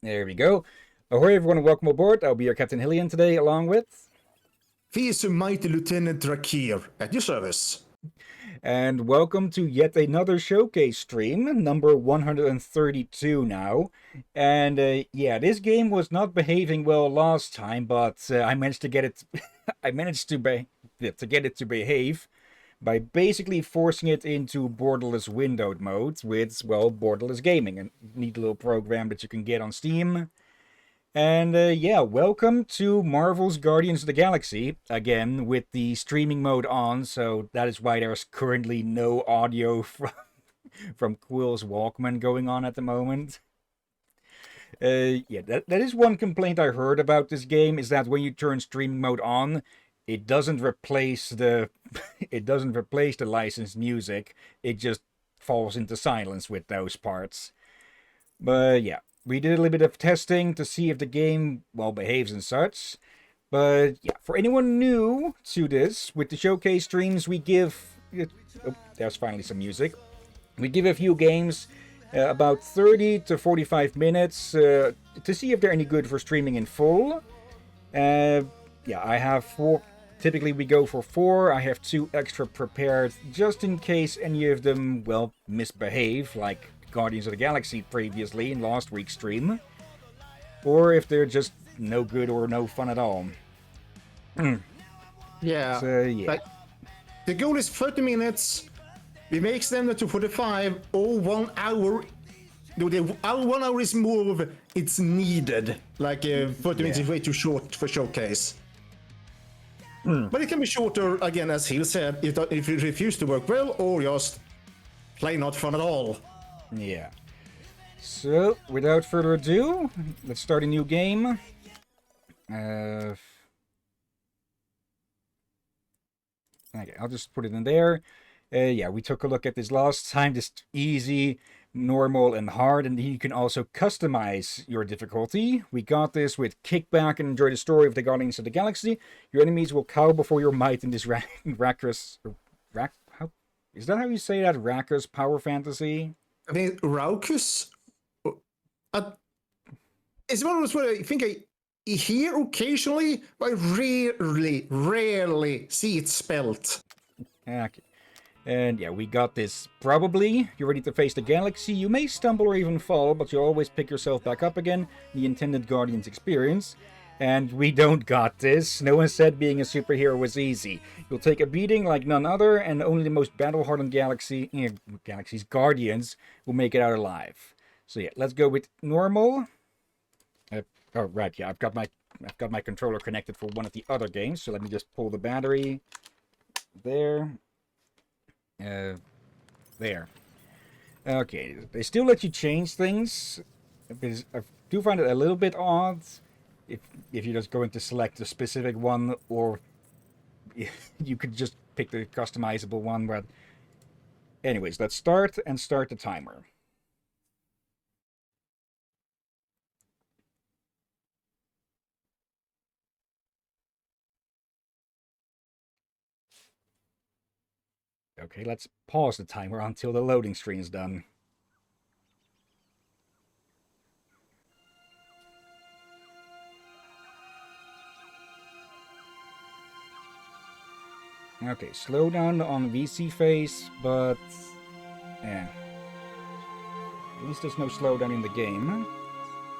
There we go. Ahoy, everyone, and welcome aboard. I'll be your Captain Hillyan today, along with... Fierce mighty Lieutenant Drakir, at your service. And welcome to yet another showcase stream, number 132 now. And yeah, this game was not behaving well last time, but I managed to get it... I managed to get it to behave by basically forcing it into borderless windowed mode with, well, borderless gaming, a neat little program that you can get on Steam. And yeah, welcome to Marvel's Guardians of the Galaxy, again, with the streaming mode on, so that is why there's currently no audio from Quill's Walkman going on at the moment. Yeah, that is one complaint I heard about this game, is that when you turn streaming mode on, it doesn't replace the licensed music. It just falls into silence with those parts. But yeah, we did a little bit of testing to see if the game, well, behaves and such. But yeah, for anyone new to this, with the showcase streams, we give... Oh, there's finally some music. We give a few games about 30 to 45 minutes to see if they're any good for streaming in full. Yeah, I have 4... Typically we go for 4. I have 2 extra prepared just in case any of them, well, misbehave, like Guardians of the Galaxy previously in last week's stream. Or if they're just no good or no fun at all. Yeah. So, yeah. But the goal is 30 minutes. We make them to 45 or 1 hour. No, the 1 hour is more of it's needed. Like 30 minutes is way too short for showcase. But it can be shorter, again, as Hill said, if you refuse to work well or just play not fun at all. Yeah. So, without further ado, let's start a new game. Okay, I'll just put it in there. Yeah, we took a look at this last time. Just easy, normal, and hard. And you can also customize your difficulty. We got this with kick back and enjoy the story of the Guardians of the Galaxy. Your enemies will cower before your might in this Rakkus... Is that how you say that? Rakkus power fantasy? I mean, Raucus? It's one of those where I think I hear occasionally, but I rarely see it spelt. Okay. And yeah, we got this. Probably, you're ready to face the galaxy. You may stumble or even fall, but you'll always pick yourself back up again. The intended Guardians experience. And we don't got this. No one said being a superhero was easy. You'll take a beating like none other, and only the most battle-hardened Galaxy's Guardians will make it out alive. So yeah, let's go with normal. Oh right, yeah, I've got my controller connected for one of the other games. So let me just pull the battery. There. There. Okay, they still let you change things. Because I do find it a little bit odd if you're just going to select a specific one, or you could just pick the customizable one. But anyways, let's start the timer. Okay, let's pause the timer until the loading screen is done. Okay, slow down on VC face, but yeah. At least there's no slowdown in the game.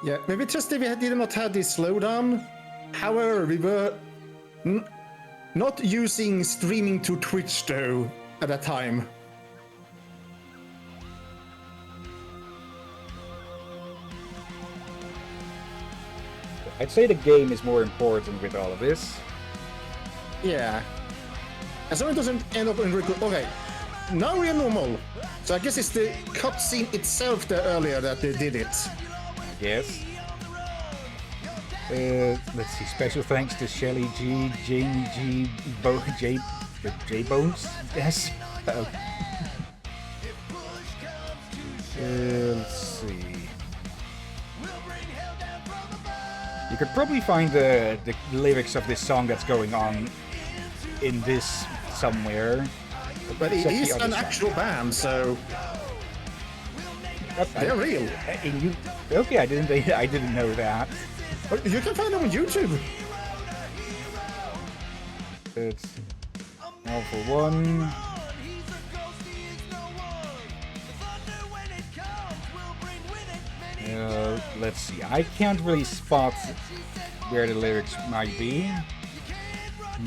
Yeah, maybe just if we did not have this slowdown. However, we were not using streaming to Twitch though at that time. I'd say the game is more important with all of this. Yeah. And so it doesn't end up in record. Okay, now we're normal. So I guess it's the cutscene itself there earlier that they did it. Yes. Let's see. Special thanks to Shelly G, Jamie G, J Bones. Yes. Let's see. You could probably find the lyrics of this song that's going on in this somewhere. But it is an actual band, so... They're real. Okay, I didn't know that. You can find them on YouTube. It's all for one. Let's see. I can't really spot where the lyrics might be.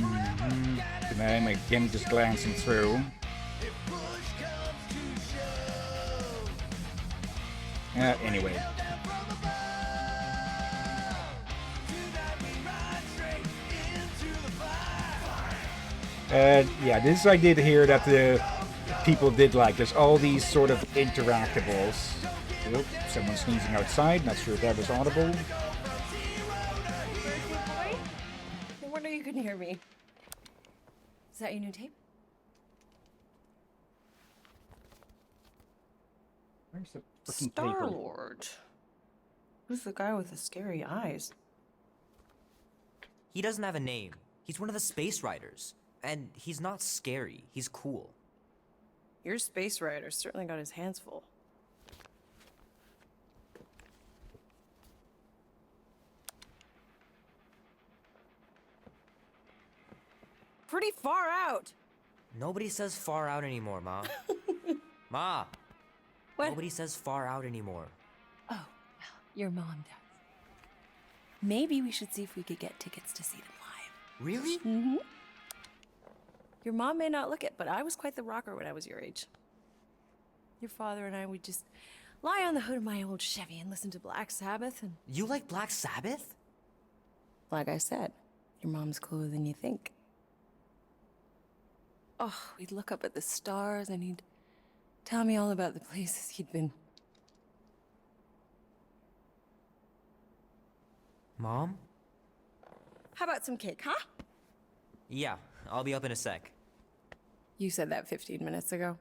And I'm again just glancing through. Anyway. Yeah, this I did hear that the people did like. There's all these sort of interactables. Oh, someone sneezing outside. Not sure if that was audible. Boy? No wonder you couldn't hear me. Is that your new tape? Where's the freaking paper? Star-Lord. Who's the guy with the scary eyes? He doesn't have a name. He's one of the space riders. And he's not scary. He's cool. Your space rider certainly got his hands full. Pretty far out. Nobody says far out anymore, Ma. Ma! What? Nobody says far out anymore. Oh, well, your mom does. Maybe we should see if we could get tickets to see them live. Really? Mm-hmm. Your mom may not look it, but I was quite the rocker when I was your age. Your father and I would just lie on the hood of my old Chevy and listen to Black Sabbath and... You like Black Sabbath? Like I said, your mom's cooler than you think. Oh, we'd look up at the stars and he'd tell me all about the places he'd been. Mom? How about some cake, huh? Yeah, I'll be up in a sec. You said that 15 minutes ago.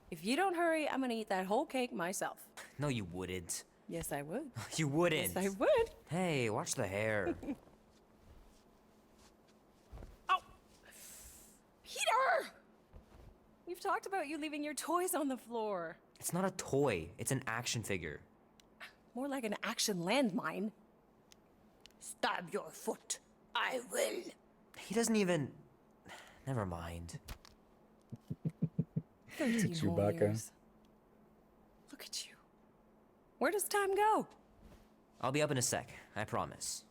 If you don't hurry, I'm gonna eat that whole cake myself. No, you wouldn't. Yes, I would. You wouldn't. Yes, I would. Hey, watch the hair. Oh! Peter! We've talked about you leaving your toys on the floor. It's not a toy. It's an action figure. More like an action landmine. Stab your foot. I will. He doesn't even... Never mind. 13 whole Chewbacca. years. Look at you. Where does time go? I'll be up in a sec. I promise.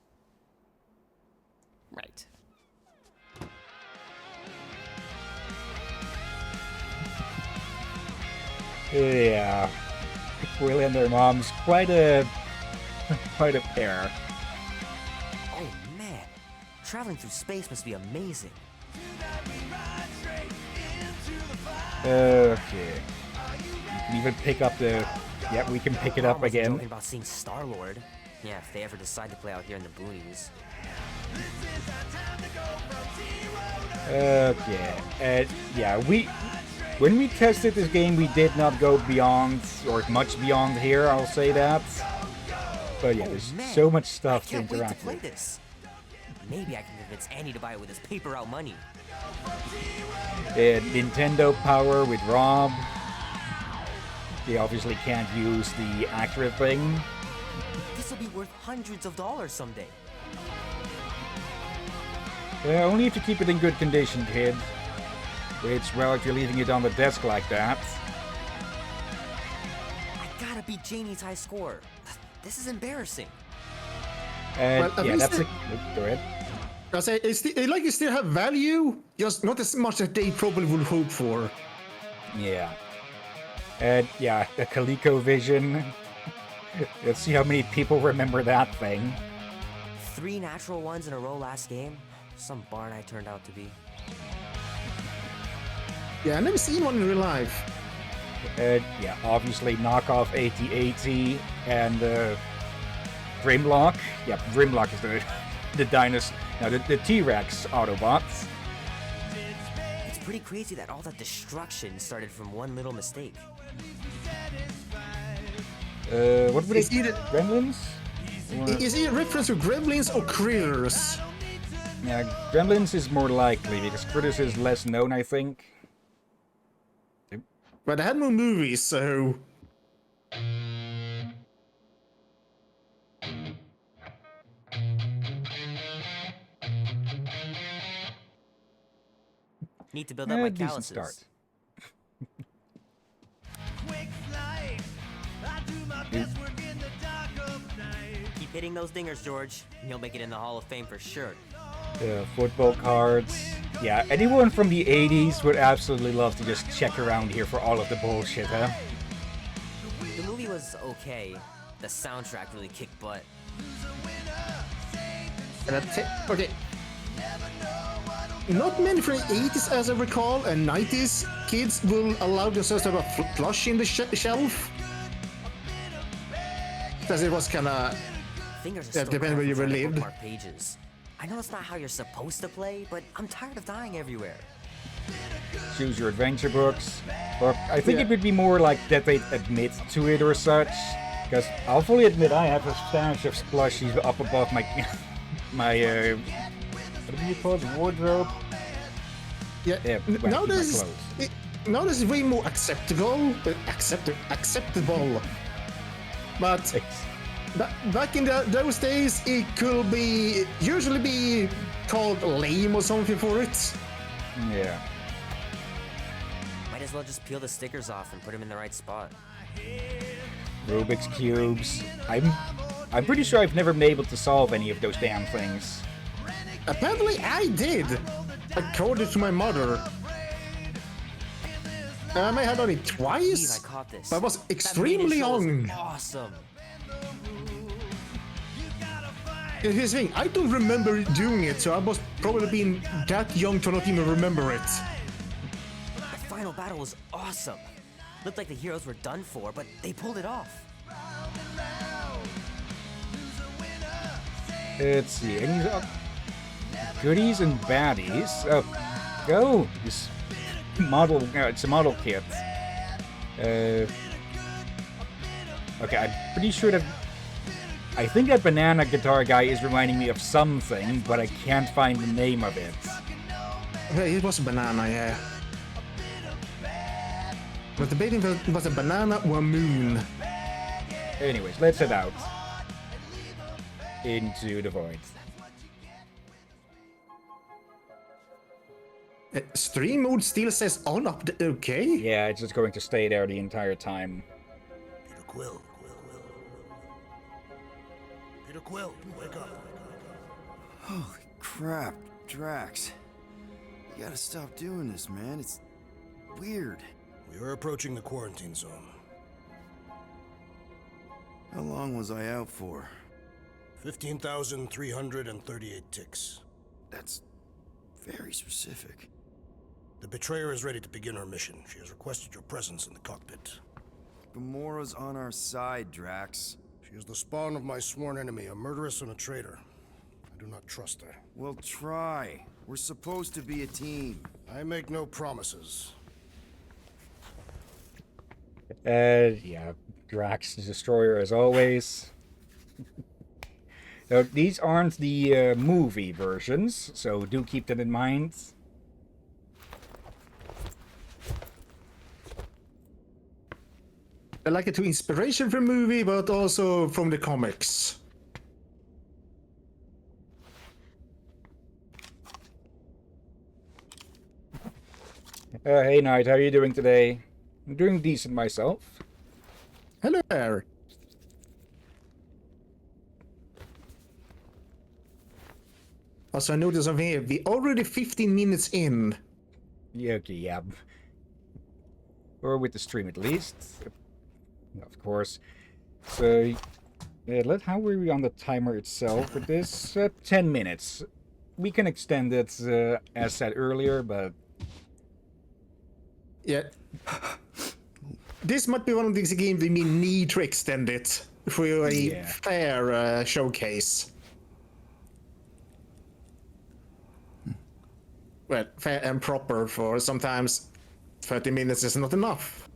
Right. Yeah. Will and their mom's quite a pair. Oh, man. Traveling through space must be amazing. Okay. You can even pick up the... Yeah, we can pick it up Mom wasn't again. Joking about seeing Star-Lord. Yeah, if they ever decide to play out here in the boonies. Okay. Yeah, when we tested this game, we did not go beyond, or much beyond here, I'll say that. But yeah, there's man. so much stuff to Can't wait to interact play with. this. Maybe I can convince Annie to buy it with his paper out money. Nintendo Power with Rob. They obviously can't use the accurate thing. This will be worth hundreds of dollars someday. Only if you keep it in good condition, kid. Which, well, if you're leaving it on the desk like that. I gotta beat Janie's high score. This is embarrassing. Well, at Yeah, least that's it- it. Go ahead. I say, like you still have value, just not as much as they probably would hope for. Yeah. Yeah, the ColecoVision. Let's see how many people remember that thing. 3 natural ones in a row last game. Some barn I turned out to be. Yeah, I've never seen one in real life. Yeah, obviously knockoff 8080 and Grimlock. Yeah, Grimlock is the dinosaur. Now the T-Rex Autobots. It's pretty crazy that all that destruction started from one little mistake. What were Is they? it- Gremlins? Or- Is it a reference to Gremlins or Critters? Yeah, Gremlins is more likely because Critters is less known, I think. But they had no movies, so... Need to build up my Decent calluses. start. Keep hitting those dingers, George. And you'll make it in the Hall of Fame for sure. Football cards. Yeah, anyone from the 80s would absolutely love to just check around here for all of the bullshit, huh? The movie was okay. The soundtrack really kicked butt. Okay. Not many from the 80s, as I recall, and 90s kids will allow themselves to have a plush in the shelf. Because it was kind of. Fingers are That still depends where you trying to relieved. bookmark pages. I know it's not how you're supposed to play, but I'm tired of dying everywhere. Choose your adventure books. But I think it would be more like that they admit to it or such. Because I'll fully admit I have a stash of plushies up above my what do you call it? Wardrobe? Yeah. well, Nowadays, my clothes. nowadays it's way more acceptable. Acceptable. But back in those days, it could usually be called lame or something for it. Yeah. Might as well just peel the stickers off and put them in the right spot. Rubik's cubes. I'm pretty sure I've never been able to solve any of those damn things. Apparently, I did, according to my mother. I may have done it Steve, twice, I caught this. but I was That extremely miniature was young. Awesome. And here's the thing, I don't remember doing it, so I must probably been that young to not even remember it. The final battle was awesome. Looked like the heroes were done for, but they pulled it off. Let's see. Any goodies and baddies? Oh, this model. It's a model kit. Okay, I'm pretty sure that. I think that banana guitar guy is reminding me of something, but I can't find the name of it. Hey, it was a banana, yeah. But debating if it was a banana or a moon. Anyways, let's head out into the void. Stream mode still says on up. Okay. Yeah, it's just going to stay there the entire time. Peter Quill. Peter Quill, wake up. Holy crap, Drax. You gotta stop doing this, man. It's weird. We are approaching the quarantine zone. How long was I out for? 15,338 ticks. That's very specific. The betrayer is ready to begin her mission. She has requested your presence in the cockpit. Gamora's on our side, Drax. She is the spawn of my sworn enemy, a murderess and a traitor. I do not trust her. Well, try. We're supposed to be a team. I make no promises. Yeah, Drax the Destroyer as always. Now, these aren't the movie versions, so do keep that in mind. I like it to inspiration from movie, but also from the comics. Hey Knight, how are you doing today? I'm doing decent myself. Hello there. Also, I noticed something here. We're already 15 minutes in. Yeah, okay, yeah. Or with the stream at least. Of course. So, how are we on the timer itself with this? 10 minutes. We can extend it, as said earlier, but... Yeah. This might be one of these games we need to extend it for a fair showcase. Well, fair and proper, for sometimes 30 minutes is not enough.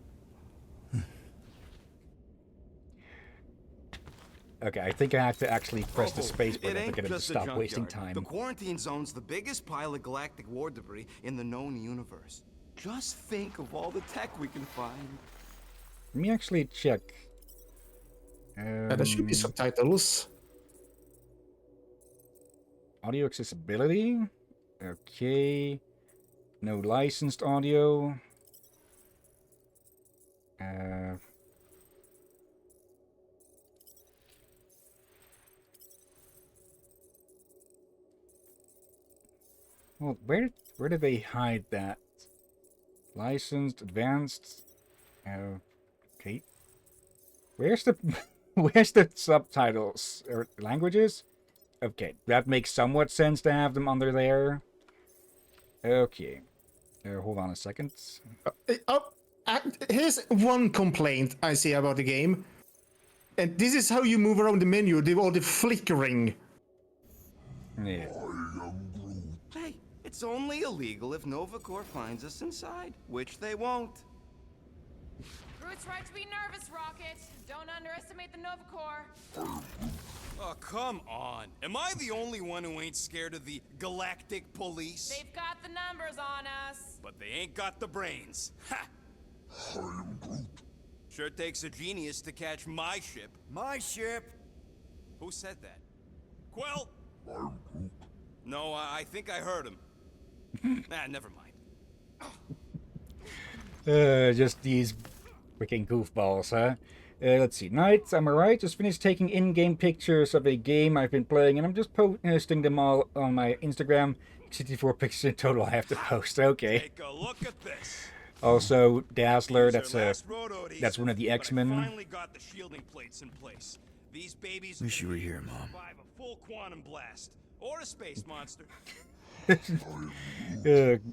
Okay, I think I have to actually press the space button to ain't get it to just a stop wasting junkyard. time. The quarantine zone's the biggest pile of galactic war debris in the known universe. Just think of all the tech we can find. Let me actually check. There should be subtitles. Audio accessibility. Okay. No licensed audio. Well, where did they hide that? Licensed, advanced. Okay. Where's the where's the subtitles or languages? Okay, that makes somewhat sense to have them under there. Okay. Hold on a second. Here's one complaint I see about the game. And this is how you move around the menu, all the flickering. Yeah. Hey, it's only illegal if Nova Corps finds us inside, which they won't. Groot's right to be nervous, Rocket. Don't underestimate the Nova Corps. Oh, come on. Am I the only one who ain't scared of the Galactic Police? They've got the numbers on us. But they ain't got the brains. Ha! Sure takes a genius to catch my ship. My ship! Who said that? Quill? No, I think I heard him. Nah, never mind. Just these freaking goofballs, huh? Let's see. Night, am I right? Just finished taking in-game pictures of a game I've been playing, and I'm just posting them all on my Instagram. 64 pictures in total I have to post. Okay. Take a look at this. Also, Dazzler, These are that's last road oddies, that's one of the but I X-Men. finally got the shielding plates in place. These babies Wish you were here, can Mom. survive a full quantum blast or a space monster.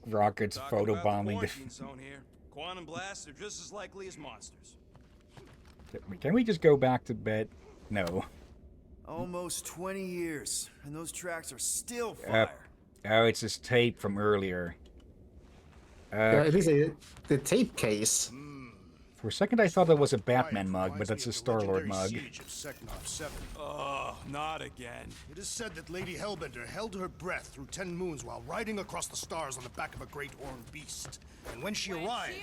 Rockets Talking about the photobombing. quarantine zone here. Quantum blasts are just as likely as monsters. Can we just go back to bed? No. Almost 20 years, and those tracks are still fire. Oh, it's this tape from earlier. It is the tape case. For a second I thought that was a Batman mug, but that's a Star-Lord mug. Oh, not again. It is said that Lady Hellbender held her breath through 10 moons while riding across the stars on the back of a great horned beast. And when she arrived...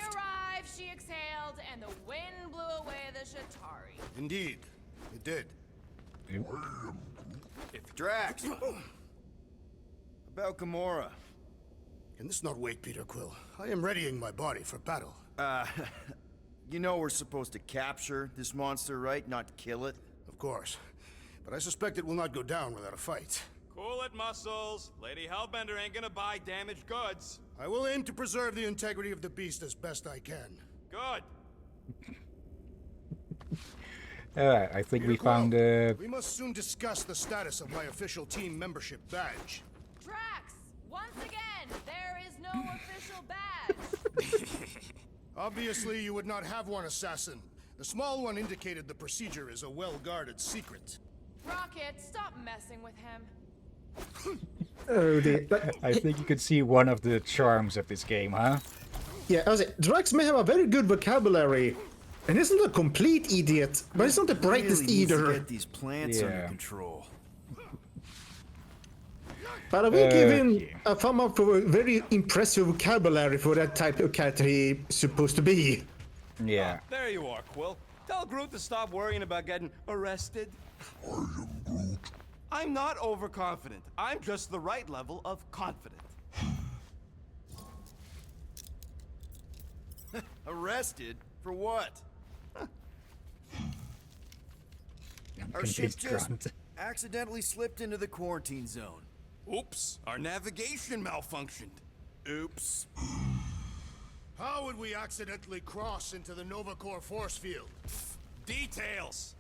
she exhaled, and the wind blew away the Shatari. Indeed, it did. Drax! About Gamora. Can this not wait, Peter Quill? I am readying my body for battle. You know we're supposed to capture this monster, right? Not kill it? Of course. But I suspect it will not go down without a fight. Cool it, Muscles. Lady Hellbender ain't gonna buy damaged goods. I will aim to preserve the integrity of the beast as best I can. Good. I think Peter we Quill, found we must soon discuss the status of my official team membership badge. Drax, once again, there is no official badge. Obviously, you would not have one, assassin. The small one indicated the procedure is a well-guarded secret. Rocket, stop messing with him. Oh dear. I think you could see one of the charms of this game, huh? Yeah, I was like, Drax may have a very good vocabulary, and isn't a complete idiot, but he's not the brightest Really needs to either. get these plants under Yeah. control. But I will give him a thumb up for a very impressive vocabulary for that type of character he's supposed to be. Yeah. There you are, Quill. Tell Groot to stop worrying about getting arrested. I'm not overconfident. I'm just the right level of confident. Arrested? For what? Our Convinced ship just grunt. accidentally slipped into the quarantine zone. Oops, our navigation malfunctioned. Oops. How would we accidentally cross into the Nova Corps force field? Details.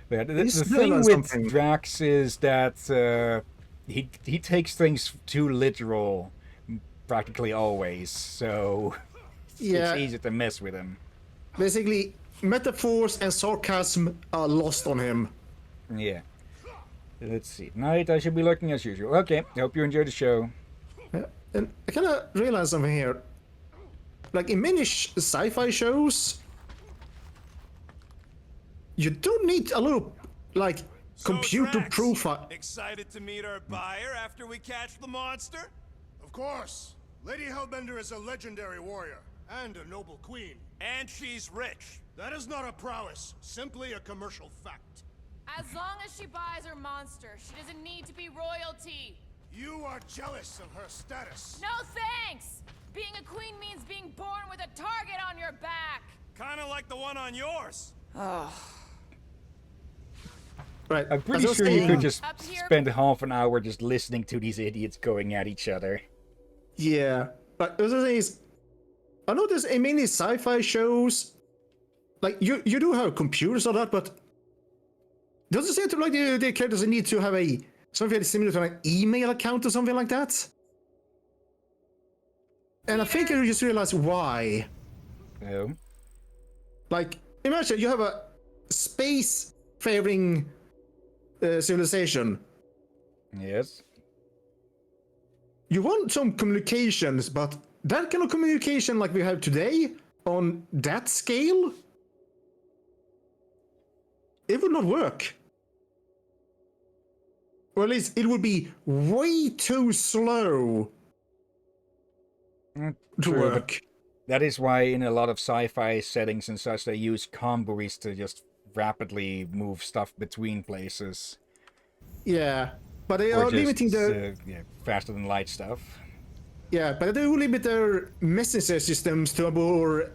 But the He's thing done with something. Drax is that he takes things too literal practically always, so Yeah, it's easy to mess with him. basically, metaphors and sarcasm are lost on him. Yeah. Let's see. Night, I should be looking as usual. Okay, hope you enjoyed the show. And I kind of realized something here. Like in many sci-fi shows, you don't need a little, like, computer Drax, profile. Excited to meet our buyer after we catch the monster? Of course. Lady Hellbender is a legendary warrior and a noble queen. And she's rich. That is not a prowess, simply a commercial fact. As long as she buys her monster, she doesn't need to be royalty. You are jealous of her status. No thanks! Being a queen means being born with a target on your back! Kinda like the one on yours. Right. I'm pretty as I was sure you saying- could just Up here. spend half an hour just listening to these idiots going at each other. Yeah, but the other thing is, I notice in many sci-fi shows, like you do have computers or that, but does it seem to like the characters need to have something similar to an email account or something like that? And I think I just realized why. Oh. Like, imagine you have a space-faring civilization. Yes. You want some communications, but that kind of communication like we have today on that scale, it would not work. Or at least it would be way too slow to True, but work. that is why in a lot of sci-fi settings and such, they use convoys to just rapidly move stuff between places. Yeah, but they Or are just limiting the faster than light stuff. but they will limit their messenger systems to a more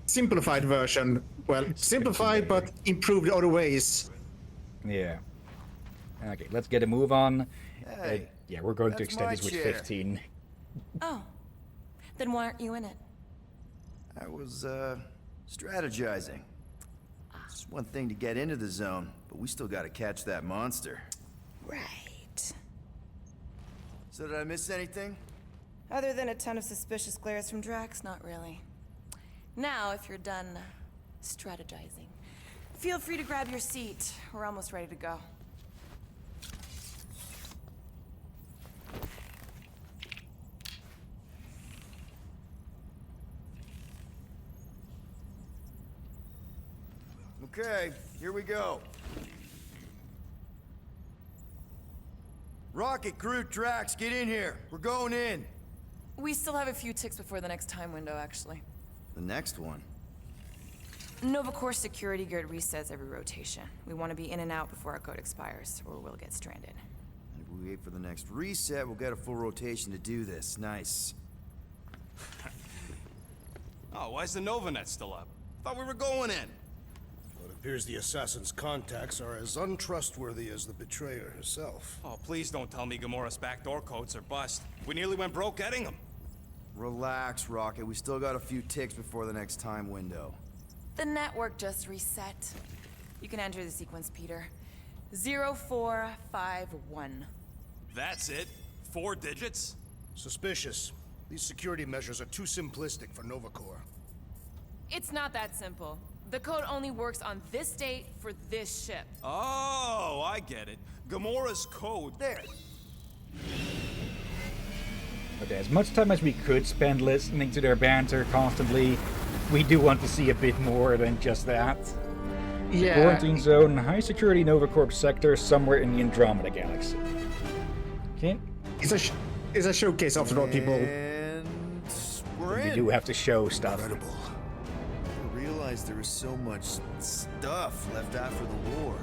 simplified version. Well, simplified but improved other ways. Yeah. Okay, let's get a move on. Hey, Yeah, we're going to that's extend my this with chair. 15. Oh. Then why aren't you in it? I was, strategizing. It's one thing to get into the zone, but we still gotta catch that monster. Right. So did I miss anything? Other than a ton of suspicious glares from Drax, not really. Now, if you're done strategizing, feel free to grab your seat. We're almost ready to go. Okay, here we go. Rocket, Groot, Drax, get in here. We're going in. We still have a few ticks before the next time window, actually. The next one. Nova Corps security grid resets every rotation. We want to be in and out before our code expires, or we'll get stranded. If we wait for the next reset, we'll get a full rotation to do this. Nice. Oh, why's the Novanet still up? Thought we were going in. Well, it appears the assassin's contacts are as untrustworthy as the betrayer herself. Oh, please don't tell me Gamora's backdoor codes are bust. We nearly went broke getting them. Relax, Rocket. We still got a few ticks before the next time window. The network just reset. You can enter the sequence, Peter. 0451. That's it? 4 digits? Suspicious. These security measures are too simplistic for Nova Corps. It's not that simple. The code only works on this date for this ship. Oh, I get it. Gamora's code. There. Okay, as much time as we could spend listening to their banter constantly, we do want to see a bit more than just that. Yeah. Quarantine zone, high security Nova Corps sector, somewhere in the Andromeda Galaxy. Okay, It's a showcase after all, people. And we're we in. do have to show stuff. Incredible. I realized there was so much stuff left after the war.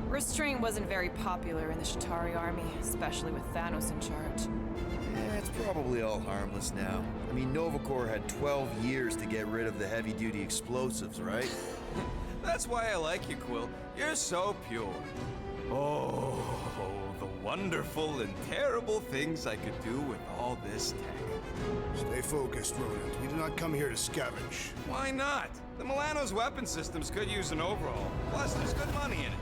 Restraint wasn't very popular in the Shatari army, especially with Thanos in charge. Yeah, it's probably all harmless now. I mean, Nova Corps had 12 years to get rid of the heavy-duty explosives, right? That's why I like you, Quill. You're so pure. Oh, the wonderful and terrible things I could do with all this tech. Stay focused, Rodent. We do not come here to scavenge. Why not? The Milano's weapon systems could use an overhaul. Plus, there's good money in it.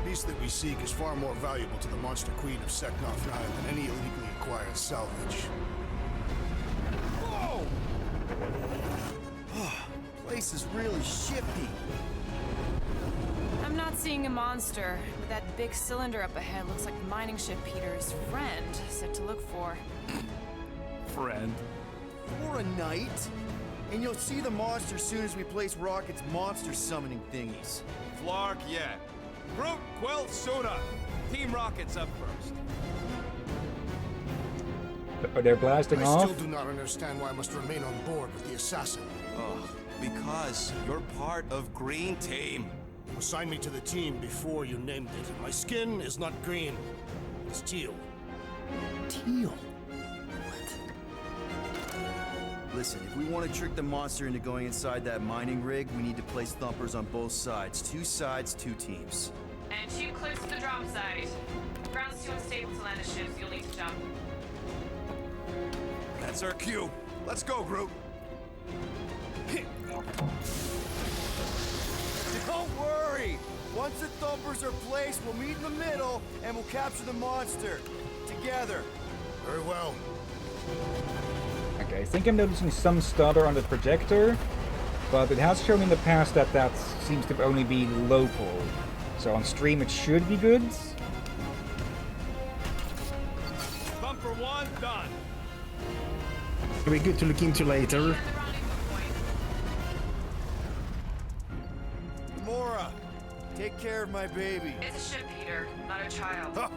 The beast that we seek is far more valuable to the monster queen of Seknov 9 than any illegally acquired salvage. Whoa! Place is really shifty. I'm not seeing a monster, but that big cylinder up ahead looks like the mining ship Peter's friend said to look for. Friend. For a night. And you'll see the monster soon as we place Rocket's monster summoning thingies. Flark, yeah. Groot, Quill, suit up. Team Rocket's up first. Oh, they're blasting I off. still do not understand why I must remain on board with the assassin. Oh, because you're part of Green Team. You assigned me to the team before you named it, and my skin is not green. It's teal. Teal. What? Listen, if we want to trick the monster into going inside that mining rig, we need to place thumpers on both sides. 2 sides, 2 teams. And 2 clicks to the drop side. Ground's too unstable to land the ships. You'll need to jump. That's our cue. Let's go, Groot. Don't worry! Once the thumpers are placed, we'll meet in the middle, and we'll capture the monster. Together. Very well. Okay, I think I'm noticing some stutter on the projector, but it has shown in the past that that seems to only be local. So on stream it should be good. Bumper 1 done. It'll be good to look into later. Mora, take care of my baby. It's a ship, Peter, not a child. Huh.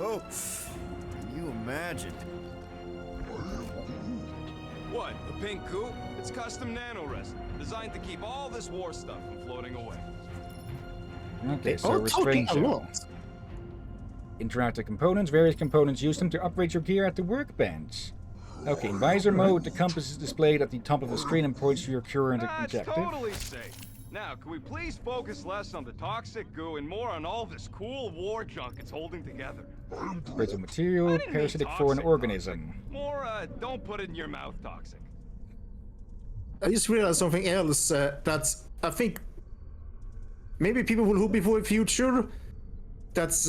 Oh, can you imagine? What, the pink coupe? It's custom nano-resin, designed to keep all this war stuff from floating away. Okay, so Oh, talking restraint a zone. lot. Interactive components. Various components, use them to upgrade your gear at the workbench. Okay, in visor mode, the compass is displayed at the top of the screen and points to your current That's objective. totally safe. Now, can we please focus less on the toxic goo and more on all this cool war junk it's holding together? Brittle material, parasitic for an organism. More, don't put it in your mouth, toxic. I just realized something else that's, I think, maybe people will hope for the future. That's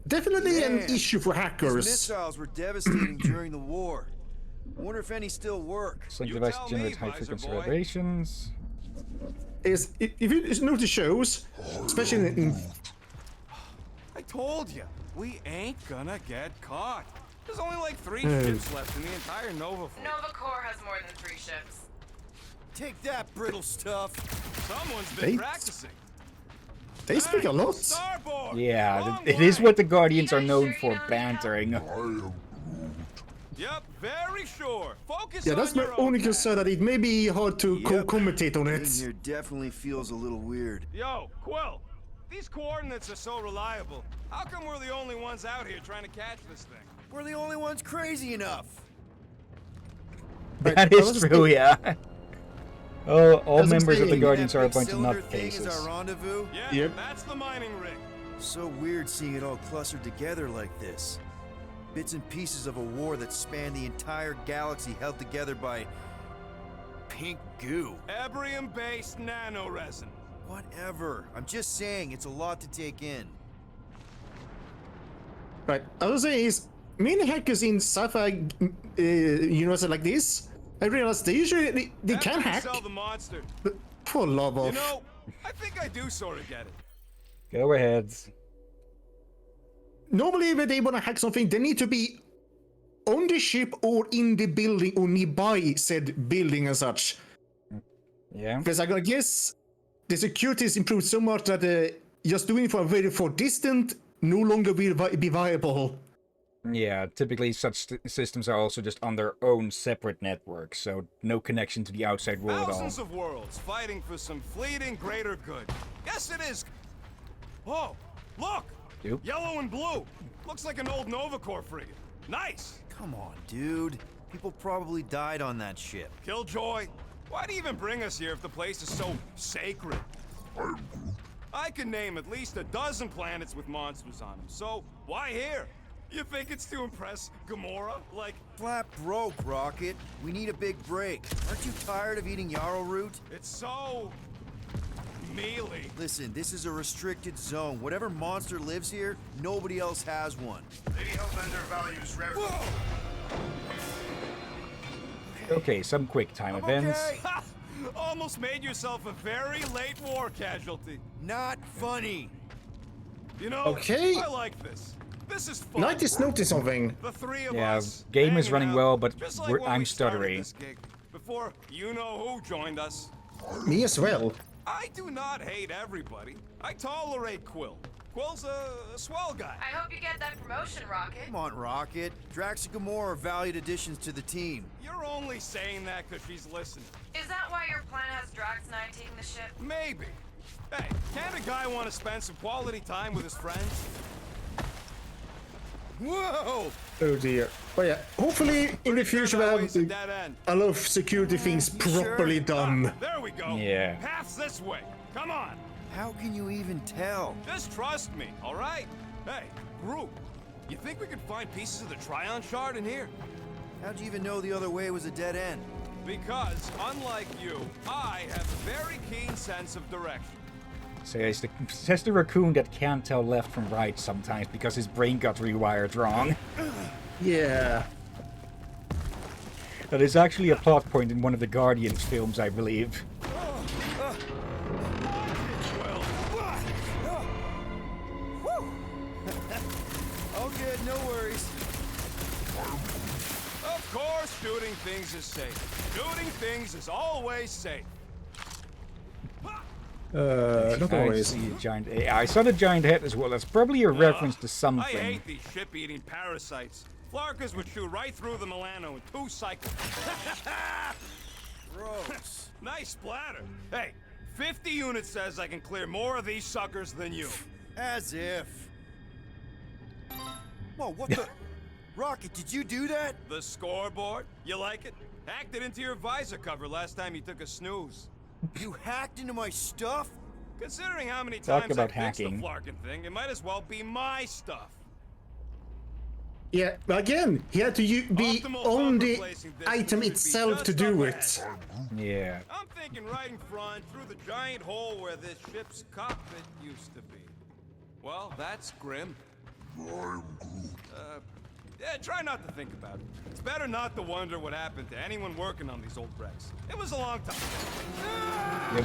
definitely an Man, issue for These hackers. missiles were devastating during the war. Wonder if any still work. Sync You device tell generates me, high frequency visor boy. If vibrations. you notice shows, especially in I told you, we ain't gonna get caught. There's only like 3 ships left in the entire Nova fleet. Nova Corps has more than 3 ships. Take that, brittle stuff. Someone's been They- practicing. they speak a lot. Starboard! Yeah, Long it is way. what the Guardians are You guys known sure you for, don't need bantering. Yep, very sure. Focus Yeah, on that's my your only own concern, that it may be hard to Yep. commentate on Being it. here definitely feels a little weird. Yo, Quill, these coordinates are so reliable. How come we're the only ones out here trying to catch this thing? We're the only ones crazy enough. That is true, yeah. Oh, all As I'm members of the saying, Guardians That are a big bunch of cylinder thing is nutcases. our rendezvous. Yeah, Yep. that's the mining rig. So weird seeing it all clustered together like this. Bits and pieces of a war that spanned the entire galaxy held together by pink goo. Ebrium-based nanoresin. Whatever. I'm just saying, it's a lot to take in. Right, I was saying is, many hackers in sci-fi universes like this, I realized they usually they After can we hack, sell the monster. but for love You of. know, I think I do sort of get it. Go ahead. Normally, when they want to hack something, they need to be on the ship or in the building or nearby said building and such. Yeah. Because I guess the security is improved so much that just doing it from a very far distant no longer will be viable. Yeah, typically such systems are also just on their own separate network, so no connection to the outside world at all. Thousands of worlds fighting for some fleeting greater good. Yes, it is. Oh, look! Yep. Yellow and blue. Looks like an old Nova Corps frigate. Nice. Come on, dude. People probably died on that ship. Killjoy, why do you even bring us here if the place is so sacred? I can name at least a dozen planets with monsters on them, so why here? You think it's to impress Gamora? Like, Flat broke, Rocket. We need a big break. Aren't you tired of eating yarrow root? it's so... mealy. Listen, this is a restricted zone. Whatever monster lives here, nobody else has one. Lady Hellbender values reverence. Okay, some quick time events. Okay. Ha! Almost made yourself a very late war casualty. Not funny. You know, Okay. I like this. This is fun. Now I just noticed something. The 3 of Yeah, us. game is hanging running out, well, but just like when I'm we started stuttery. this gig, before you know who joined us. Me as well. I do not hate everybody. I tolerate Quill. Quill's a swell guy. I hope you get that promotion, Rocket. Come on, Rocket. Drax and Gamora are valued additions to the team. You're only saying that because she's listening. Is that why your plan has Drax and I taking the ship? Maybe. Hey, can't a guy want to spend some quality time with his friends? Whoa! Oh dear. But yeah, hopefully in the future we'll That way's a have dead end. a lot of security things properly done. There we go. Yeah. Path's this way. Come on. How can you even tell? Just trust me, all right? Hey, Groot, you think we could find pieces of the Tryon shard in here? How'd you even know the other way was a dead end? Because, unlike you, I have a very keen sense of direction. Says the raccoon that can't tell left from right sometimes because his brain got rewired wrong. Yeah. That is actually a plot point in one of the Guardians films, I believe. All good, no worries. Of course, shooting things is safe. Shooting things is always safe. Not I always. see a giant. I saw the giant head as well. That's probably a reference to I something. hate these ship-eating parasites. Flarkers would shoot right through the Milano in 2 cycles. Gross. Nice splatter. Hey, 50 units says I can clear more of these suckers than you. As if. Whoa, what the? Rocket, did you do that? The scoreboard? You like it? Hacked it into your visor cover last time you took a snooze. You hacked into my stuff? Considering how many Talk times about I fixed the hacking. Flarkin thing, it might as well be my stuff. Yeah, but again, he had to be Optimal on bumper the placing distance item would be itself just to do up it. Yeah. I'm thinking right in front, through the giant hole where this ship's cockpit used to be. Well, that's grim. Yeah, try not to think about it. It's better not to wonder what happened to anyone working on these old wrecks. It was a long time. Yep.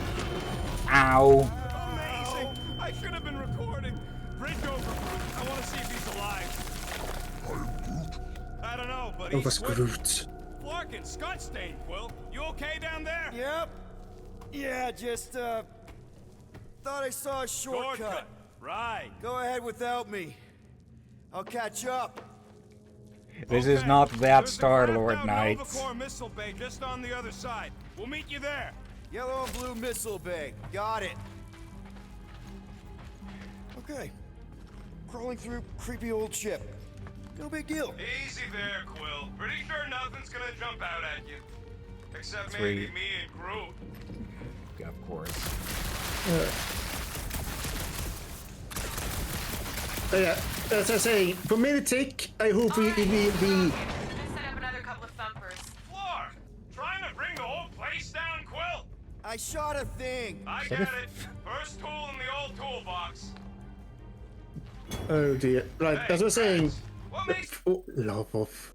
Ow. Amazing! I should have been recording. Bridge over, Groot. I want to see if he's alive. I don't know, but Oh, he's was with- Groot. Flarkin, Scott stain, Quill. You okay down there? Yep. Yeah, just, thought I saw a shortcut. Right. Go ahead without me. I'll catch up. This is Okay, not that there's a Star-Lord cracked-out night. Nova Corps missile bay just on the other side. We'll meet you there. Yellow and blue missile bay. Got it. Okay. Crawling through creepy old ship. No big deal. Easy there, Quill. Pretty sure nothing's gonna jump out at you. Except That's maybe right. me and Groot. Of course. Yeah, as I say, for Meditic, I hope we Set up another couple of thumpers. Flark! Trying to bring the whole place down, Quill? I shot a thing. I get it. First tool in the old toolbox. Oh dear. Right, as I was saying, What makes oh, love of.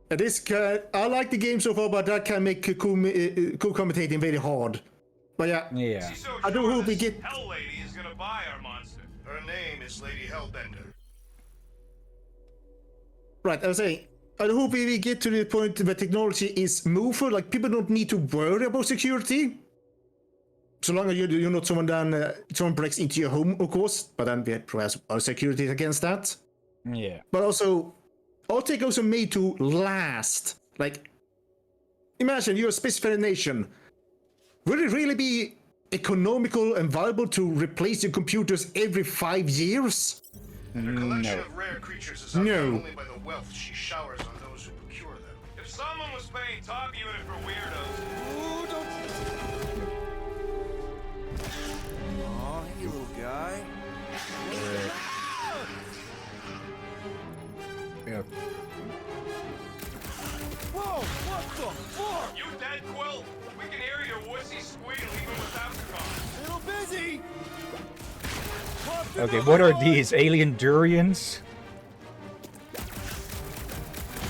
This can, I like the game so far, but that can make co-commentating very hard. But yeah, Yeah. so I do sure hope we this get- Hell Lady is gonna buy our monster? Her name is Lady Hellbender. right, I was saying, I hope we get to the point where technology is moving, like people don't need to worry about security. So long as you're not someone breaks into your home, of course, but then we have our security against that. Yeah. But also, our tech also made to last. Like, imagine you're a spacefaring nation. Would it really be economical and viable to replace your computers every 5 years? And her collection No. of rare creatures is No. outdone only by the wealth she showers on those who procure them. If someone was paying top unit for weirdos, Ooh, don't. Aw, hey, little guy. Yeah. Whoa, what the fuck? you dead, Quill? We can hear your wussy squeal even without the car. Little busy. Okay, what are these? Alien durians?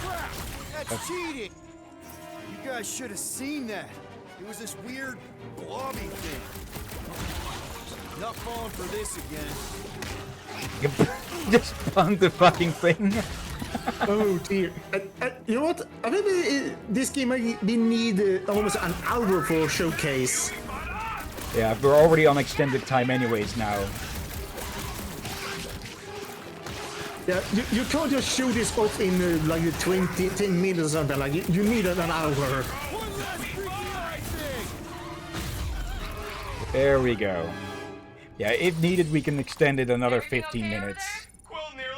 Crap! That's cheating! You guys should have seen that. It was this weird blobby thing. Not falling for this again. Just fun the fucking thing. Oh dear. You know what? I think this game might need almost an hour for showcase. Yeah, we're already on extended time anyways now. Yeah, you can't just show this off in like 10 minutes or something. Like you need an hour. One last freaky eye thing! There we go. Yeah, if needed, we can extend it another 15 minutes. Quill nearly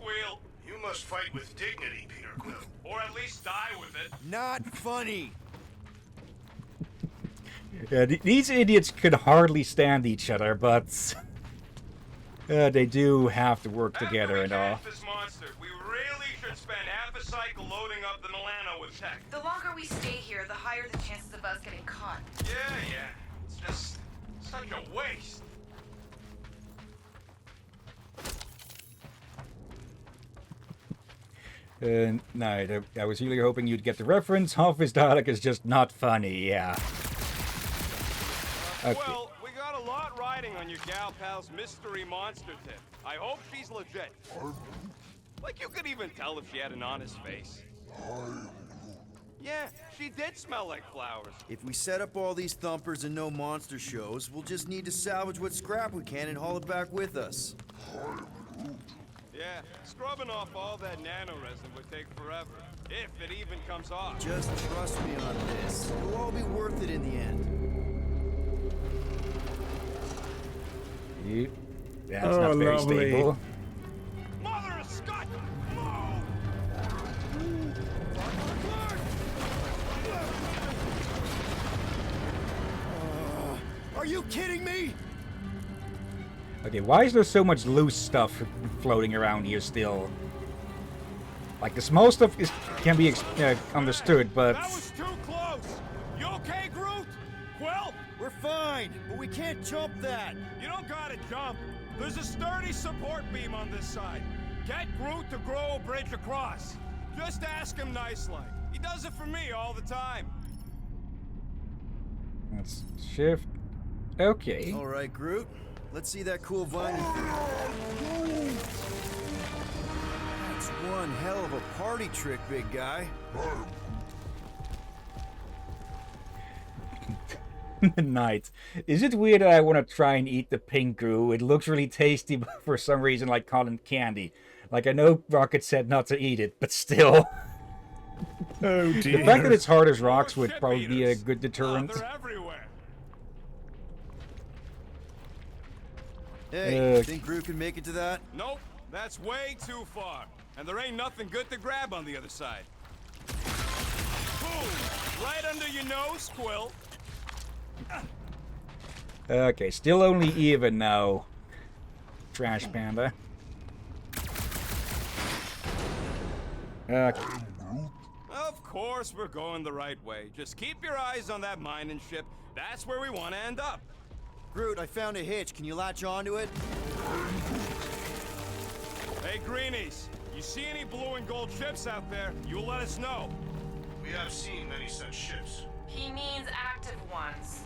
squeal. You must fight with dignity, Peter Quill. Or at least die with it. Not funny. Yeah, these idiots could hardly stand each other, but they do have to work together and all. After we catch this monster, we really should spend half a cycle loading up the Milano with tech. The longer we stay here, the higher the chances of us getting caught. Yeah. It's just such a waste. No, I was really hoping you'd get the reference. Half his dialogue is just not funny, yeah. Okay. Well, we got a lot riding on your gal pal's mystery monster tip. I hope she's legit. Like you could even tell if she had an honest face. Yeah, she did smell like flowers. If we set up all these thumpers and no monster shows, we'll just need to salvage what scrap we can and haul it back with us. Yeah, scrubbing off all that nano resin would take forever. If it even comes off. Just trust me on this. It'll all be worth it in the end. That's not very lovely. stable. Mother of Scott! Are you kidding me? Okay, why is there so much loose stuff floating around here still? Like, the small stuff can be understood, but... That was too close! You okay, Groot? Quill? We're fine, but we can't jump that. You don't gotta jump. There's a sturdy support beam on this side. Get Groot to grow a bridge across. Just ask him nice-like. He does it for me all the time. Let's shift. Okay. All right, Groot. Let's see that cool vine. That's one hell of a party trick, big guy. Night. Is it weird that I want to try and eat the pink goo? It looks really tasty, but for some reason like cotton candy. Like, I know Rocket said not to eat it, but still. Oh The dear. fact that it's hard as rocks More would probably be a ship good eaters. deterrent. They're everywhere. Hey, think Groot can make it to that? Nope, that's way too far. And there ain't nothing good to grab on the other side. Boom! Right under your nose, Quill. Okay, still only even now. Trash Panda. Okay. Of course we're going the right way. Just keep your eyes on that mining ship. That's where we want to end up. Groot, I found a hitch. Can you latch onto it? Hey, Greenies, you see any blue and gold ships out there, you let us know. We have seen many such ships. He means active ones.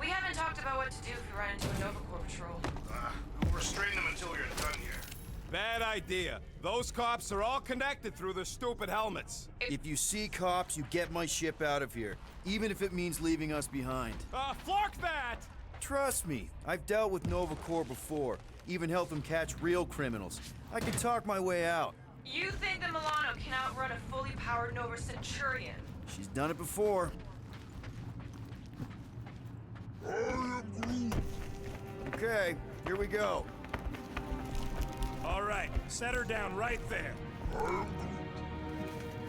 We haven't talked about what to do if we run into a Nova Corps patrol. We'll restrain them until you're done here. Bad idea. Those cops are all connected through their stupid helmets. If you see cops, you get my ship out of here. Even if it means leaving us behind. Flark that! Trust me, I've dealt with Nova Corps before. Even helped them catch real criminals. I can talk my way out. You think the Milano can outrun a fully powered Nova Centurion? She's done it before. Okay, here we go. All right, set her down right there.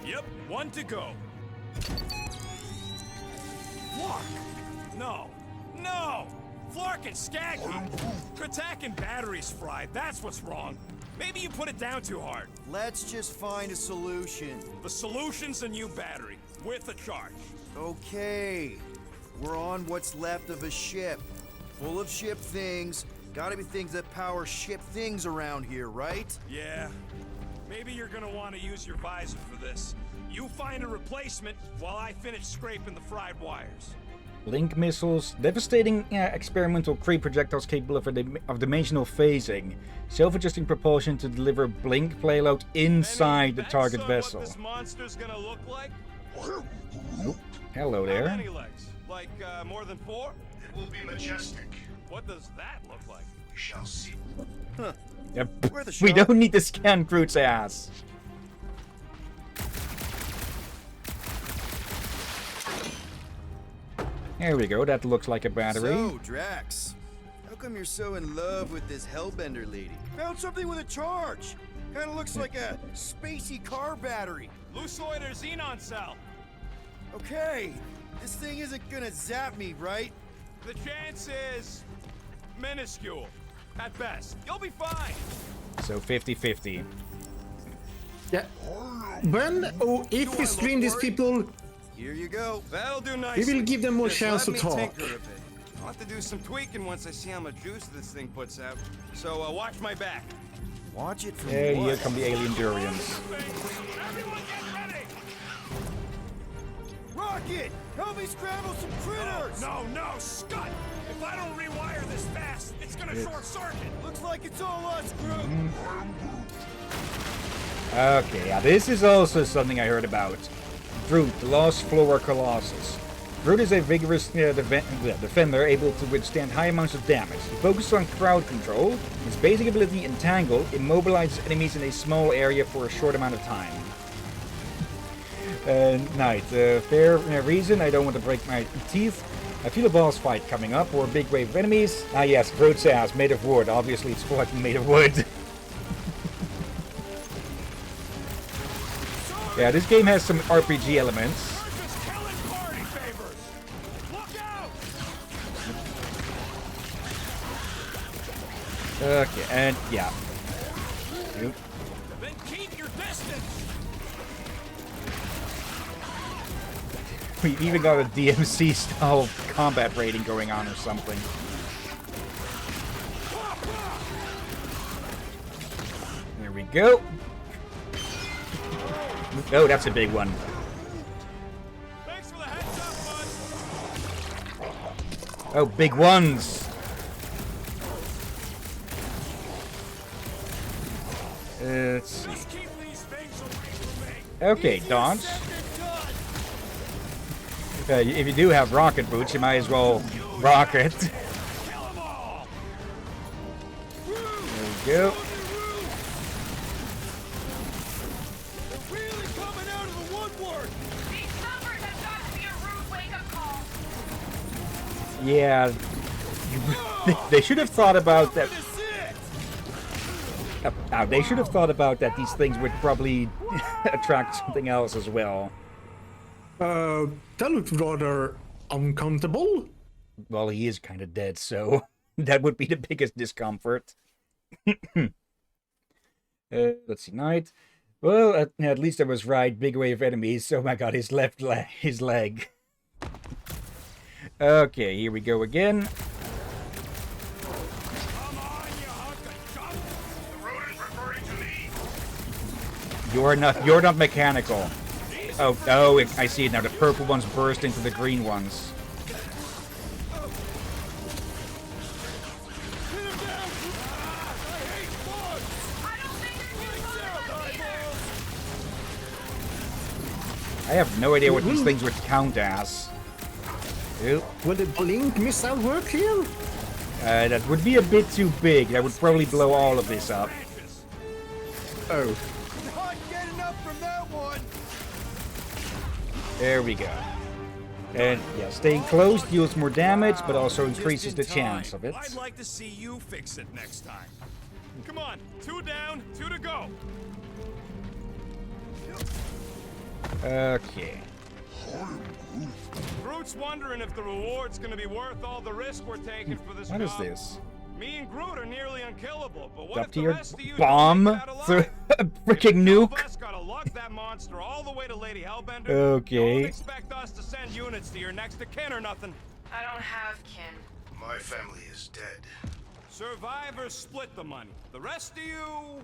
Yep, one to go. Flark! No, no! Flark and Skaggy! Attack and batteries fried, that's what's wrong. Maybe you put it down too hard. Let's just find a solution. The solution's a new battery, with a charge. Okay, we're on what's left of a ship. Full of ship things. Gotta be things that power ship things around here, right? Yeah, maybe you're gonna want to use your visor for this. You find a replacement while I finish scraping the fried wires. Link missiles, devastating experimental Kree projectiles capable of dimensional phasing, self-adjusting propulsion to deliver blink payload inside the target vessel. What this monster's gonna look like? Nope. Hello How there. many legs? Like more than 4? It will be majestic. What does that look like? We shall see. Yep. Where the We shot? don't need to scan Groot's ass. There we go, that looks like a battery. So, Drax, how come you're so in love with this Hellbender lady? Found something with a charge. Kinda looks like a spacey car battery. Lucioid or xenon cell. Okay, this thing isn't gonna zap me, right? The chance is minuscule, at best. You'll be fine. So 50-50. Yeah. When or if we stream these people, Here you go. That'll do we nicely. will give them more Just chance to let me talk. tinker a bit. I'll have to do some tweaking once I see how much juice this thing puts out. So watch my back. Watch it from Hey, here what? come the alien durians. Everyone get ready! Rocket! Help me scramble some critters! No, Scott! If I don't rewire this fast, it's gonna short circuit. Looks like it's all us, Groot. Okay, yeah, this is also something I heard about. Groot, the Lost Floor Colossus. Groot is a vigorous defender able to withstand high amounts of damage. He focuses on crowd control. His basic ability, Entangle, immobilizes enemies in a small area for a short amount of time. Knight, fair reason, I don't want to break my teeth. I feel a boss fight coming up, or a big wave of enemies. Ah yes, Groot's ass, made of wood. Obviously it's fucking made of wood. Yeah, this game has some RPG elements. We're just killing party favors. Look out! Okay, and yeah. Oop. Then keep your distance. We even got a DMC style combat rating going on or something. There we go. Oh, that's a big one. Thanks for the heads up, bud. Oh, big ones. Let's see. Just keep these things away from me. Okay, dodge. If you do have rocket boots, you might as well rocket. Kill them all. There we go. They're really coming out of the woodwork! These numbers have got to be a rude wake-up call. Yeah. They should have thought about that. This it! They should have thought about that these things would probably attract something else as well. That looked rather uncomfortable. Well, he is kind of dead, so that would be the biggest discomfort. Let's see, Knight. Well, at least I was right. Big wave of enemies. Oh my god, his left leg. His leg. Okay, here we go again. Come on, you hunk of junk. The road is referring to me. You're not mechanical. Oh, I see it now. The purple ones burst into the green ones. I have no idea what these things would count as. Ew. Will the blink missile work here? That would be a bit too big. That would probably blow all of this up. Oh. Not getting up from that one! There we go. And yeah, staying close deals more damage, but also increases the Just in chance time. of it. I'd like to see you fix it next time. Come on, 2 down, 2 to go. Okay. Groot's wondering if the reward's gonna be worth all the risk we're taking for this What is job. this? Me and Groot are nearly unkillable, but what Up if to the your rest of you bomb? don't make it out Through alive? a freaking Two of nuke? us gotta lug that monster all the way to Lady Hellbender. Okay. Don't expect us to send units to your next of kin or nothing. I don't have kin. My family is dead. Survivors split the money. The rest of you,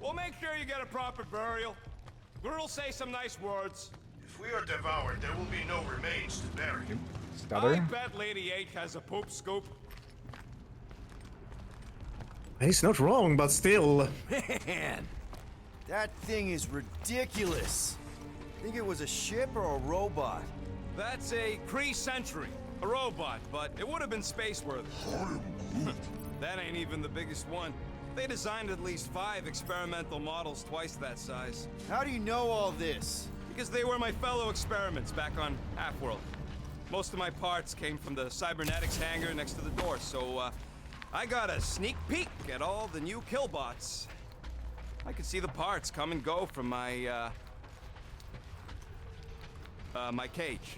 we'll make sure you get a proper burial. Groot'll say some nice words. If we are devoured, there will be no remains to bury. I Stutter. bet Lady H has a poop scoop. He's not wrong, but still. Man, that thing is ridiculous. Think it was a ship or a robot? That's a Kree Sentry, a robot, but it would have been space-worthy. That ain't even the biggest one. They designed at least 5 experimental models twice that size. How do you know all this? Because they were my fellow experiments back on Half-World. Most of my parts came from the cybernetics hangar next to the door, so I got a sneak peek at all the new killbots. I can see the parts come and go from my, my cage.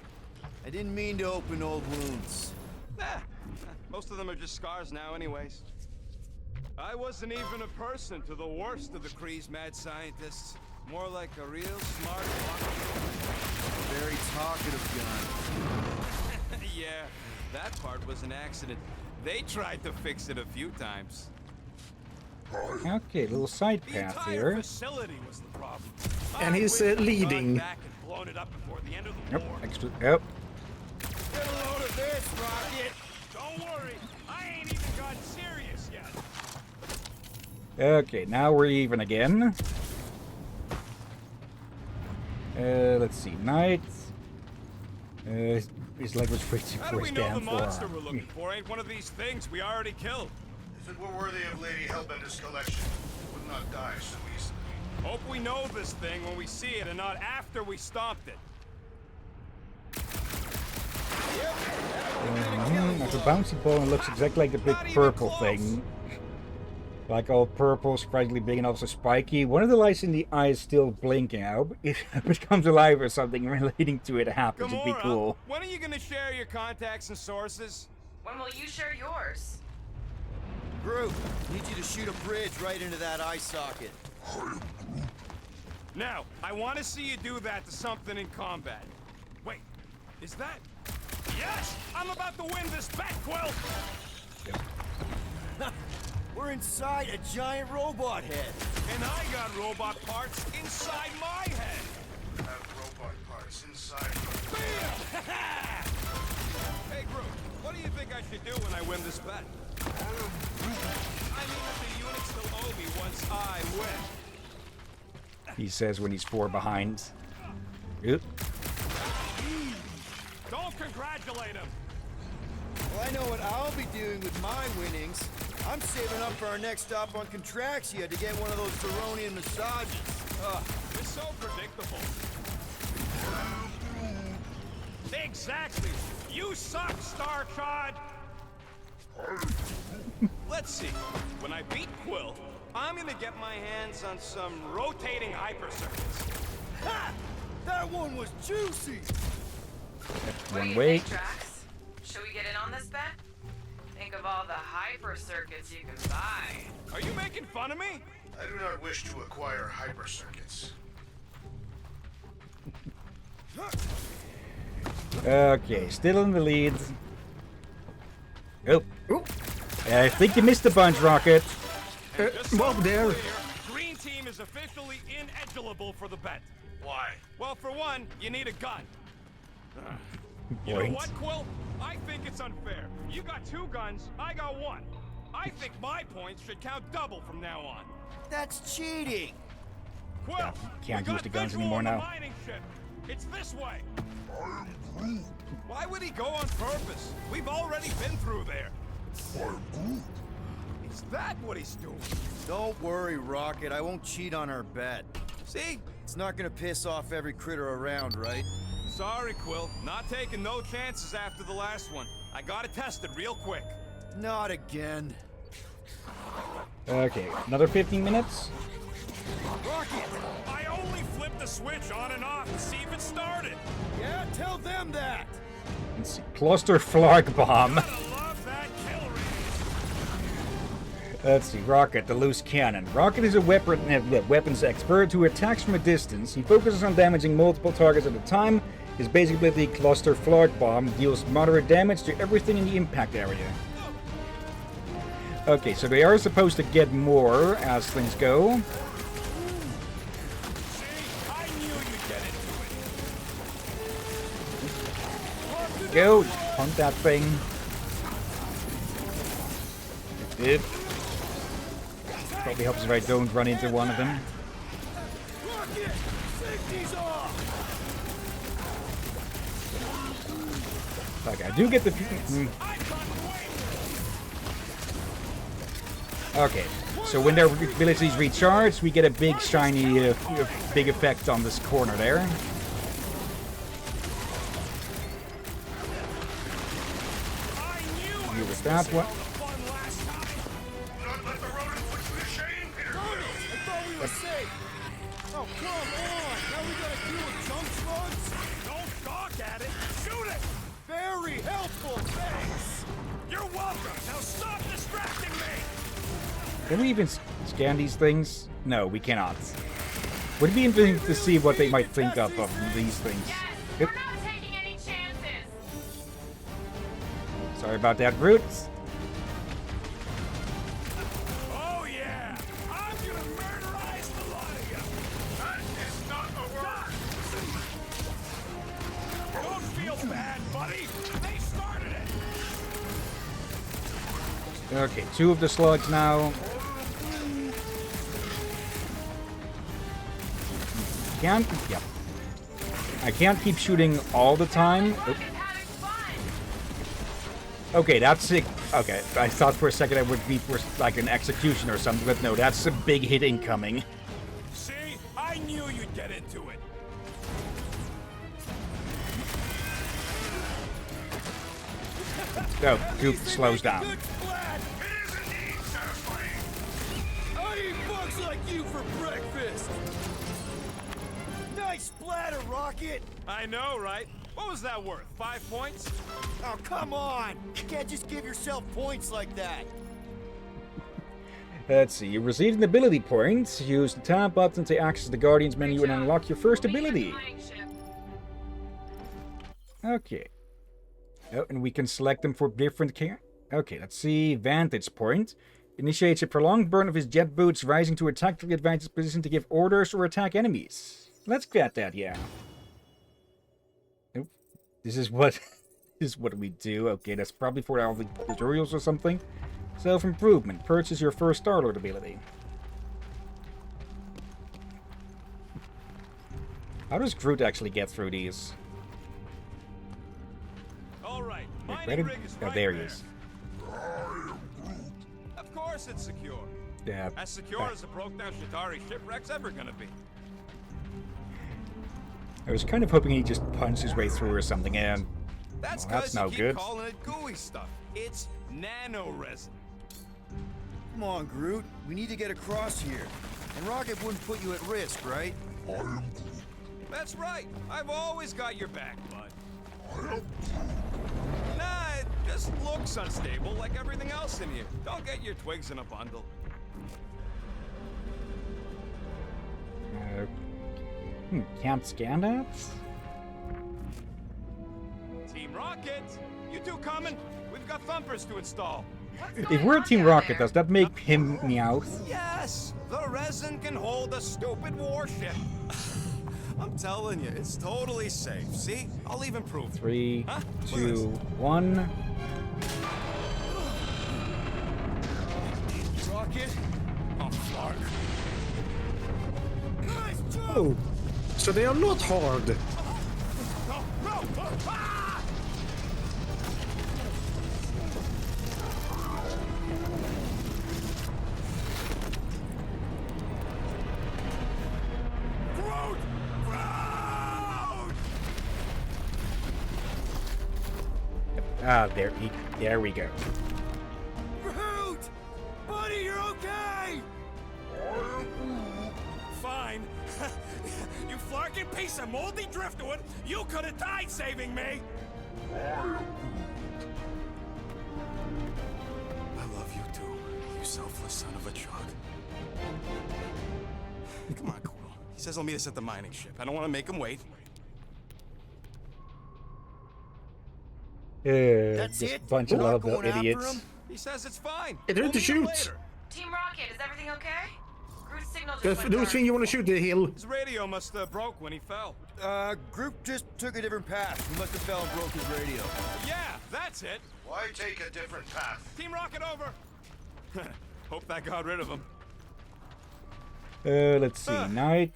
I didn't mean to open old wounds. Most of them are just scars now anyways. I wasn't even a person to the worst of the Kree's mad scientists. More like a real smart Very talkative gun. Yeah, that part was an accident. They tried to fix it a few times. Okay, little side The path entire here. facility was the problem. And I he's, wish we'd leading. gone back and blown it up before the end of the Yep, war. yep. Get a load of this, Rocket! Don't worry, I ain't even gotten serious yet. Okay, now we're even again. Let's see, Knight. His leg was pretty How do we his know the damn monster forearm. we're looking for ain't one of these things we already killed? If it were worthy of Lady Hellbender's collection, it would not die so easily. Hope we know this thing when we see it and not after we stomped it. It's a bouncy ball and looks exactly like the big Not even purple close. thing. Like all purple, surprisingly big and also spiky. One of the lights in the eye is still blinking out. If it becomes alive or something relating to it happens, it'd be Gamora, cool. when are you gonna share your contacts and sources? When will you share yours? Groot, need you to shoot a bridge right into that eye socket. Now, I want to see you do that to something in combat. Wait, is that... Yes! I'm about to win this bet, Quill! We're inside a giant robot head. And I got robot parts inside my head! Have robot parts inside. Hey, Groot, what do you think I should do when I win this bet? I mean, if the units still owe me once I win. He says when he's 4 behind. Oop. Don't congratulate him! Well, I know what I'll be doing with my winnings. I'm saving up for our next stop on Contraxia to get one of those Zeronian massages. It's so predictable. Exactly. You suck, Starshot! Let's see. When I beat Quill, I'm gonna get my hands on some rotating hyper circuits. Ha! That one was juicy! One way. Drax? Should we get in on this bet? Think of all the hyper circuits you can buy. Are you making fun of me? I do not wish to acquire hyper circuits. Okay, still in the lead. Oh. I think you missed a bunch, Rocket. Just so Bob we're there. clear, Green team is officially ineligible for the bet. Why? Well, for one, you need a gun. You know Point. what, Quill? I think it's unfair. You got 2 guns, I got 1. I think my points should count double from now on. That's cheating! Quill, Can't we use got the guns visual anymore on the now. mining ship. It's this way. Why would he go on purpose? We've already been through there. Is that what he's doing? Don't worry, Rocket. I won't cheat on our bet. See? It's not gonna piss off every critter around, right? Sorry, Quill. Not taking no chances after the last one. I got it tested real quick. Not again. Okay, another 15 minutes. Rocket! I only flipped the switch on and off to see if it started. Yeah, tell them that! Let's see. Cluster Flark Bomb. Gotta love that kill rate. Let's see, Rocket, the loose cannon. Rocket is a weapons expert who attacks from a distance. He focuses on damaging multiple targets at a time. His basic ability, Cluster Flark Bomb, deals moderate damage to everything in the impact area. Okay, so they are supposed to get more as things go. See? I knew you'd get into it. Go, hunt that thing. It did. Probably helps if I don't run into one of them. Rocket! Safety's off! Okay, I do get the... Okay, so when their abilities recharge, we get a big shiny, big effect on this corner there. Deal with that one. Do not let the rodent put you to shame, Peter. Come on! Now we gotta deal with jump slugs? Don't gawk at it! Shoot it! Very helpful, thanks! You're welcome! Now stop distracting me! Can we even scan these things? No, we cannot. Would it be interesting to see what they might think of these things? Yes, Yep. we're not taking any chances. Sorry about that, Brute. Oh yeah! I'm gonna murderize the lot of you! That is not a word! Don't feel bad, buddy! They started it! Okay, 2 of the slugs now. Can't. Yep. I can't keep shooting all the time. Oop. Rocket's having fun. Okay, that's it. Okay, I thought for a second I would be for like an execution or something, but no, that's a big hit incoming. See? I knew you'd get into it! Oh, Goop slows down. Good splat! It isn't easy! I eat bugs like you for breakfast! Nice splatter, Rocket! I know, right? What was that worth? 5 points? Oh, come on! You can't just give yourself points like that! Let's see, you received an ability point. Use the tab button to access the Guardians menu and unlock your first ability. Okay. Oh, and we can select them for different care. Okay, let's see. Vantage point. Initiates a prolonged burn of his jet boots, rising to a tactically advantageous position to give orders or attack enemies. Let's get that, yeah. Nope. This is what this is what we do. Okay, that's probably for all the tutorials or something. Self-improvement. Purchase your first Star-Lord ability. How does Groot actually get through these? Alright, Wait, mining rig is oh, right there he is. Of course it's secure. Yeah. As secure as a broke-down Shatari shipwreck's ever gonna be. I was kind of hoping he'd just punch his way through or something, and That's well, because that's no you keep good. calling it gooey stuff. It's nano-resin. Come on, Groot. We need to get across here. And Rocket wouldn't put you at risk, right? That's right. I've always got your back, bud. Nah, it just looks unstable like everything else in here. Don't get your twigs in a bundle. Can't scan that? Team Rocket, you two coming? We've got thumpers to install. If we're Team Rocket, does that make him Meowth? Yes, the resin can hold a stupid warship. I'm telling you, it's totally safe. See? I'll even prove it. 3, Huh? 2, 1. Rocket? Oh, fuck. Nice jump! Oh, so they are not hard. No, no! Ah! Groot! Groot! Ah, there we go. Groot! Buddy, you're okay! Fine. You flarkin' piece of moldy driftwood! You could have died saving me! I love you too, you selfless son of a truck. Come on, Quill. He says he'll meet us at the mining ship. I don't want to make him wait. That's Just it? bunch of We're not lovable going after idiots. him? He says it's fine. They're We'll to meet him shoot. later. Team Rocket, is everything okay? Groot's signal just Those went dark. things you want to shoot the hill. His radio must have broke when he fell. Groot just took a different path. He must have fell and broke his radio. Yeah, that's it. Why take a different path? Team Rocket over. Hope that got rid of him. Let's see. Night.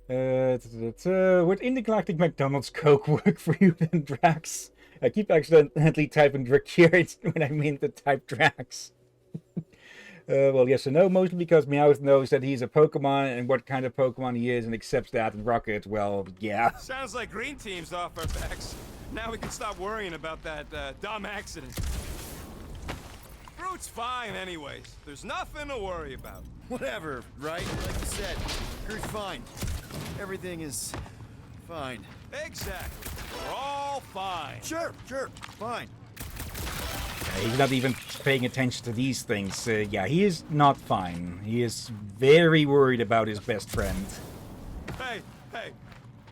Would intergalactic McDonald's Coke work for you then, Drax? I keep accidentally typing Dracure when I mean to type Drax. Well, yes and no, mostly because Meowth knows that he's a Pokemon and what kind of Pokemon he is and accepts that, and Rocket, well, yeah. Sounds like Green Team's off our backs. Now we can stop worrying about that dumb accident. Groot's fine anyways. There's nothing to worry about. Whatever, right? Like you said, Groot's fine. everything is fine. Exactly. We're all fine. Sure, fine. He's not even paying attention to these things. Yeah, he is not fine. He is very worried about his best friend. Hey,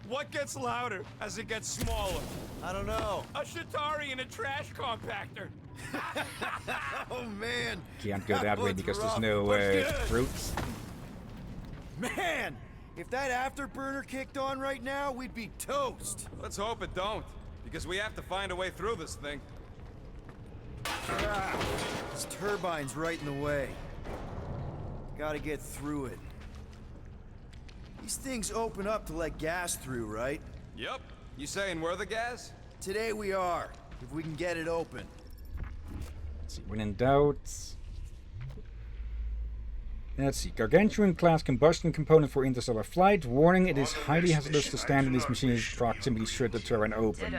what gets louder as it gets smaller? I don't know. A Shatari and a trash compactor. Oh man. Can't go that way That's because rough, there's no but good. fruits. Man, if that afterburner kicked on right now, we'd be toast. Let's hope it don't, because we have to find a way through this thing. This turbine's right in the way. Gotta get through it. These things open up to let gas through, right? Yep. You saying we're the gas? Today we are, if we can get it open. Let's see, when in doubt... Let's see, gargantuan-class combustion component for interstellar flight. Warning, it is highly hazardous to stand in this machine's proximity should the turret open.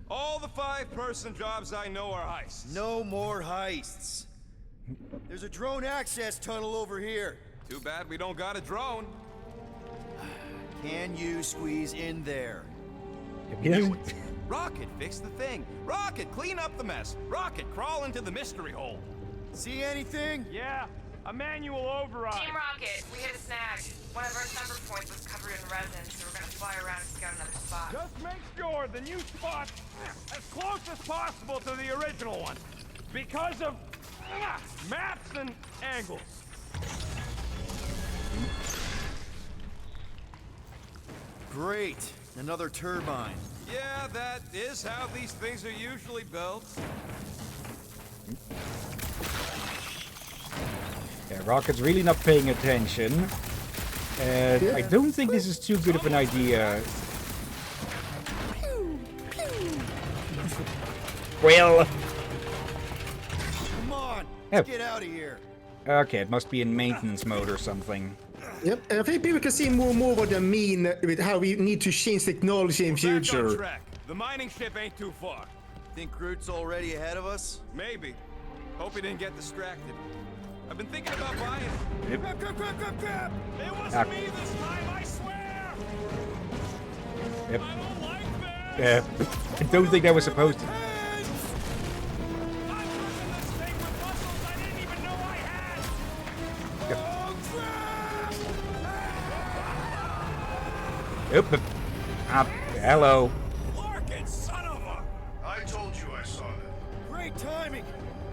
All the 5-person jobs I know are heists. No more heists. There's a drone access tunnel over here. Too bad we don't got a drone. Can you squeeze in there? Rocket, fix the thing. Rocket, clean up the mess. Rocket, crawl into the mystery hole. See anything? Yeah, a manual override. Team Rocket, we hit a snag. One of our summer points was covered in resin, so we're gonna fly around and scout another spot. Just make sure the new spot's as close as possible to the original one. Because of maps and angles. Great. Another turbine. Yeah, that is how these things are usually built. Yeah, Rocket's really not paying attention. I don't think this is too good of an idea. Well... Come on, let's get out of here. Okay, it must be in maintenance mode or something. Yep, and I think people can see more what they mean with how we need to change technology in Back on future. track. The mining ship ain't too far. Think Groot's already ahead of us? Maybe. Hope he didn't get distracted. I've been thinking about buying. Yep. Grab! It wasn't me this time, I swear! Yep. I don't like this! I don't think that was supposed to... I'm using this thing with muscles I didn't even know I had! Oh, crap! Oop. Hello. Larkin, son of a... I told you I saw that. Great timing.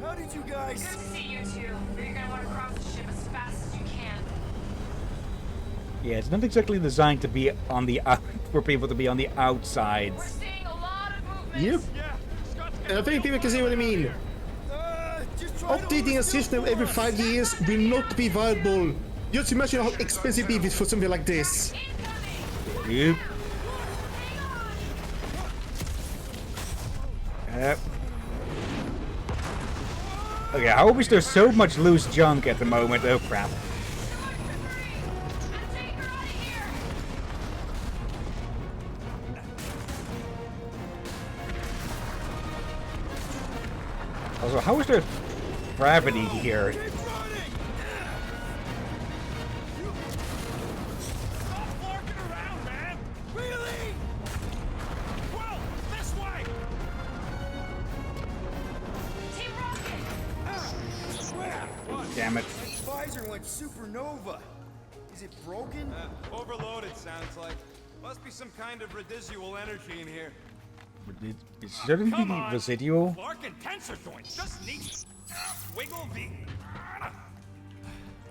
How did you guys... Good to see you two, but you're gonna want to cross the ship as fast as you can. Yeah, it's not exactly designed to be on the out for people to be on the outside. We're seeing a lot of movement. Yep, Yeah, Scott's and I think people can see what I mean. Updating a system every 5 years will not be viable. Just imagine how expensive it is for something like this. Yep. Yep. Okay, I wish there's so much loose junk at the moment. Oh crap. Also, how is there gravity here? Stop larking around, man! Really? Well, this way! Team Rocket! Damn it. Visor went supernova. Is it broken? Overloaded, sounds like. Must be some kind of residual energy in here. It shouldn't Come be on. residual. Larkin tensor joints, just neat. Wiggle V.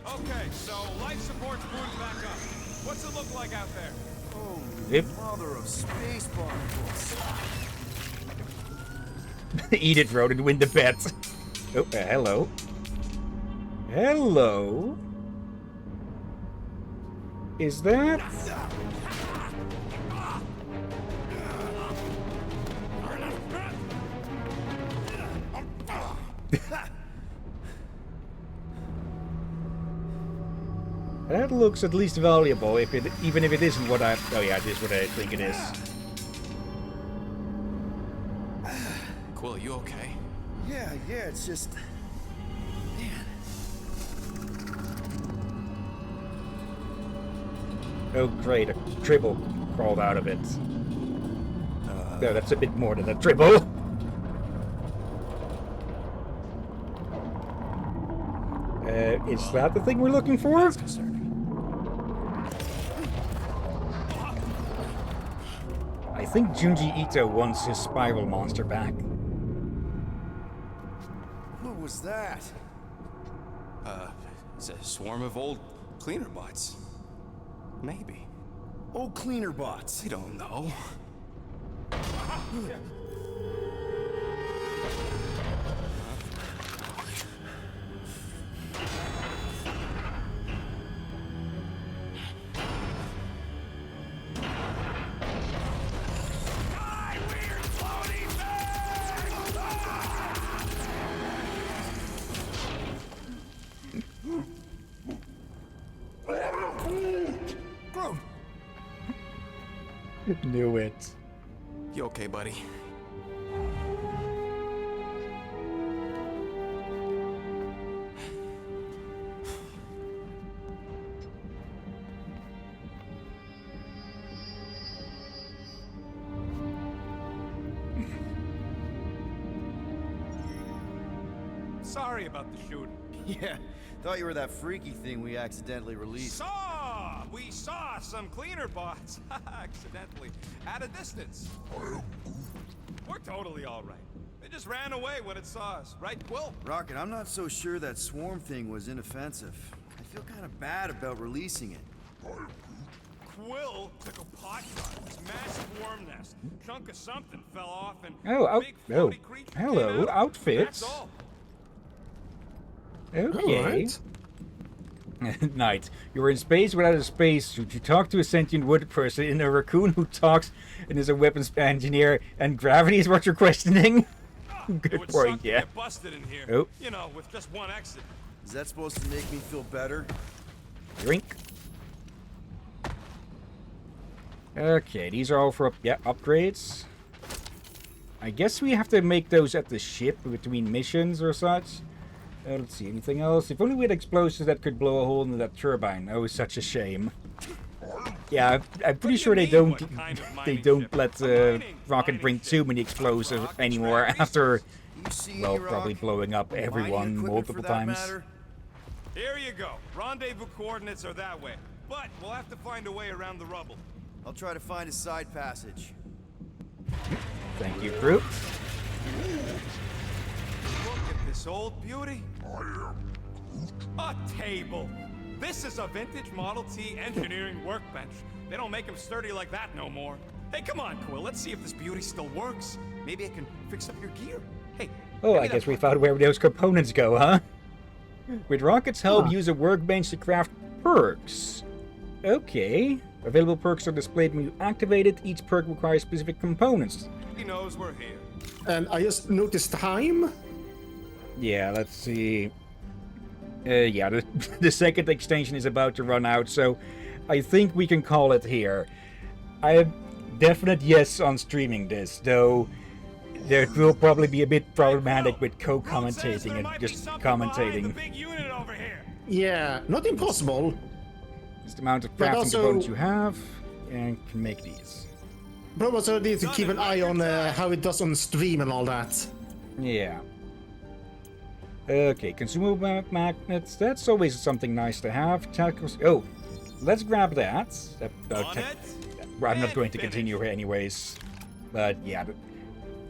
Okay, so life support's booting back up. What's it look like out there? Oh, Yep. mother of space barnacles. Eat it, Rodent, win the bet. Oh, hello. Hello? Is that... That looks at least valuable, if it, even if it isn't what I... Oh yeah, it is what I think it is. Quill, you okay? Yeah, it's just... Man. Oh, great, a tribble crawled out of it. No, that's a bit more than a tribble. Is that the thing we're looking for? That's concerning. I think Junji Ito wants his spiral monster back. What was that? It's a swarm of old cleaner bots. Maybe. Old cleaner bots. I don't know. Knew it. You okay, buddy? Sorry about the shooting. Yeah, thought you were that freaky thing we accidentally released. We saw some cleaner bots accidentally at a distance. We're totally all right. They just ran away when it saw us, right, Quill? Rocket, I'm not so sure that swarm thing was inoffensive. I feel kind of bad about releasing it. Quill took a pot shot at this massive worm nest. Chunk of something fell off and Oh, hello, outfits. That's all. Okay. Knight, you were in space without a spacesuit. You talk to a sentient wood person in a raccoon who talks and is a weapons engineer, and gravity is what you're questioning? Good point, yeah. Get busted in here. Oh. You know, with just one exit. Is that supposed to make me feel better? Drink. Okay, these are all for upgrades. I guess we have to make those at the ship between missions or such. Let's see, anything else? If only we had explosives that could blow a hole into that turbine. That was such a shame. Yeah, I'm pretty sure they don't let Rocket bring too many explosives anymore after, well, probably blowing up everyone multiple times. Here you go. Rendezvous coordinates are that way, but we'll have to find a way around the rubble. I'll try to find a side passage. Thank you, crew. Look at this old beauty. A table. This is a vintage Model T engineering workbench. They don't make them sturdy like that no more. Hey, come on, Quill. Let's see if this beauty still works. Maybe I can fix up your gear. Hey. Oh, I guess we found where those components go, huh? With Rocket's help, use a workbench to craft perks. Okay. Available perks are displayed when you activate it. Each perk requires specific components. He knows we're here. And I just noticed time. Yeah, let's see. Yeah, the second extension is about to run out, so I think we can call it here. I have definite yes on streaming this, though there will probably be a bit problematic with co-commentating and just commentating. Yeah, not impossible. Just the amount of crafting components you have, and can make these. But also need to keep an eye on how it does on stream and all that. Yeah. Okay, consumable magnets. That's always something nice to have. Oh, let's grab that. I'm not going to continue here anyways. But yeah.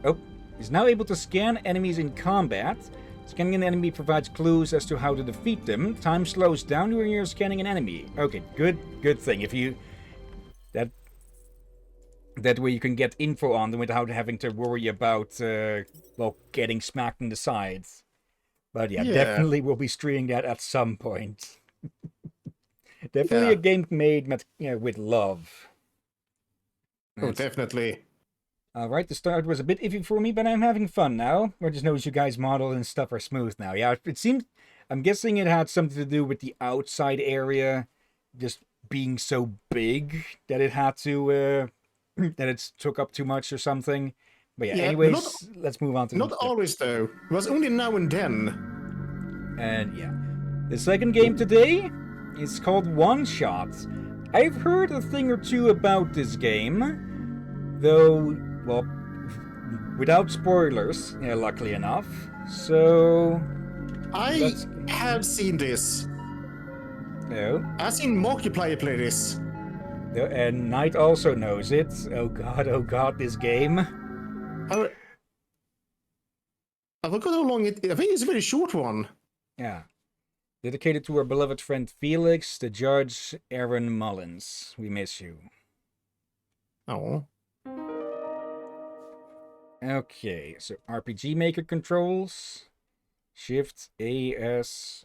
Oh, is now able to scan enemies in combat. Scanning an enemy provides clues as to how to defeat them. Time slows down when you're scanning an enemy. Okay, good thing. If you that way you can get info on them without having to worry about well, getting smacked in the sides. But yeah, definitely we'll be streaming that at some point. Definitely a game made with love. Oh, definitely. Alright, the start was a bit iffy for me, but I'm having fun now. I just noticed you guys' model and stuff are smooth now. Yeah, it seems... I'm guessing it had something to do with the outside area just being so big that it had to... that it took up too much or something. But yeah, anyways, let's move on to... Not always, though. It was only now and then. And yeah. The second game today is called OneShot. I've heard a thing or two about this game, though, well, without spoilers, luckily enough. So I have seen this. no, I've seen multiplayer play this. no, and Knight also knows it. Oh god, this game. I forgot how long it. I think it's a very short one. Yeah. Dedicated to our beloved friend Felix, the judge, Aaron Mullins. We miss you. Oh. Okay, so RPG Maker controls. Shift AS.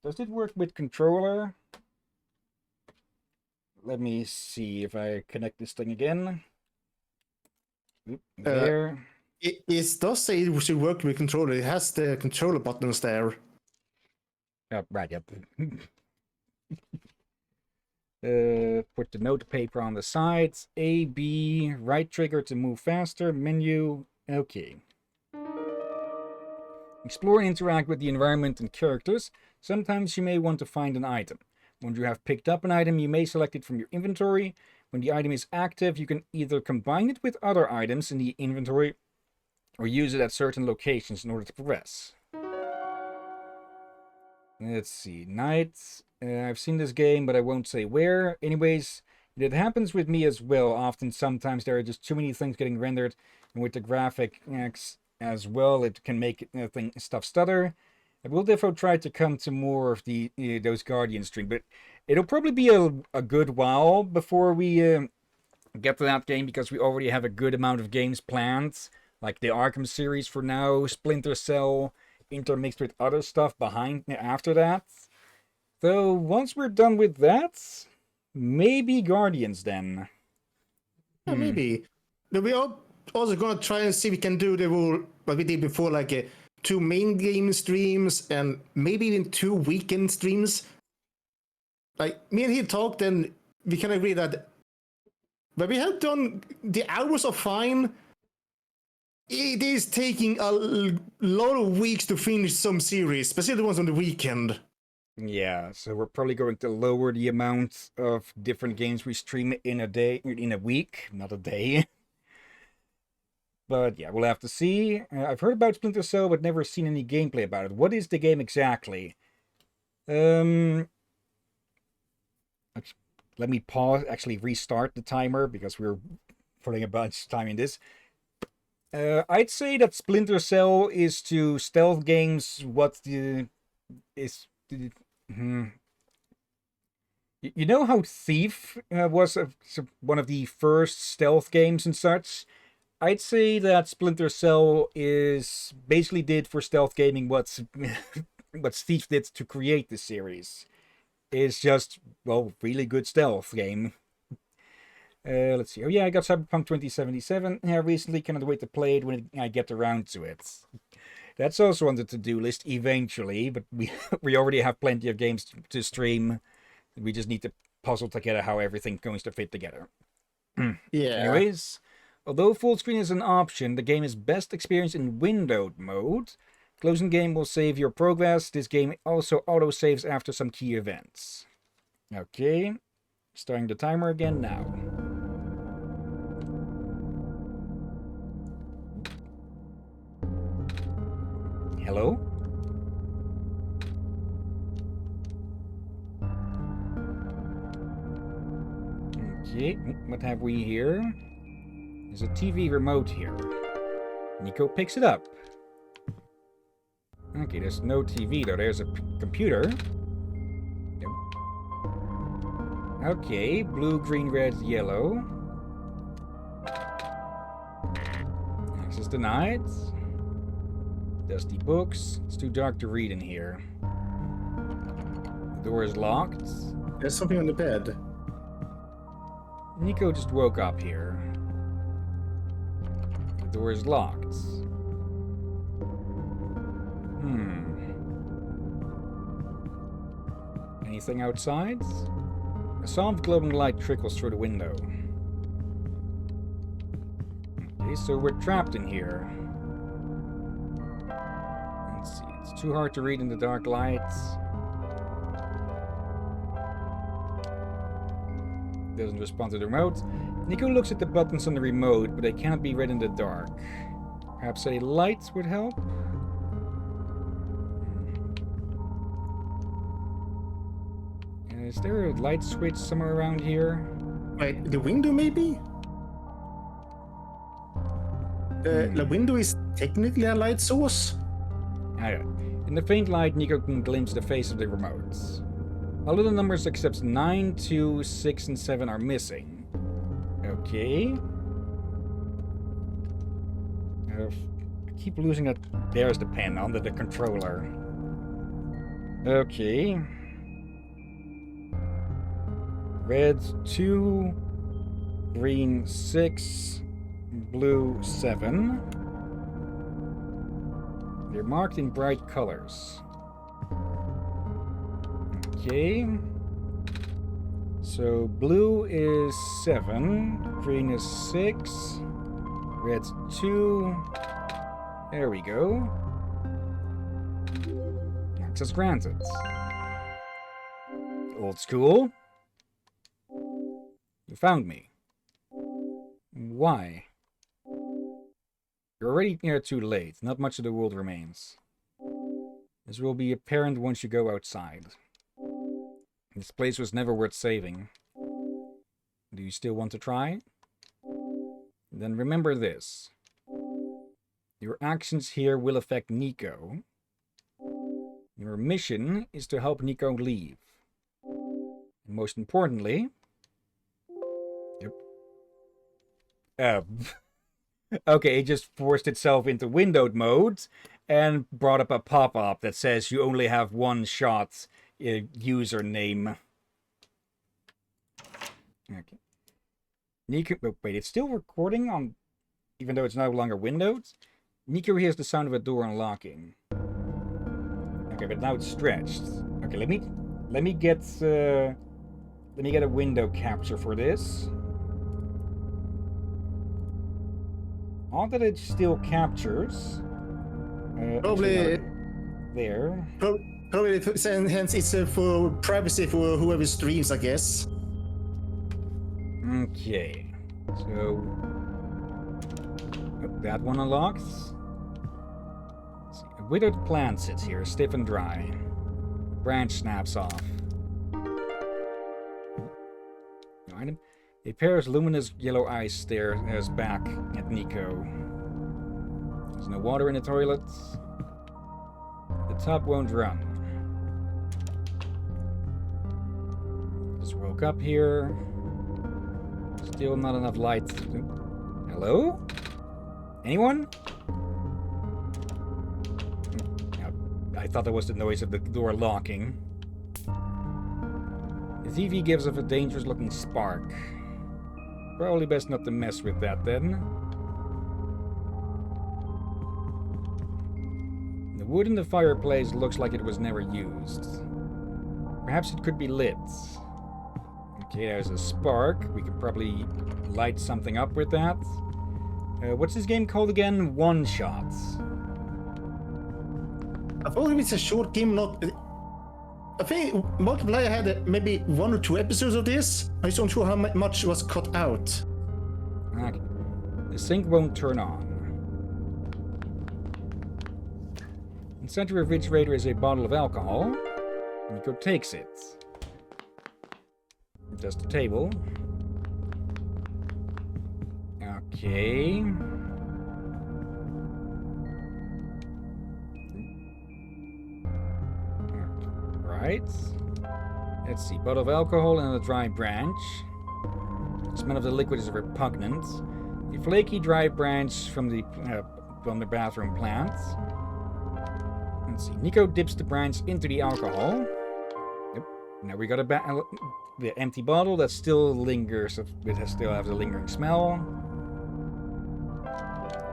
Does it work with controller? Let me see if I connect this thing again. Oop, there. It does say it should work with controller. It has the controller buttons there. Oh, right, yep. Put the note paper on the sides. A, B, right trigger to move faster. Menu. Okay. Explore and interact with the environment and characters. Sometimes you may want to find an item. Once you have picked up an item, you may select it from your inventory. When the item is active, you can either combine it with other items in the inventory or use it at certain locations in order to progress. Let's see. Knight. I've seen this game, but I won't say where. Anyways, it happens with me as well. Often, sometimes there are just too many things getting rendered, and with the graphics as well, it can make stuff stutter. I will therefore try to come to more of the those Guardian stream, but it'll probably be a good while before we get to that game, because we already have a good amount of games planned, like the Arkham series for now, Splinter Cell, intermixed with other stuff behind after that. Though once we're done with that, maybe Guardians then. Yeah, maybe. But we are also gonna try and see if we can do the rule what we did before, like 2 main game streams and maybe even 2 weekend streams. Like me and he talked, and we can agree that. But we have done the hours are fine. It is taking a lot of weeks to finish some series, especially the ones on the weekend. Yeah, so we're probably going to lower the amount of different games we stream in a week, not a day. But yeah, we'll have to see. I've heard about Splinter Cell, but never seen any gameplay about it. What is the game exactly? Let me pause, actually restart the timer, because we're putting a bunch of time in this. I'd say that Splinter Cell is to stealth games what you know how Thief was one of the first stealth games and such? I'd say that Splinter Cell is basically did for stealth gaming what Thief did to create the series. It's just, well, really good stealth game. Let's see. Oh yeah, I got Cyberpunk 2077 recently. Cannot wait to play it when I get around to it. That's also on the to-do list eventually, but we already have plenty of games to stream. We just need to puzzle together how everything's going to fit together. Yeah. Anyways, although full screen is an option, the game is best experienced in windowed mode. Closing game will save your progress. This game also auto-saves after some key events. Okay. Starting the timer again now. Hello? Okay, what have we here? There's a TV remote here. Nico picks it up. Okay, there's no TV though. There's a computer. Yep. Okay, blue, green, red, yellow. Access denied. Dusty books. It's too dark to read in here. The door is locked. There's something on the bed. Nico just woke up here. The door is locked. Anything outside? A soft glowing light trickles through the window. Okay, so we're trapped in here. Let's see, it's too hard to read in the dark lights. doesn't respond to the remote. Nico looks at the buttons on the remote, but they cannot be read in the dark. Perhaps a light would help? Is there a light switch somewhere around here? Wait, the window maybe? The window is technically a light source. Okay. In the faint light, Nico can glimpse the face of the remote. All of the numbers except 9, 2, 6, and 7 are missing. Okay. I keep losing that. There's the pen under the controller. Okay. Red 2, green 6, blue 7. They're marked in bright colors. Okay. So blue is 7, green is 6, red's 2. There we go. Access granted. Old school. You found me. Why? You're already too late. Not much of the world remains. This will be apparent once you go outside. This place was never worth saving. Do you still want to try? Then remember this. Your actions here will affect Nico. Your mission is to help Nico leave. And most importantly... Yep. Okay, it just forced itself into windowed mode and brought up a pop-up that says you only have one shot username. Okay. Nico, oh, wait, it's still recording on, even though it's no longer windowed? Nico hears the sound of a door unlocking. Okay, but now it's stretched. Okay, let me get a window capture for this. Odd that it still captures. Probably there. Probably, hence it's for privacy for whoever streams, I guess. Okay, so that one unlocks. Let's see. A withered plant sits here, stiff and dry. Branch snaps off. No item. A pair of luminous yellow eyes stares back at Nico. There's no water in the toilet. The tub won't run. Just woke up here. Still not enough light. Hello? Anyone? I thought that was the noise of the door locking. The TV gives off a dangerous looking spark. Probably best not to mess with that then. The wood in the fireplace looks like it was never used. Perhaps it could be lit. Okay, there's a spark. We could probably light something up with that. What's this game called again? OneShot. I thought it's a short game, not... I think Multiplayer had maybe 1 or 2 episodes of this. I just don't sure how much was cut out. Okay. The sink won't turn on. Inside the refrigerator is a bottle of alcohol. Nico takes it. Just the table. Okay. Right. Let's see. Bottle of alcohol and a dry branch. The smell of the liquid is repugnant. The flaky dry branch from the bathroom plant. Let's see. Nico dips the branch into the alcohol. Yep. Now we got the empty bottle that still lingers. It still has a lingering smell.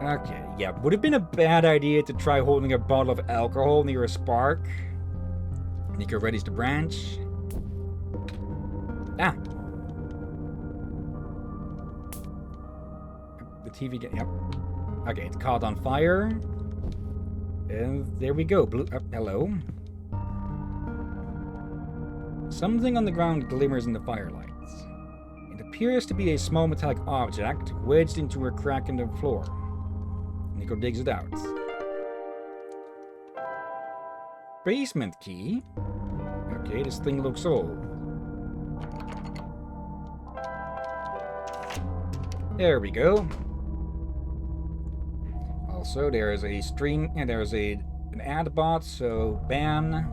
Okay. Yeah. Would have been a bad idea to try holding a bottle of alcohol near a spark. Nico readies the branch. Ah! The TV yep. Okay, it's caught on fire. And there we go. Hello. Something on the ground glimmers in the firelight. It appears to be a small metallic object wedged into a crack in the floor. Nico digs it out. Basement key? Okay, this thing looks old. There we go. Also, there is a stream, and there's an ad bot, so ban.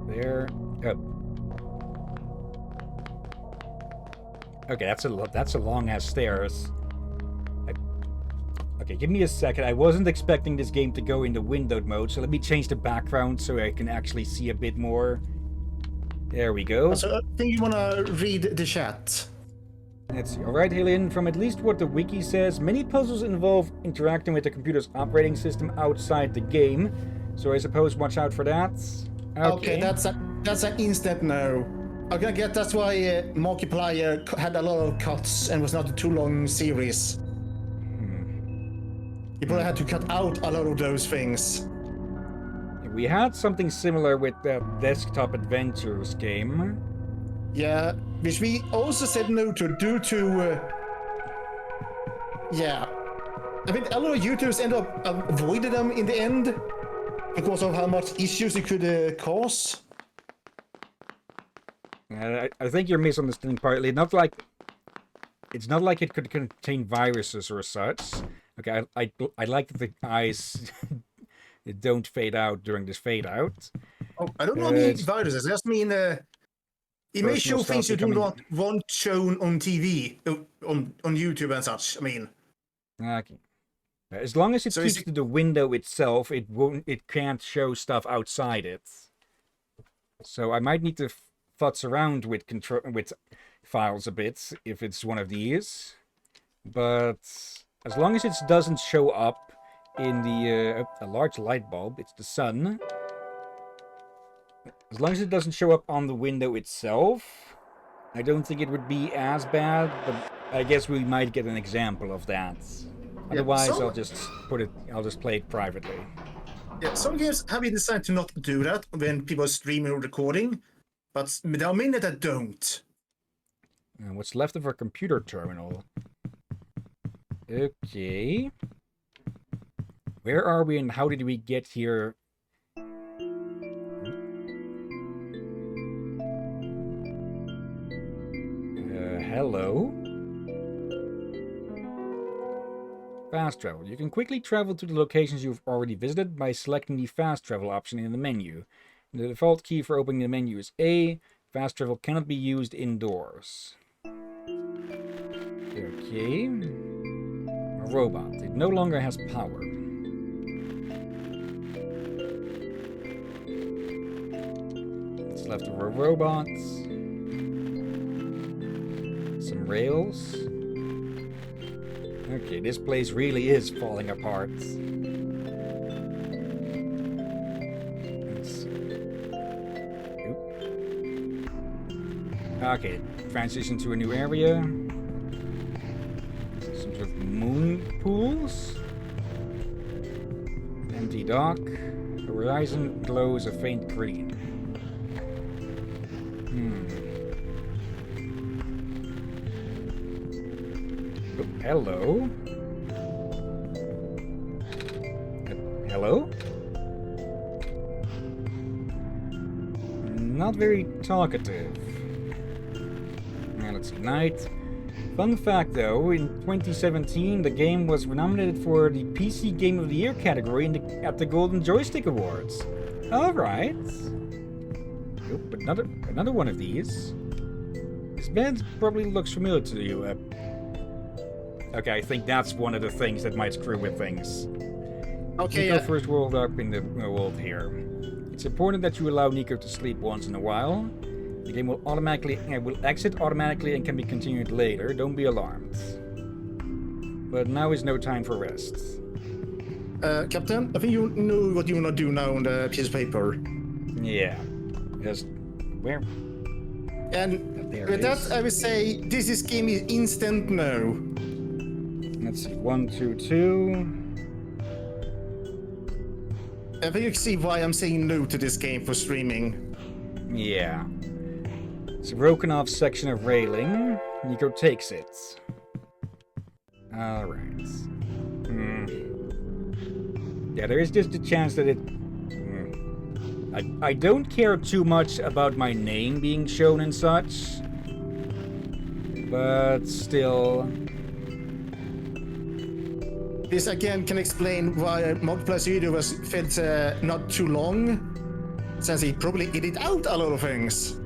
There. Oh. Okay, that's a long ass stairs. Okay, give me a second. I wasn't expecting this game to go into windowed mode, so let me change the background so I can actually see a bit more. There we go. So I think you wanna read the chat. Let's see. Alright, Hillyan, from at least what the wiki says, many puzzles involve interacting with the computer's operating system outside the game. So I suppose watch out for that. Okay, that's an instant no. I'm gonna get that's why Markiplier had a lot of cuts and was not a too long series. You probably had to cut out a lot of those things. We had something similar with that desktop adventures game. Yeah, which we also said no to due to... yeah. I think a lot of YouTubers end up avoiding them in the end because of how much issues it could cause. I think you're misunderstanding partly. It's not like it could contain viruses or such. Okay, I like that the eyes don't fade out during this fade out. Oh, I don't mean viruses. I just mean it may show things you do not want shown on TV, on YouTube and such. I mean, okay. As long as it keeps to the window itself, it can't show stuff outside it. So I might need to futz around with files a bit if it's one of these, but as long as it doesn't show up in the a large light bulb, it's the sun. As long as it doesn't show up on the window itself, I don't think it would be as bad, but I guess we might get an example of that. Yeah, Otherwise, I'll just play it privately. Yeah, some games have been designed to not do that when people are streaming or recording, but there are many that don't. What's left of our computer terminal? Okay. Where are we and how did we get here? Hello? Fast travel. You can quickly travel to the locations you've already visited by selecting the fast travel option in the menu. The default key for opening the menu is A. Fast travel cannot be used indoors. Okay. A robot. It no longer has power. What's left of our robots? Some rails. Okay, this place really is falling apart. Let's see. Oop. Okay, transition to a new area. Some sort of moon pools. Empty dock. The horizon glows a faint green. Hello? Hello? Not very talkative. Now let's see. Night. Fun fact though, in 2017 the game was nominated for the PC Game of the Year category at the Golden Joystick Awards. Alright. But another one of these. This bed probably looks familiar to you. Okay, I think that's one of the things that might screw with things. Okay, Nico first rolled up in the world here. It's important that you allow Nico to sleep once in a while. The game will exit automatically and can be continued later. Don't be alarmed. But now is no time for rest. Captain, I think you know what you want to do now on the piece of paper. Yeah. Just where? And with that, I would say this game is instant no. Let's see, 1, 2, 2. I think you can see why I'm saying no to this game for streaming. Yeah. It's a broken off section of railing. Nico takes it. Alright. Yeah, there is just a chance that it... I don't care too much about my name being shown and such. But still... This again can explain why Multiplies video was felt not too long, since he probably edited out a lot of things.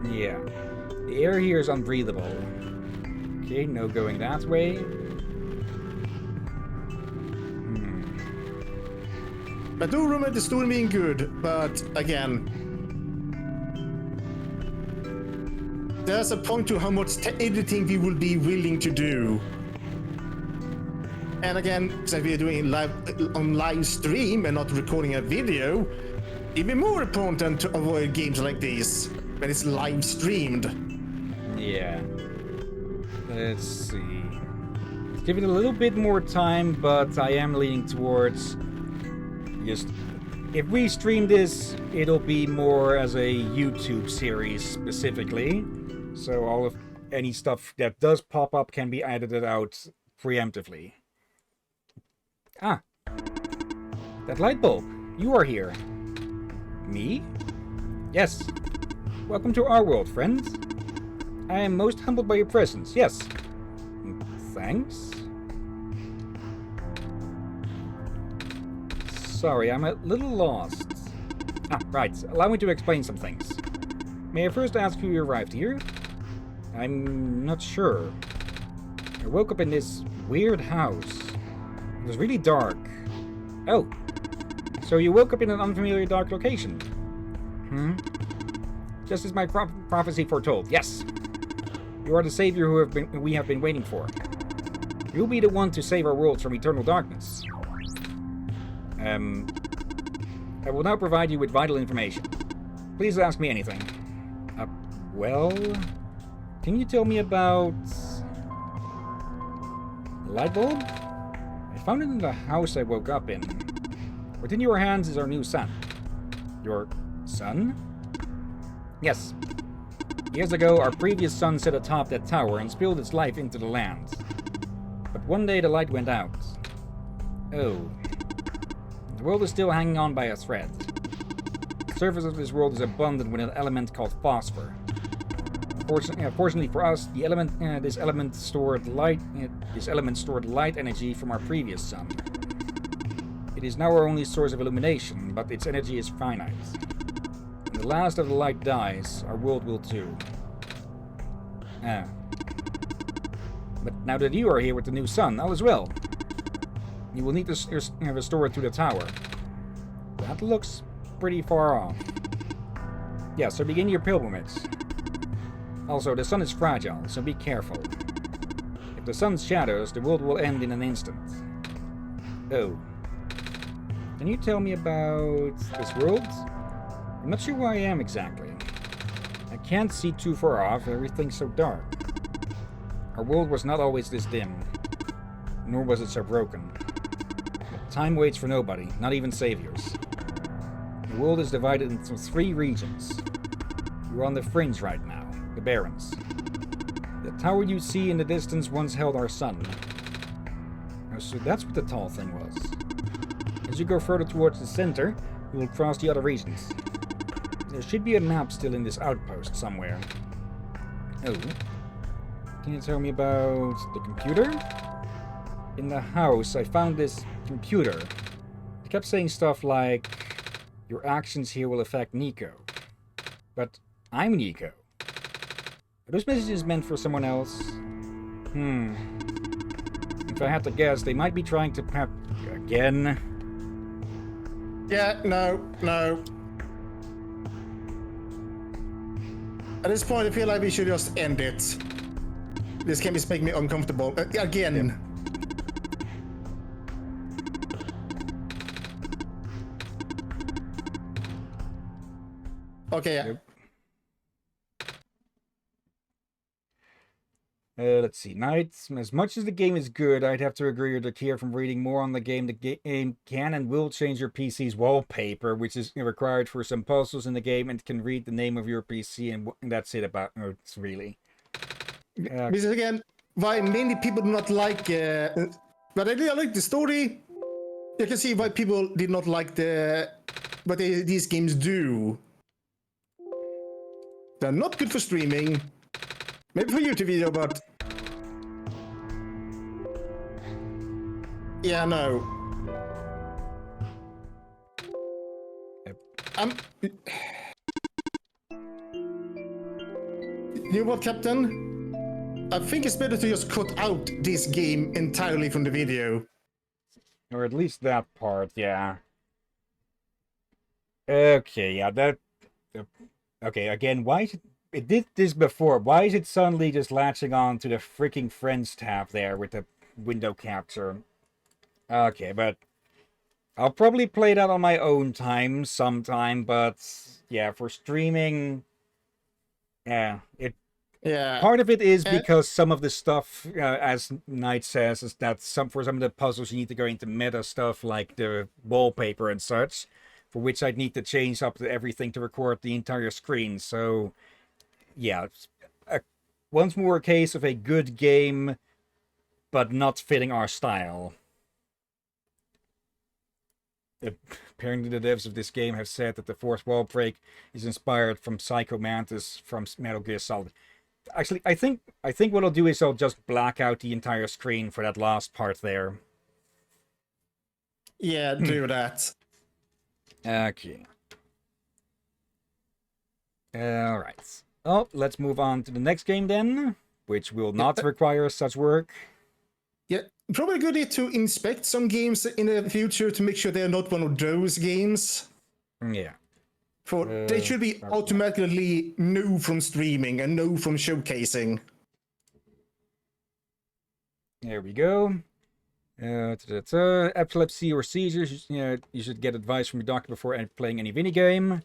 Yeah. The air here is unbreathable. Okay, no going that way. I do remember the story being good, but again, there's a point to how much editing we will be willing to do. And again, since we are doing it on live stream and not recording a video, even more important to avoid games like these when it's live streamed. Yeah. Let's see. Let's give it a little bit more time, but I am leaning towards just... If we stream this, it'll be more as a YouTube series specifically. So all of any stuff that does pop up can be edited out preemptively. Ah. That light bulb. You are here. Me? Yes. Welcome to our world, friends. I am most humbled by your presence. Yes. Thanks. Sorry, I'm a little lost. Ah, right. Allow me to explain some things. May I first ask who you arrived here? I'm not sure. I woke up in this weird house. It was really dark. Oh. So you woke up in an unfamiliar dark location? Just as my prophecy foretold, yes. You are the savior we have been waiting for. You'll be the one to save our worlds from eternal darkness. I will now provide you with vital information. Please ask me anything. Well... Can you tell me about... the light bulb? I found it in the house I woke up in. Within your hands is our new son. Your son? Yes. Years ago, our previous son sat atop that tower and spilled its life into the land. But one day the light went out. Oh. The world is still hanging on by a thread. The surface of this world is abundant with an element called phosphor. Fortunately for us, this element stored light energy from our previous sun. It is now our only source of illumination, but its energy is finite. When the last of the light dies, our world will too. But now that you are here with the new sun, all is well. You will need to restore it to the tower. That looks pretty far off. Yeah, so begin your pilgrimage. Also, the sun is fragile, so be careful. If the sun shatters, the world will end in an instant. Oh. Can you tell me about this world? I'm not sure where I am exactly. I can't see too far off, everything's so dark. Our world was not always this dim, nor was it so broken. But time waits for nobody, not even saviors. The world is divided into 3 regions. You're on the fringe right now, the Barrens. The tower you see in the distance once held our sun. Oh, so that's what the tall thing was. As you go further towards the center, you will cross the other regions. There should be a map still in this outpost somewhere. Oh. Can you tell me about the computer? In the house, I found this computer. It kept saying stuff like, your actions here will affect Nico. But I'm Nico. Are those messages meant for someone else? If I had to guess, they might be trying to pep again. Yeah, no. At this point, I feel like we should just end it. This game is making me uncomfortable. Again. Yeah. Okay. Yep. Let's see. Knights. As much as the game is good, I'd have to agree with Akira from reading more on the game. The game can and will change your PC's wallpaper, which is required for some puzzles in the game, and can read the name of your PC, and that's it about it, really. This is again why many people do not like. But I really like the story. You can see why people did not like these games do. They're not good for streaming. Maybe for YouTube video, but yeah, no. You know what, Captain? I think it's better to just cut out this game entirely from the video. Or at least that part, yeah. Okay, yeah, that... Okay, again, why is it did this before. Why is it suddenly just latching on to the freaking Friends tab there with the window capture? Okay, but I'll probably play that on my own time sometime, but yeah, for streaming, yeah, part of it is because some of the stuff, as Knight says, is that for some of the puzzles you need to go into meta stuff like the wallpaper and such, for which I'd need to change up everything to record the entire screen. So, yeah, once more a case of a good game, but not fitting our style. Apparently the devs of this game have said that the fourth wall break is inspired from Psycho Mantis from Metal Gear Solid. Actually, I think what I'll do is I'll just black out the entire screen for that last part there. Yeah, do that. Okay. Alright. Oh, let's move on to the next game then, which will not require such work. Yeah, probably good to inspect some games in the future to make sure they're not one of those games. Yeah. They should be automatically no from streaming and no from showcasing. There we go. Epilepsy or seizures, you should get advice from your doctor before playing any video game.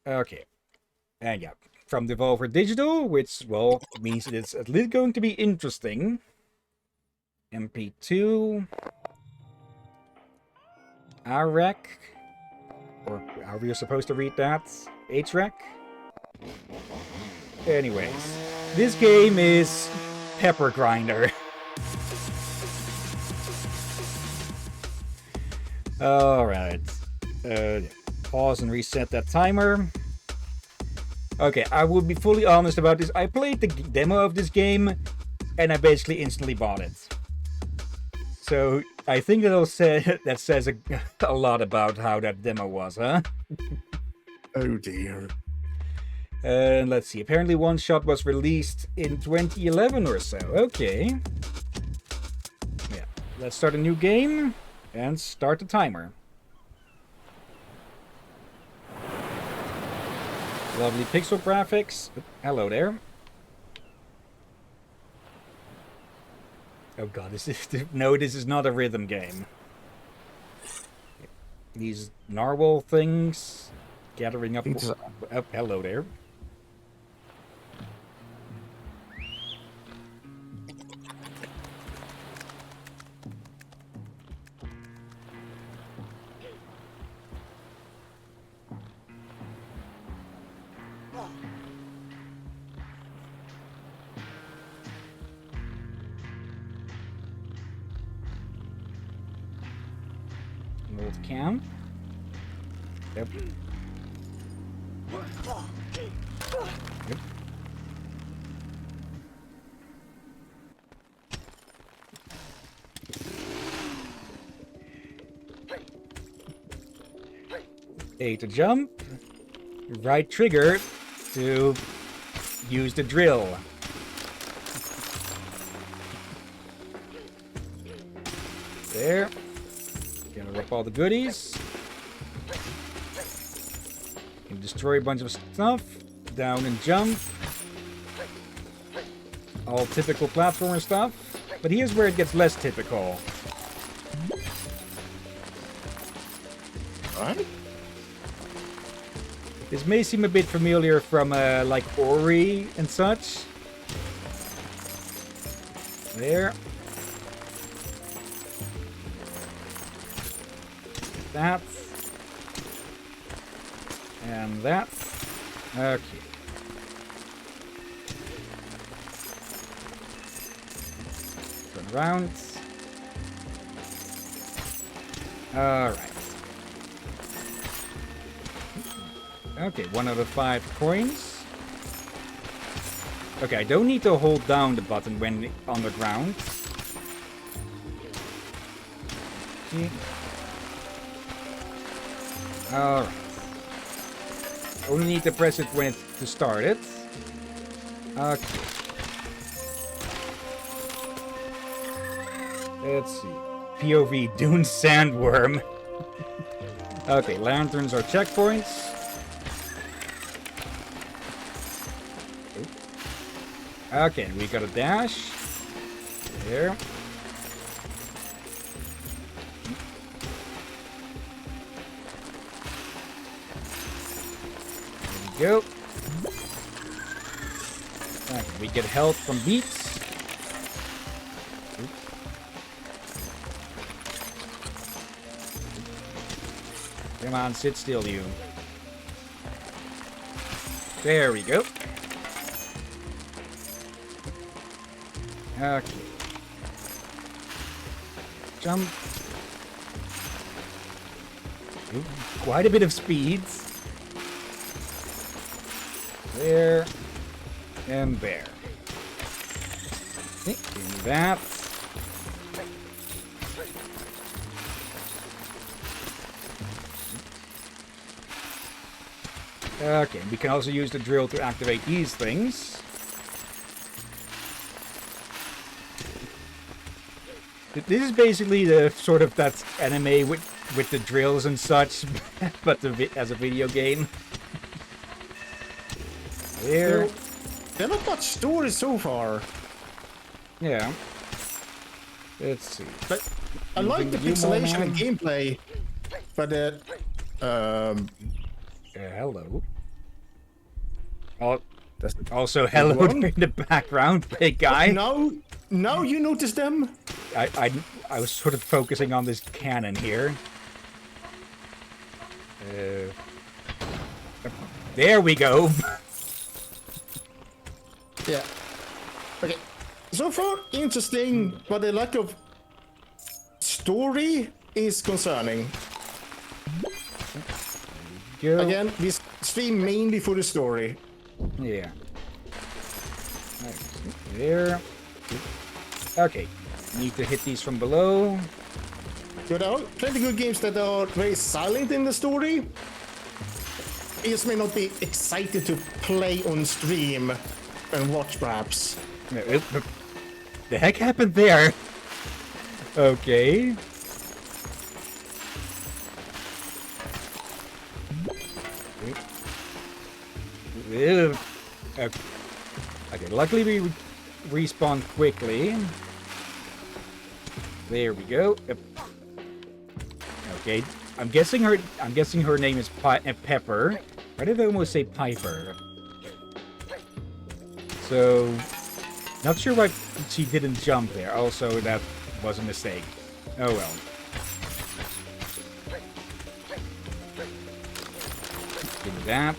Okay. And yeah, from Devolver Digital, which, well, means it's at least going to be interesting. MP2. AREC. Or however you're supposed to read that. HREC. Anyways, this game is Pepper Grinder. Alright. Pause and reset that timer. Okay, I will be fully honest about this. I played the demo of this game, and I basically instantly bought it. So, I think that says a lot about how that demo was, huh? Oh dear. And let's see, apparently OneShot was released in 2011 or so. Okay. Yeah, let's start a new game, and start the timer. Lovely pixel graphics. Hello there. Oh god, this is not a rhythm game. These narwhal things gathering up. Oh, hello there. Old cam. Yep. Yep. A to jump. Right trigger to use the drill. There. Gonna rip all the goodies. Can destroy a bunch of stuff. Down and jump. All typical platformer stuff. But here's where it gets less typical. What? This may seem a bit familiar from like Ori and such. There. That. And that. Okay. Turn around. Alright. Okay, 1 out of 5 coins. Okay, I don't need to hold down the button when on the ground. Okay. Alright. Only need to press it when to start it. Okay. Let's see. POV Dune Sandworm. Okay, lanterns are checkpoints. Okay, we got a dash. There. There we go. Okay, we get health from beats. Come on, sit still, you. There we go. Okay. Jump. Ooh, quite a bit of speeds. There. And there. Okay, do that. Okay, we can also use the drill to activate these things. This is basically the sort of that anime with the drills and such, but as a video game. There. They're not much story so far. Yeah. Let's see. But I like the pixelation and gameplay, but hello. Oh, also hello in the background, big guy. Now you notice them. I was sort of focusing on this cannon here. There we go. Yeah. Okay. So far, interesting, but the lack of story is concerning. Go. Again, we stream mainly for the story. Yeah. There. Okay. Need to hit these from below. There are plenty good games that are very silent in the story. You just may not be excited to play on stream and watch, perhaps. The heck happened there? Okay. Okay, luckily we respawn quickly. There we go. Okay, I'm guessing her name is Pepper. Why did I almost say Piper? So, not sure why she didn't jump there. Also, that was a mistake. Oh well. Do that.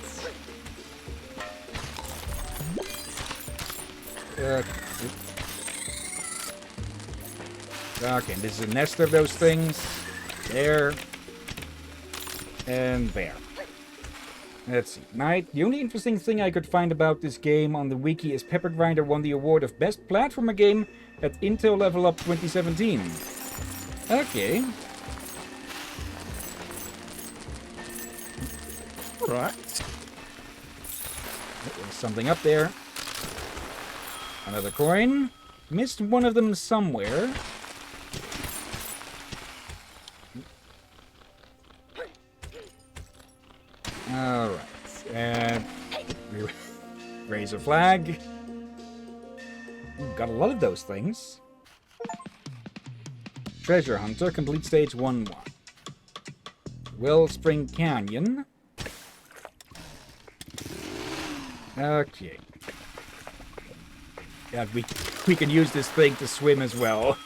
Okay, this is a nest of those things. There. And there. Let's see. The only interesting thing I could find about this game on the wiki is Pepper Grinder won the award of Best Platformer Game at Intel Level Up 2017. Okay. Right. There's something up there. Another coin. Missed one of them somewhere. Alright. And we raise a flag. Ooh, got a lot of those things. Treasure Hunter, complete stage 1-1. Wellspring Canyon. Okay. Yeah, we can use this thing to swim as well.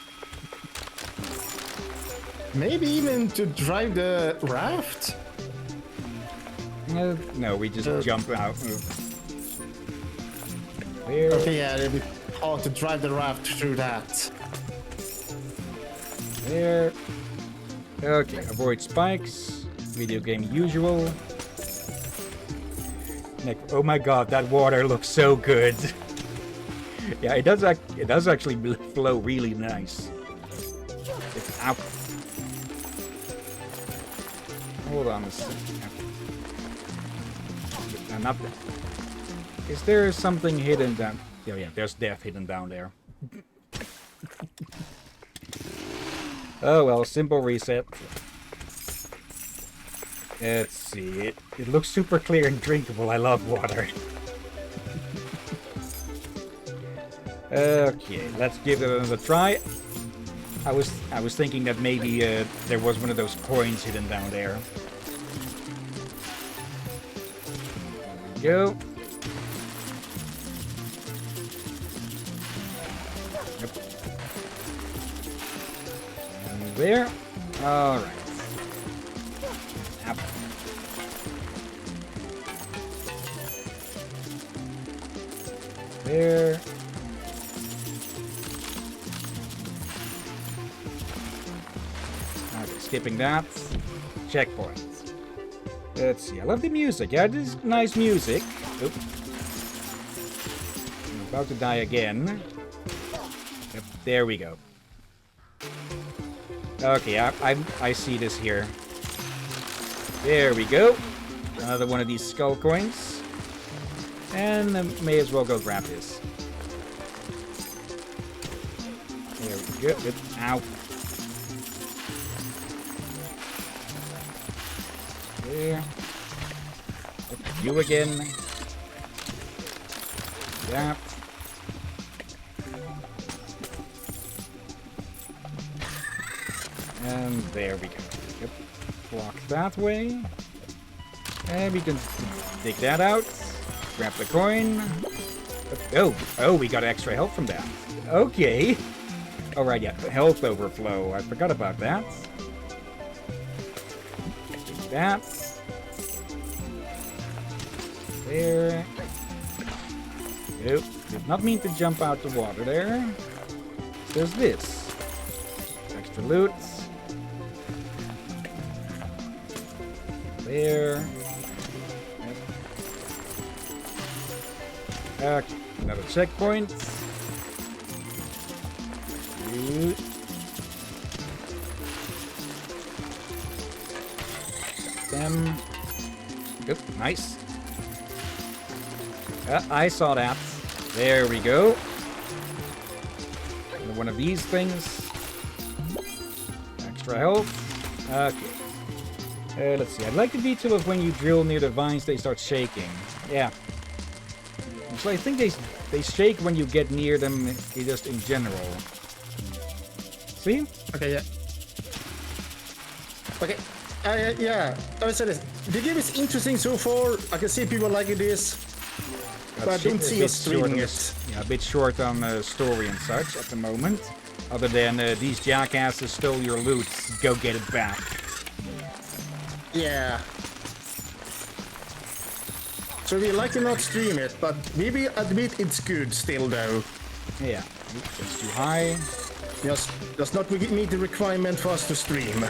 Maybe even to drive the raft? No, we just jump out. There. Okay, yeah, it'd be hard to drive the raft through that. There. Okay, avoid spikes. Video game usual. Oh my god, that water looks so good. Yeah, it does actually flow really nice. It's out. Hold on a second. Not that. Is there something hidden down? Yeah, there's death hidden down there. Oh well, simple reset. Let's see. It looks super clear and drinkable. I love water. Okay, let's give it another try. I was thinking that maybe there was one of those coins hidden down there. There we go. Yep. And there. All right. Up. There. Okay, skipping that. Checkpoint. Let's see. I love the music. Yeah, this is nice music. Oop. I'm about to die again. Yep, there we go. Okay, I see this here. There we go. Another one of these skull coins. And I may as well go grab this. There we go. Good. Ow. There. You again. That. And there we go. Yep. Block that way. And we can take that out. Grab the coin. Oh, we got extra health from that. Okay. Alright, yeah. Health overflow. I forgot about that. Take that. There. Nope. Did not mean to jump out the water there. There's this. Extra loot. There. Yep. Okay. Another checkpoint. Good. Them. Yep. Nice. I saw that. There we go. One of these things. Extra health. Okay. Let's see. I like the detail of when you drill near the vines, they start shaking. Yeah. So I think they shake when you get near them, just in general. See? Okay, yeah. Okay. Yeah. I would say this. The game is interesting so far. I can see people liking this. But I don't see us streaming it. Yeah, a bit short on story and such at the moment. Other than these jackasses stole your loot, go get it back. Yeah. So we like to not stream it, but maybe admit it's good still though. Yeah, it's too high. Just does not meet the requirement for us to stream.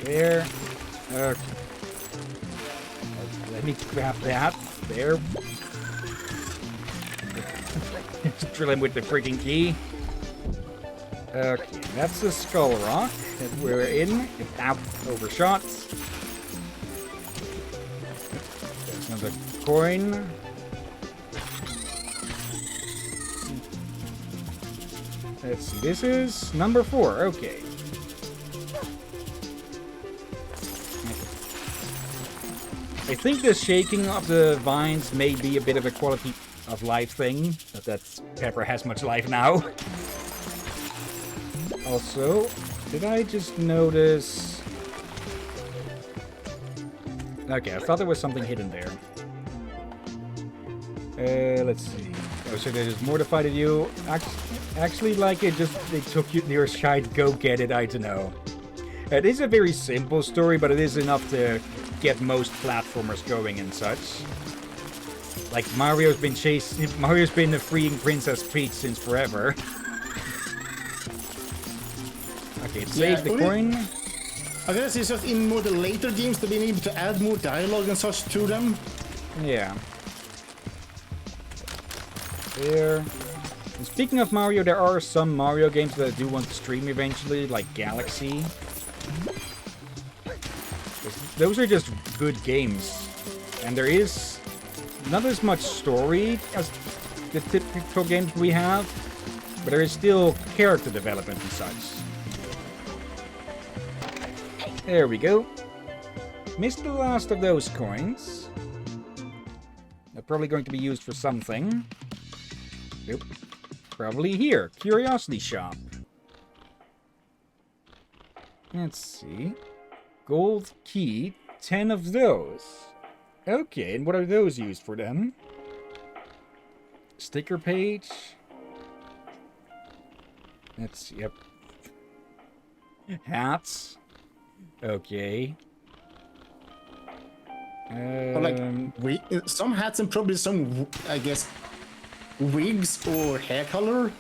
There. Okay. Let me grab that. There. Just drill him with the freaking key. Okay, that's the skull rock that we're in. It's out overshot. There's another coin. Let's see, this is number 4. Okay. I think the shaking of the vines may be a bit of a quality of life thing, but that Pepper has much life now. Also, did I just notice... Okay, I thought there was something hidden there. Let's see. Oh, so they just mortified you. Actually, like it just they took you your shite. Go get it. I don't know. It is a very simple story, but it is enough to get most platformers going and such. Like Mario's been freeing Princess Peach since forever. Okay, it saves the coin. I guess it's just in more the later games to being able to add more dialogue and such to them. Yeah. There. And speaking of Mario, there are some Mario games that I do want to stream eventually, like Galaxy. Those are just good games. And there is not as much story as the typical games we have, but there is still character development and such. There we go. Missed the last of those coins. They're probably going to be used for something. Nope. Probably here. Curiosity shop. Let's see. Gold key. 10 of those. Okay, and what are those used for then? Sticker page. Let's see. Yep. Hats. Okay. Or like some hats and probably some, I guess, wigs or hair color.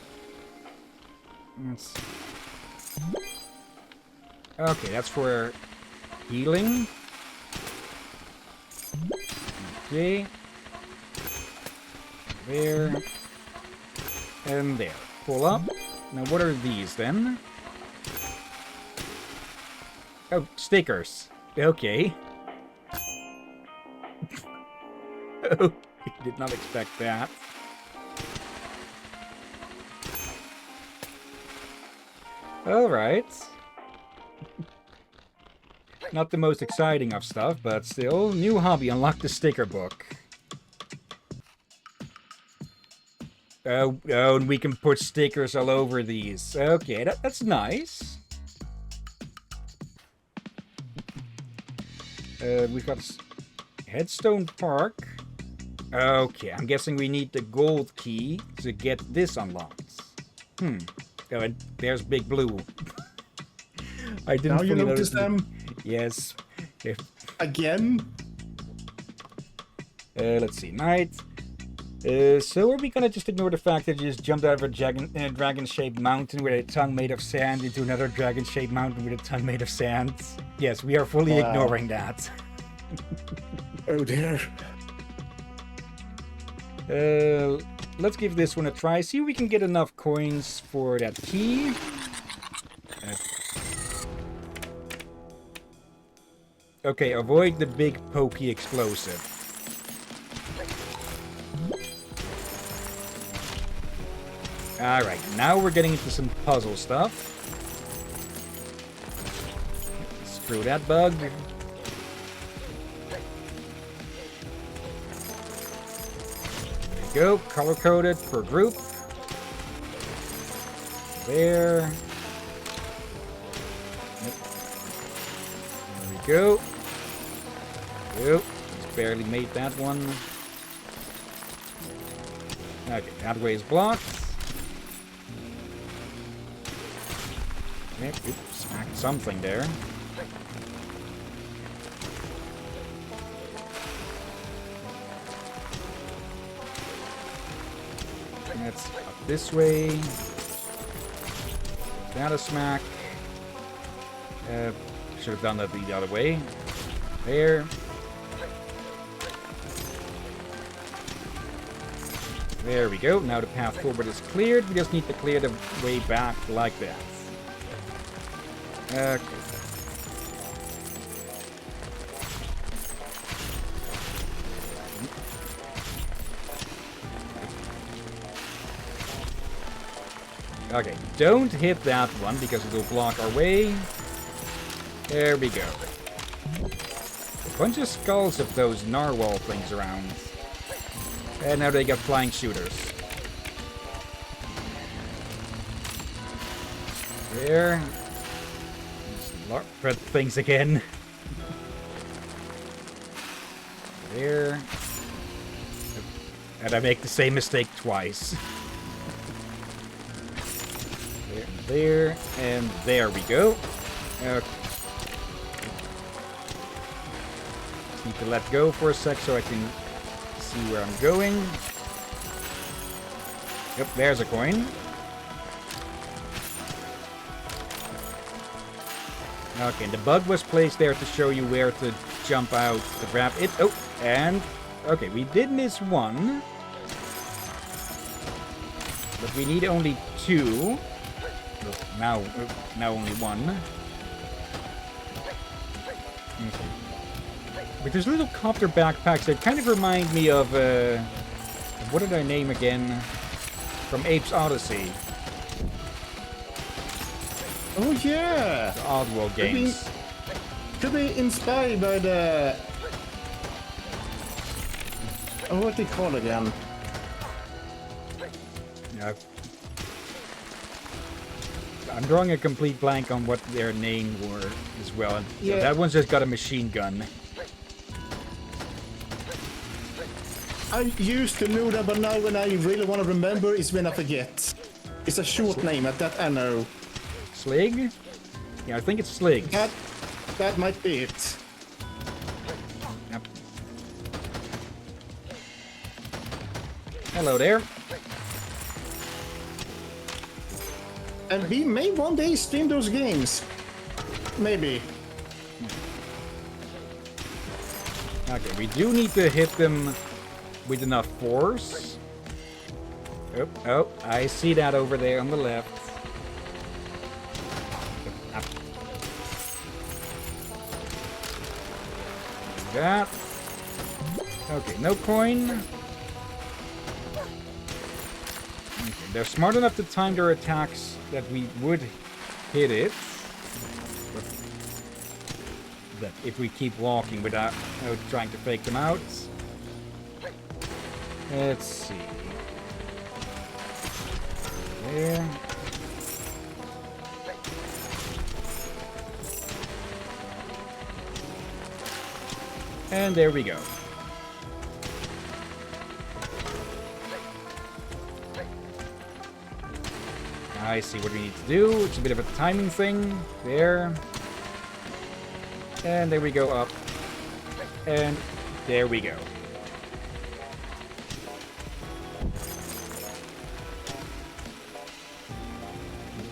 Let's see. Okay, that's for healing. Okay. There. And there. Pull up. Now what are these then? Oh, stickers. Okay. Oh, did not expect that. Alright. Not the most exciting of stuff, but still. New hobby, unlock the sticker book. Oh, and we can put stickers all over these. Okay, that's nice. We've got Headstone Park. Okay, I'm guessing we need the gold key to get this unlocked. Oh, and there's Big Blue. I didn't. Now you notice them. Yes. Again. Let's see. Night. So are we gonna just ignore the fact that you just jumped out of a dragon-shaped mountain with a tongue made of sand into another dragon-shaped mountain with a tongue made of sand? Yes, we are fully ignoring that. Oh dear. Let's give this one a try. See if we can get enough coins for that key. Okay, avoid the big pokey explosive. Alright, now we're getting into some puzzle stuff. Screw that bug. There we go, color-coded per group. There. There we go. Yep, just barely made that one. Okay, that way is blocked. Okay, oops, smacked something there. Let's up this way. That a smack. Should have done that the other way. There. There we go. Now the path forward is cleared. We just need to clear the way back like that. Okay. Okay, don't hit that one because it will block our way. There we go. A bunch of skulls of those narwhal things around. And now they got flying shooters. There. Red things again. There. And I make the same mistake twice. There, and there we go. Okay. Just need to let go for a sec so I can see where I'm going. Yep, there's a coin. Okay, and the bug was placed there to show you where to jump out to grab it. Oh, and... Okay, we did miss one. But we need only 2. Now only 1. Okay. But there's little copter backpacks that kind of remind me of... what did I name again? From Ape's Odyssey. Oh yeah! The Oddworld games. Could be inspired by the... Oh, what they call it again? Yeah. I'm drawing a complete blank on what their names were as well. Yeah. So that one's just got a machine gun. I used to know that, but now when I really want to remember is when I forget. It's a short name, at that I know. Slig? Yeah, I think it's Slig. That might be it. Yep. Hello there. And we may one day stream those games. Maybe. Okay, we do need to hit them with enough force. Oh, I see that over there on the left. That. Okay, no coin. Okay, they're smart enough to time their attacks that we would hit it. But if we keep walking without trying to fake them out. Let's see. There. And there we go. I see what we need to do. It's a bit of a timing thing. There. And there we go up. And there we go.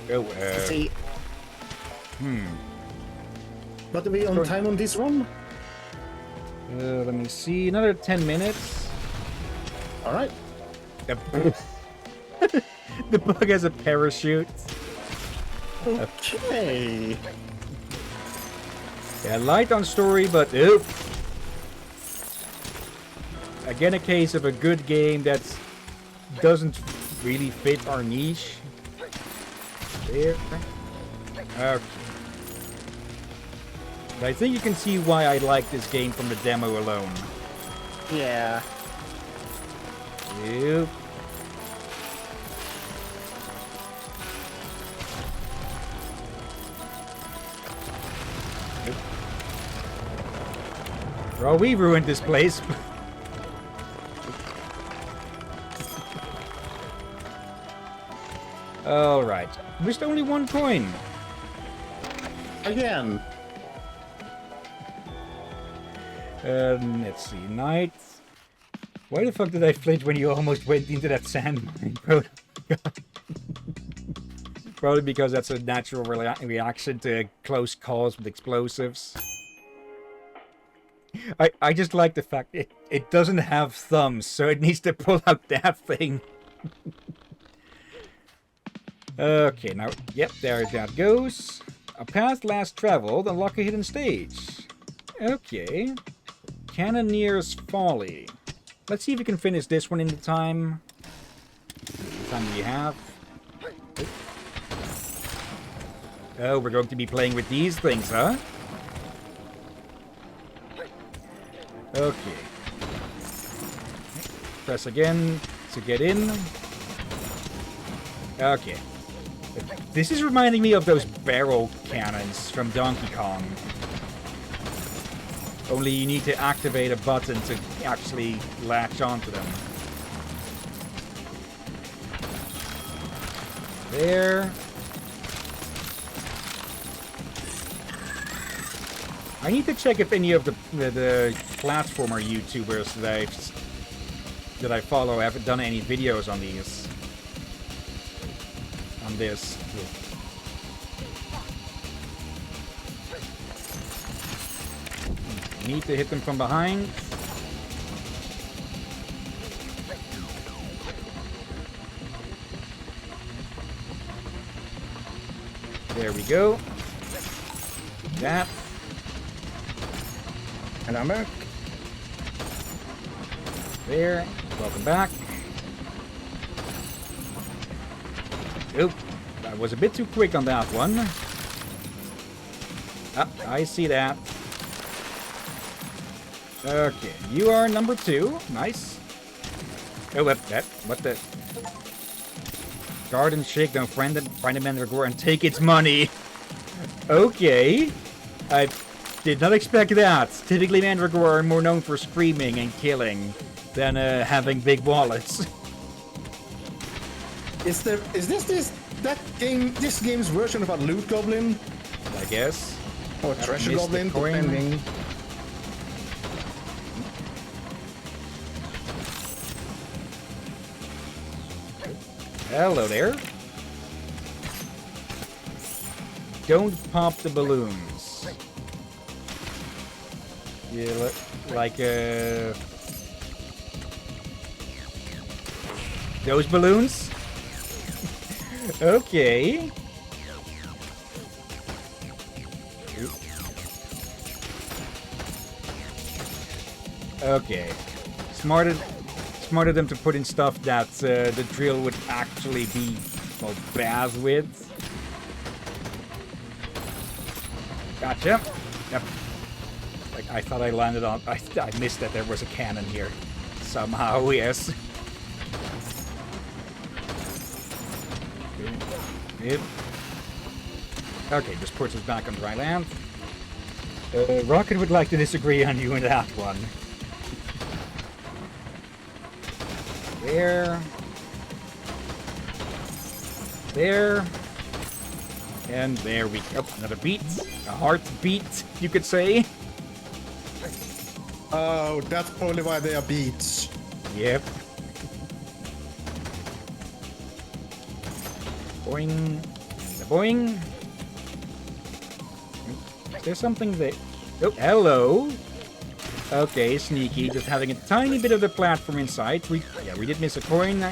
Oh, see. But are we on time on this one? Let me see. Another 10 minutes. Alright. The bug has a parachute. Okay. Yeah, light on story, but oop. Again, a case of a good game that doesn't really fit our niche. There. Okay. But I think you can see why I like this game from the demo alone. Yeah. Yep. Well, we ruined this place. Alright. Missed only 1 coin. Again. Let's see. Night. Why the fuck did I flinch when you almost went into that sand mine? Probably because that's a natural reaction to close calls with explosives. I just like the fact it doesn't have thumbs, so it needs to pull out that thing. Okay, now, yep, there that goes. A path last traveled, unlock a hidden stage. Okay. Cannoneer's Folly. Let's see if we can finish this one in the time. The time we have. Oh, we're going to be playing with these things, huh? Okay. Press again to get in. Okay. This is reminding me of those barrel cannons from Donkey Kong. Only you need to activate a button to actually latch onto them. There. I need to check if any of the platformer YouTubers that I follow haven't done any videos on these. On this. Need to hit them from behind. There we go. That. And I'm back. There. Welcome back. Oop. I was a bit too quick on that one. Ah, I see that. Okay, you are number 2. Nice. Oh, what the? Guard and shake, don't find a mandragora and take its money. Okay. I did not expect that. Typically, mandragora are more known for screaming and killing than having big wallets. Is this game's version of a loot goblin? I guess. Or treasure missed the goblin, coin. depending. Hello there. Don't pop the balloons. Yeah, like those balloons? Okay. Okay. Smart of them to put in stuff that the drill would actually be, well, bad with. Gotcha. Yep. Like, I thought I landed on... I missed that there was a cannon here. Somehow, yes. Yep. Okay, this puts us back on dry land. Rocket would like to disagree on you in that one. There. There. And there we go. Another beat. A heartbeat, you could say. Oh, that's probably why they are beats. Yep. Boing. Boing. Is there something there? Oh, hello. Okay, sneaky. Just having a tiny bit of the platform inside. We did miss a coin.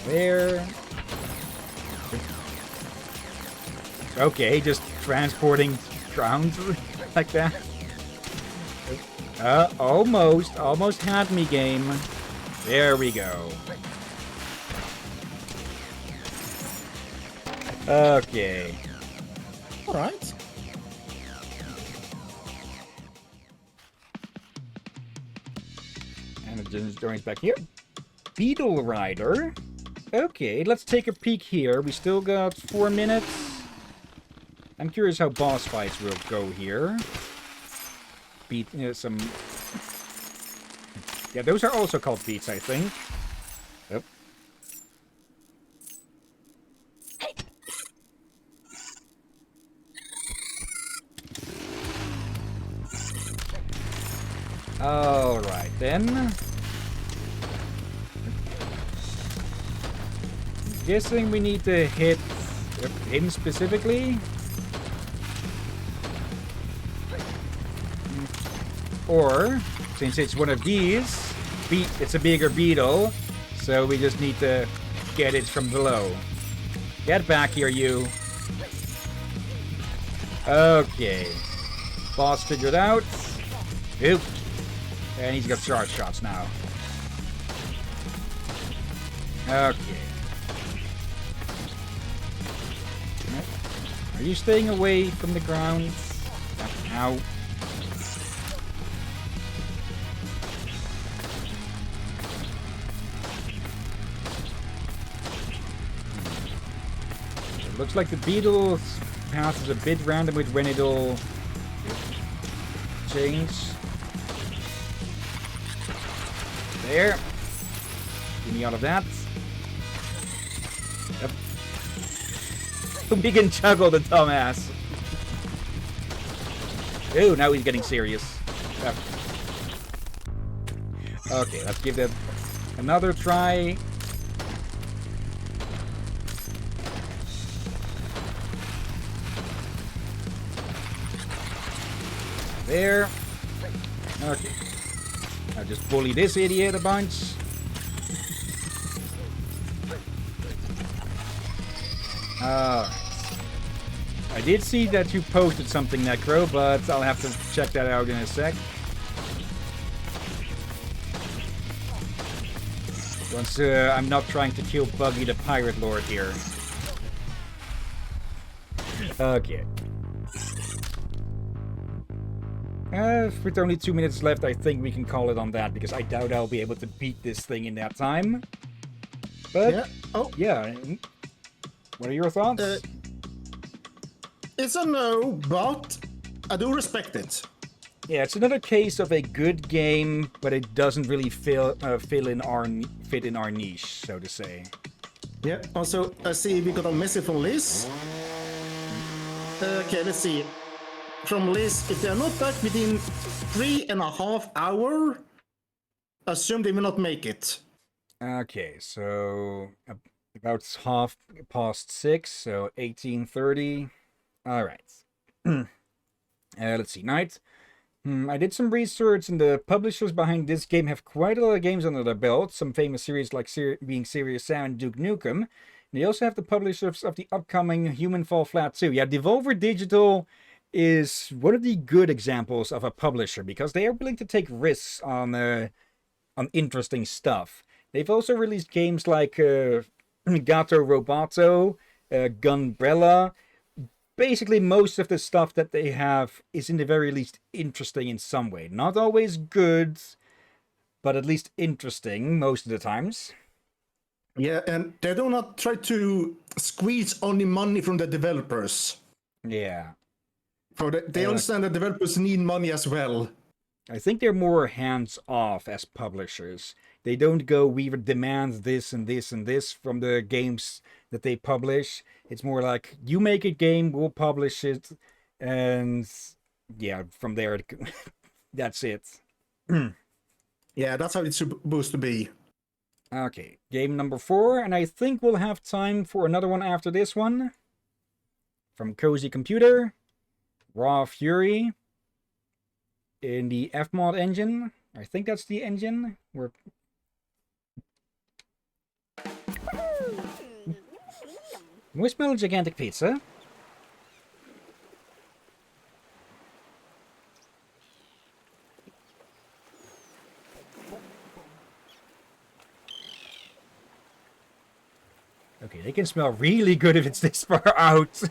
There. Okay, just transporting ground like that. Almost had me, game. There we go. Okay. All right. And it just joins back here. Beetle Rider. Okay, let's take a peek here. We still got 4 minutes. I'm curious how boss fights will go here. Beat some... Yeah, those are also called beats, I think. Yep. Alright, then. Guessing we need to hit him specifically. Or, since it's one of these, it's a bigger beetle, so we just need to get it from below. Get back here, you. Okay. Boss figured out. Oop. And he's got charge shots now. Okay. Are you staying away from the ground? Ow. Looks like the beetle's path is a bit random with when it'll change. There. Give me all of that. Yep. We can juggle the dumbass. Oh, now he's getting serious. Yep. Okay, let's give that another try. There. Okay. I'll just bully this idiot a bunch. Alright. I did see that you posted something, Necro, but I'll have to check that out in a sec. Once I'm not trying to kill Buggy the Pirate Lord here. Okay. With only 2 minutes left, I think we can call it on that, because I doubt I'll be able to beat this thing in that time. But, Yeah. Oh, yeah. What are your thoughts? it's a no, but I do respect it. Yeah, it's another case of a good game, but it doesn't really fit in our niche, so to say. Yeah. Also, I see we got a message from Liz. Okay, let's see. From Liz, if they are not back within 3.5 hours, assume they will not make it. Okay, so about 6:30, so 18:30. All right. Let's see. Night. I did some research, and the publishers behind this game have quite a lot of games under their belt. Some famous series like being Serious Sam and Duke Nukem. And they also have the publishers of the upcoming Human Fall Flat 2. Yeah, Devolver Digital is one of the good examples of a publisher, because they are willing to take risks on interesting stuff. They've also released games like Gato Roboto, Gunbrella. Basically, most of the stuff that they have is in the very least interesting in some way. Not always good, but at least interesting most of the times. Yeah, and they do not try to squeeze only money from the developers. Yeah. They understand that developers need money as well. I think they're more hands-off as publishers. They don't go, we demand this and this and this from the games that they publish. It's more like, you make a game, we'll publish it, and yeah, from there, that's it. Yeah, that's how it's supposed to be. Okay, game number 4, and I think we'll have time for another one after this one. From Cozy Computer, Raw Fury, in the Fmod engine. I think that's the engine. We smell a gigantic pizza. Okay, they can smell really good if it's this far out.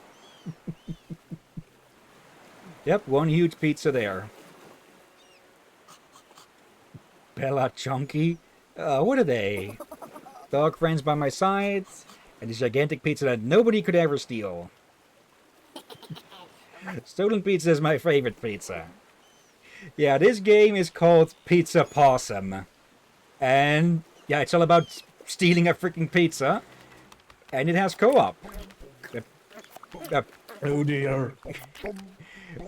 Yep, one huge pizza there. Bella Chunky. What are they? Dog friends by my side. And this gigantic pizza that nobody could ever steal. Stolen pizza is my favorite pizza. Yeah, this game is called Pizza Possum. And yeah, it's all about stealing a freaking pizza. And it has co-op. Oh dear.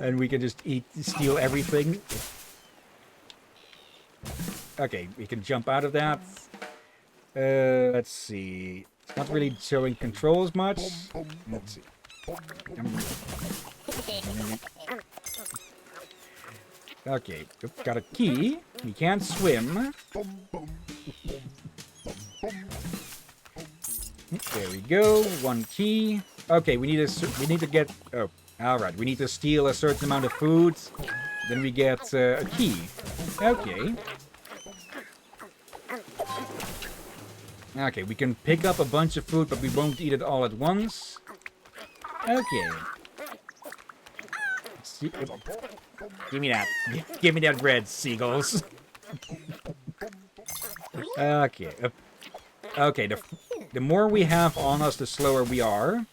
And we can just steal everything. Okay, we can jump out of that. Let's see. It's not really showing controls much. Let's see. Okay, got a key. We can't swim. There we go. One key. Okay, we need to get. Oh, all right. We need to steal a certain amount of food. Then we get a key. Okay. Okay, we can pick up a bunch of food, but we won't eat it all at once. Okay. Give me that. Give me that bread, seagulls. Okay. Okay, the more we have on us, the slower we are.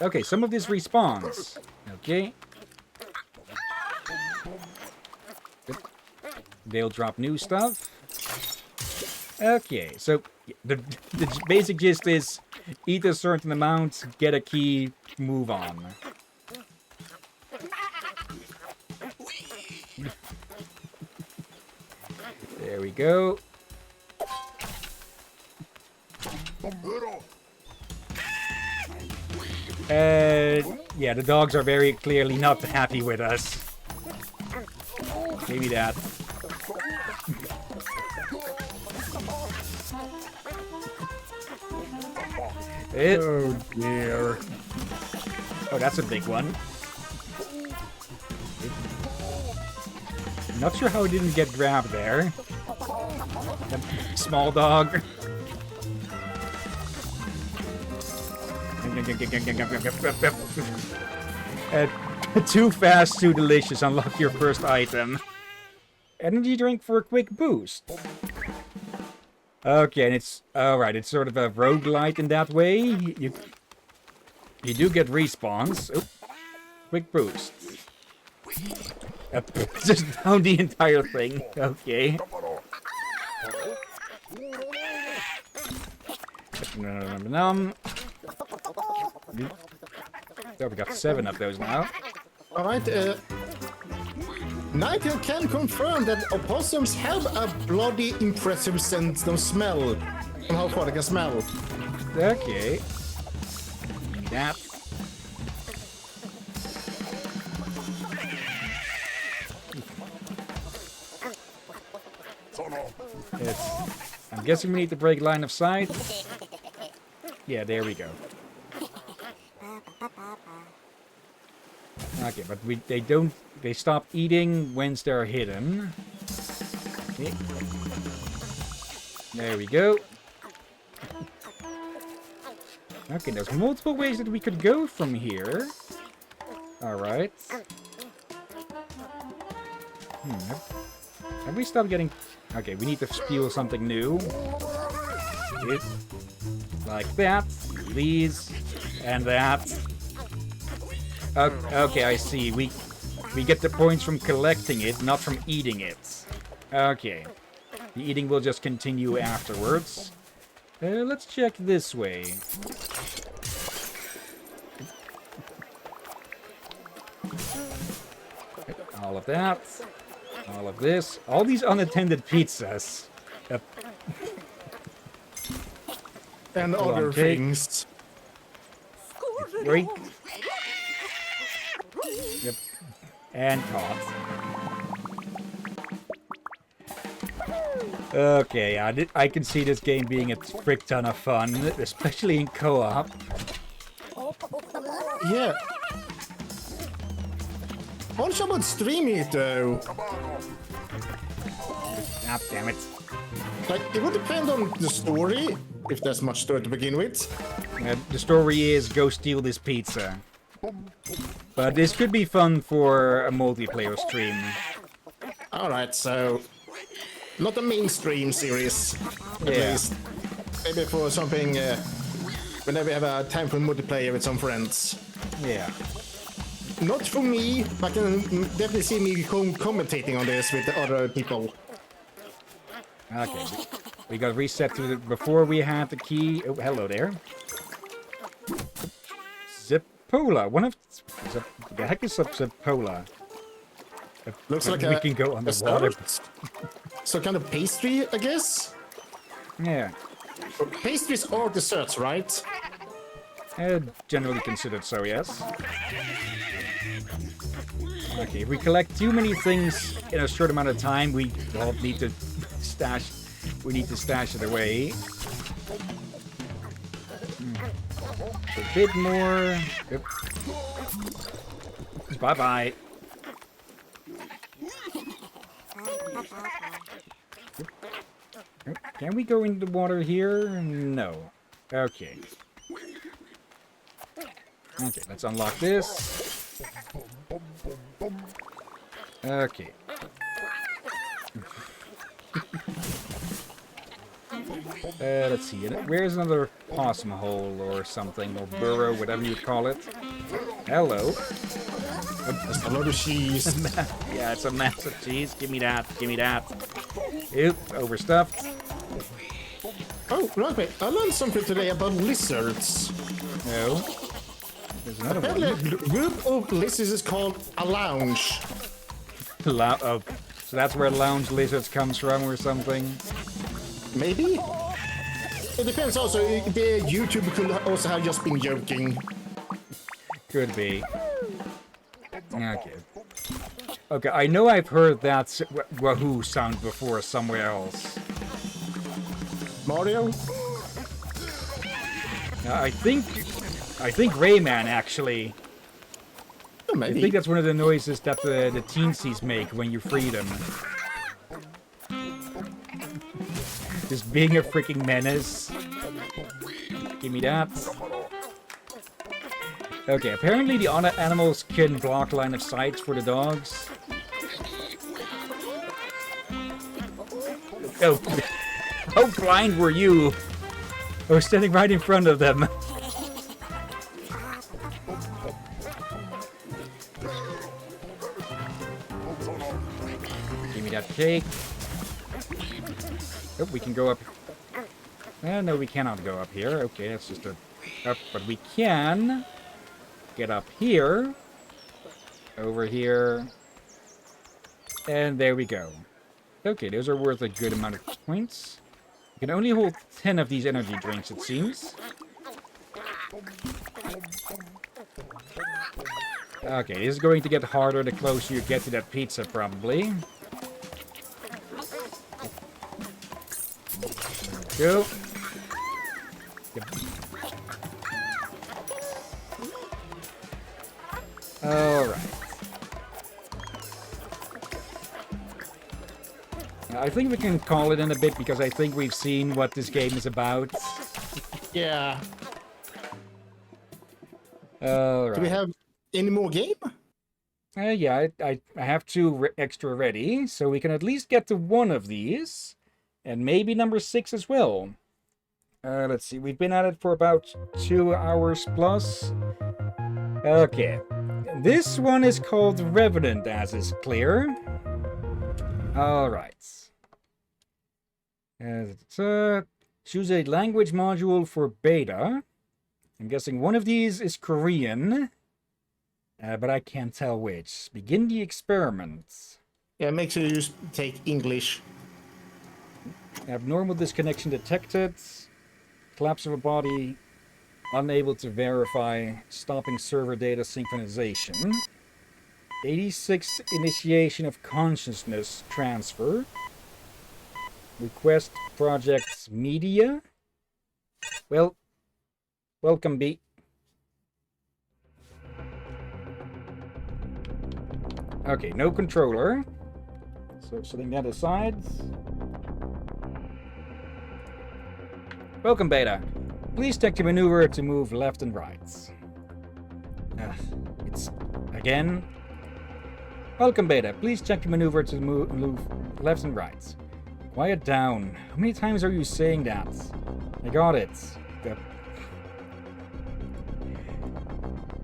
Okay, some of this respawns. Okay. they'll drop new stuff. Okay, so the basic gist is eat a certain amount, get a key, move on. There we go. Yeah, the dogs are very clearly not happy with us. Maybe that. Oh dear. Oh, that's a big one. Not sure how it didn't get grabbed there. Small dog. Too fast, too delicious. Unlock your first item. Energy drink for a quick boost. Okay, and it's... alright, it's sort of a roguelite in that way. You do get respawns. Oh, quick boost. Just down the entire thing. Okay. So we got 7 of those now. Alright, Nigel can confirm that opossums have a bloody impressive sense of smell. And how far they can smell. Okay. That. I'm guessing we need to break line of sight. Yeah, there we go. Okay, but they stop eating once they're hidden. Okay. There we go. Okay, there's multiple ways that we could go from here. Alright. Have we stopped getting... Okay, we need to steal something new. Like that. These. And that. Okay, I see. We get the points from collecting it, not from eating it. Okay. The eating will just continue afterwards. Let's check this way. All of that. All of this. All these unattended pizzas. And other things. Break. Yep. And caught. Okay, I can see this game being a frick ton of fun, especially in co-op. Yeah. OneShot would stream it though. Ah, damn it. Like, it would depend on the story, if there's much story to begin with. The story is go steal this pizza. But this could be fun for a multiplayer stream. Alright, so... Not a mainstream series, at least. Maybe for something whenever we have a time for multiplayer with some friends. Yeah. Not for me, but I can definitely see me commentating on this with the other people. Okay, we got reset to before we had the key. Oh, hello there. Zipola. One of the heck is a Zipola? Looks like we can go underwater. So kind of pastry, I guess. Yeah. Pastries are desserts, right? Generally considered so, yes. Okay, if we collect too many things in a short amount of time, we all need to stash. We need to stash it away. A bit more. Yep. Bye bye. Can we go into the water here? No. Okay. Okay, let's unlock this. Okay. Let's see. Where's another possum hole or something, or burrow, whatever you call it? Hello. That's a lot of cheese. Yeah, it's a massive cheese. Give me that. Give me that. Oop, overstuffed. Oh, right, wait. I learned something today about lizards. No. There's another Apparently, one. a group of lizards is called a lounge. Oh, so that's where lounge lizards comes from or something? Maybe? It depends also. The YouTube could also have just been joking. Could be. Okay. Okay, I know I've heard that wahoo sound before somewhere else. Mario? I think Rayman actually. Oh, I maybe. think that's one of the noises that the teensies make when you free them. Just being a freaking menace. Give me that. Okay, apparently the animals can block line of sight for the dogs. Oh, how blind were you? I was standing right in front of them. Give me that cake. Oh, we can go up. No, we cannot go up here. Okay, that's just a up, but we can get up here, over here, and there we go. Okay, those are worth a good amount of points. You can only hold 10 of these energy drinks, it seems. Okay, this is going to get harder the closer you get to that pizza, probably. Go. Yep. Alright. I think we can call it in a bit because I think we've seen what this game is about. Yeah. Alright. Do we have any more game? Yeah, I have two extra ready, so we can at least get to one of these. And maybe number 6 as well. Let's see, we've been at it for about 2 hours plus. Okay. This one is called Revenant, as is clear. Alright. Choose a language module for beta. I'm guessing one of these is Korean. But I can't tell which. Begin the experiment. Yeah, make sure you take English. Abnormal disconnection detected. Collapse of a body. Unable to verify. Stopping server data synchronization. 86 initiation of consciousness transfer. Request project media. Well, welcome B. Okay, no controller. So setting that aside. Welcome, Beta. Please take the maneuver to move left and right. It's again. Welcome, Beta. Please check the maneuver to move left and right. Quiet down. How many times are you saying that? I got it.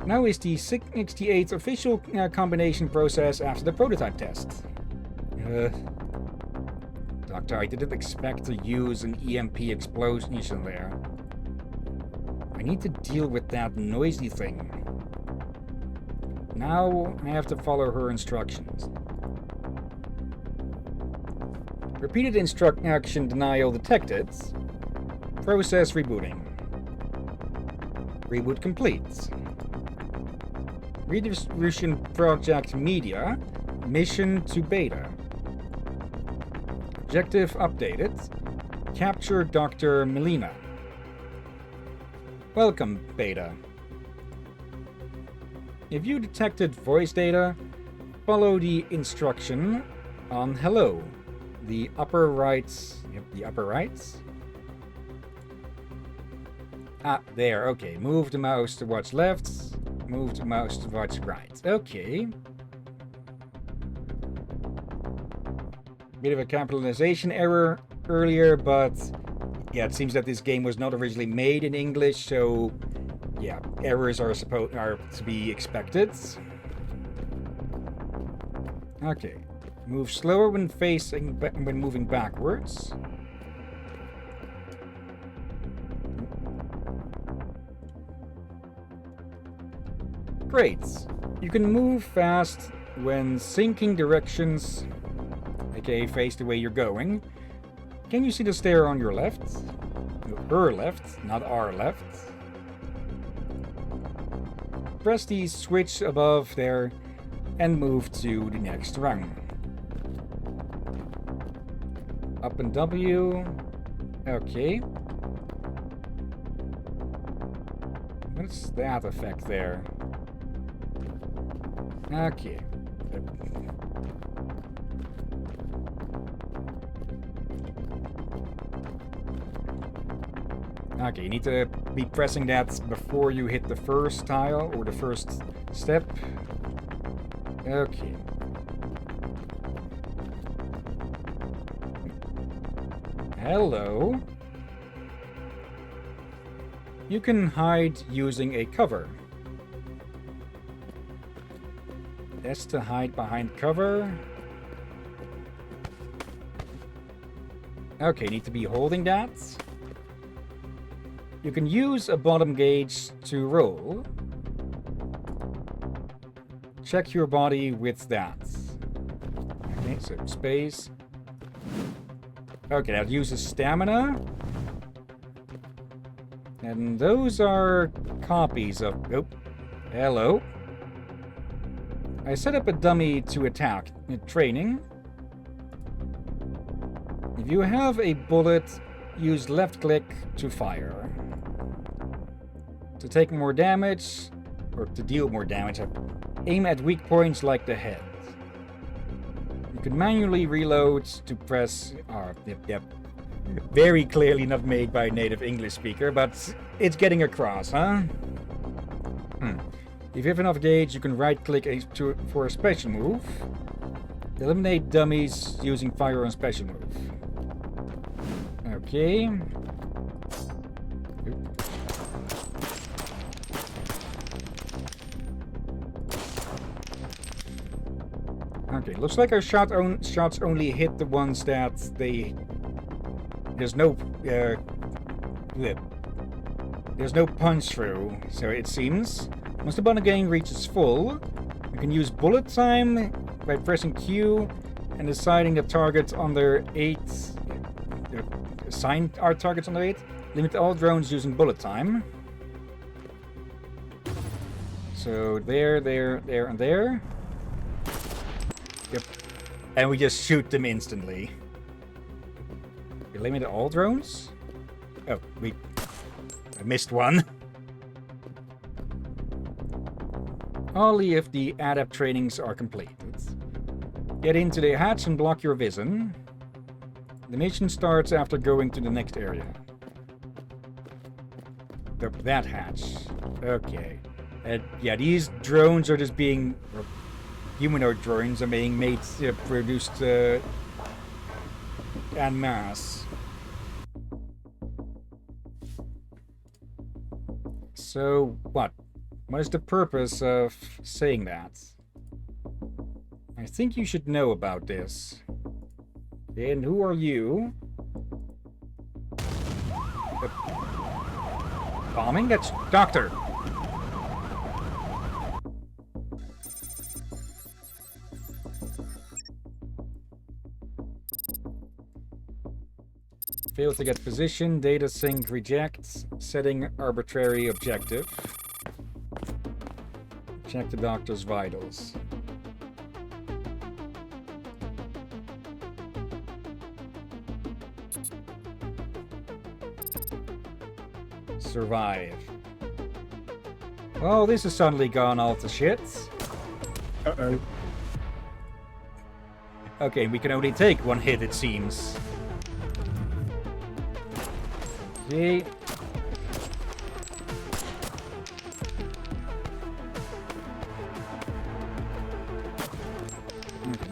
Now is the 68th official combination process after the prototype test. Doctor, I didn't expect to use an EMP explosion there. I need to deal with that noisy thing. Now I have to follow her instructions. Repeated instruction denial detected. Process rebooting. Reboot complete. Redistribution project media. Mission to beta. Objective updated. Capture Dr. Melina. Welcome, Beta. If you detected voice data, follow the instruction on hello. The upper right. Yep, the upper right. Ah, there. Okay. Move the mouse to watch left. Move the mouse to watch right. Okay. Bit of a capitalization error earlier, but yeah, it seems that this game was not originally made in English, so yeah, errors are to be expected. Okay. Move slower when when moving backwards. Great. You can move fast when syncing directions, aka face the way you're going. Can you see the stair on your left? No, her left, not our left. Press the switch above there and move to the next round. Up and W. Okay. What's that effect there? Okay. Okay, you need to be pressing that before you hit the first tile or the first step. Okay. Hello. You can hide using a cover. That's to hide behind cover. Okay, need to be holding that. You can use a bottom gauge to roll. Check your body with that. Okay, so space. Okay, that uses stamina. And those are copies of... Oh, hello. I set up a dummy to attack in training. If you have a bullet, use left click to fire. To take more damage, or to deal more damage, aim at weak points like the head. You can manually reload to press... Yep. Very clearly not made by a native English speaker, but it's getting across, huh? If you have enough gauge, you can right-click for a special move. Eliminate dummies using fire on special move. Okay. Okay, looks like our shots only hit the ones that there's no punch through, so it seems. Once the button again reaches full, you can use bullet time by pressing Q and deciding the target under 8. Assign our targets under 8. Limit all drones using bullet time. So there, and there. Yep. And we just shoot them instantly. Eliminate all drones? Oh, I missed one. Only if the ADAPT trainings are completed. Get into the hatch and block your vision. The mission starts after going to the next area. That hatch. Okay. Yeah, these drones are just being... humanoid drones are being made, produced en masse. So, what? What is the purpose of saying that? I think you should know about this. And who are you? Bombing? That's Doctor! Fail to get position, data sync rejects, setting arbitrary objective. Check the doctor's vitals. Survive. Well, this has suddenly gone all to shit. Uh-oh. Okay, we can only take one hit, it seems. Okay. You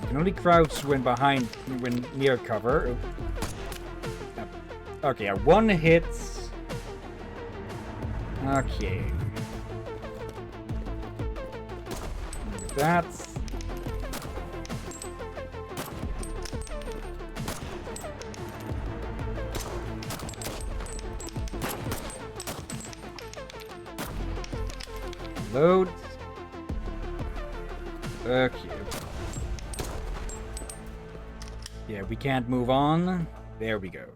can only crouch when near cover. Okay, one hit. Okay. That. Load. Okay. Yeah, we can't move on. There we go.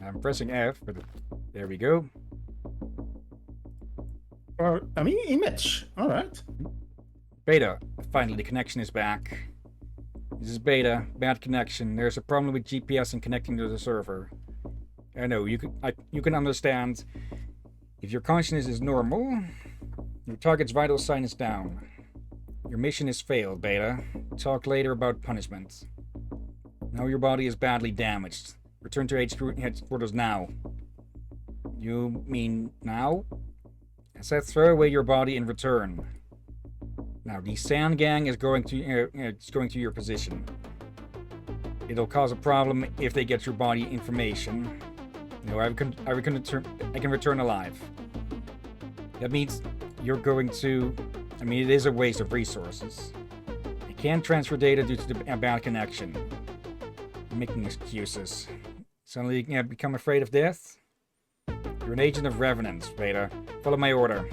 I'm pressing F, but there we go. I mean, image. All right. Beta. Finally, the connection is back. This is beta. Bad connection. There's a problem with GPS and connecting to the server. I know you can understand. If your consciousness is normal, your target's vital sign is down. Your mission is failed, Beta. Talk later about punishment. Now your body is badly damaged. Return to headquarters now. You mean now? I said throw away your body in return. Now the Sand Gang is going to your position. It'll cause a problem if they get your body information. No, I can return alive. That means you're going to... I mean, it is a waste of resources. I can't transfer data due to the bad connection. I'm making excuses. Suddenly you become afraid of death? You're an agent of Revenants, Beta. Follow my order.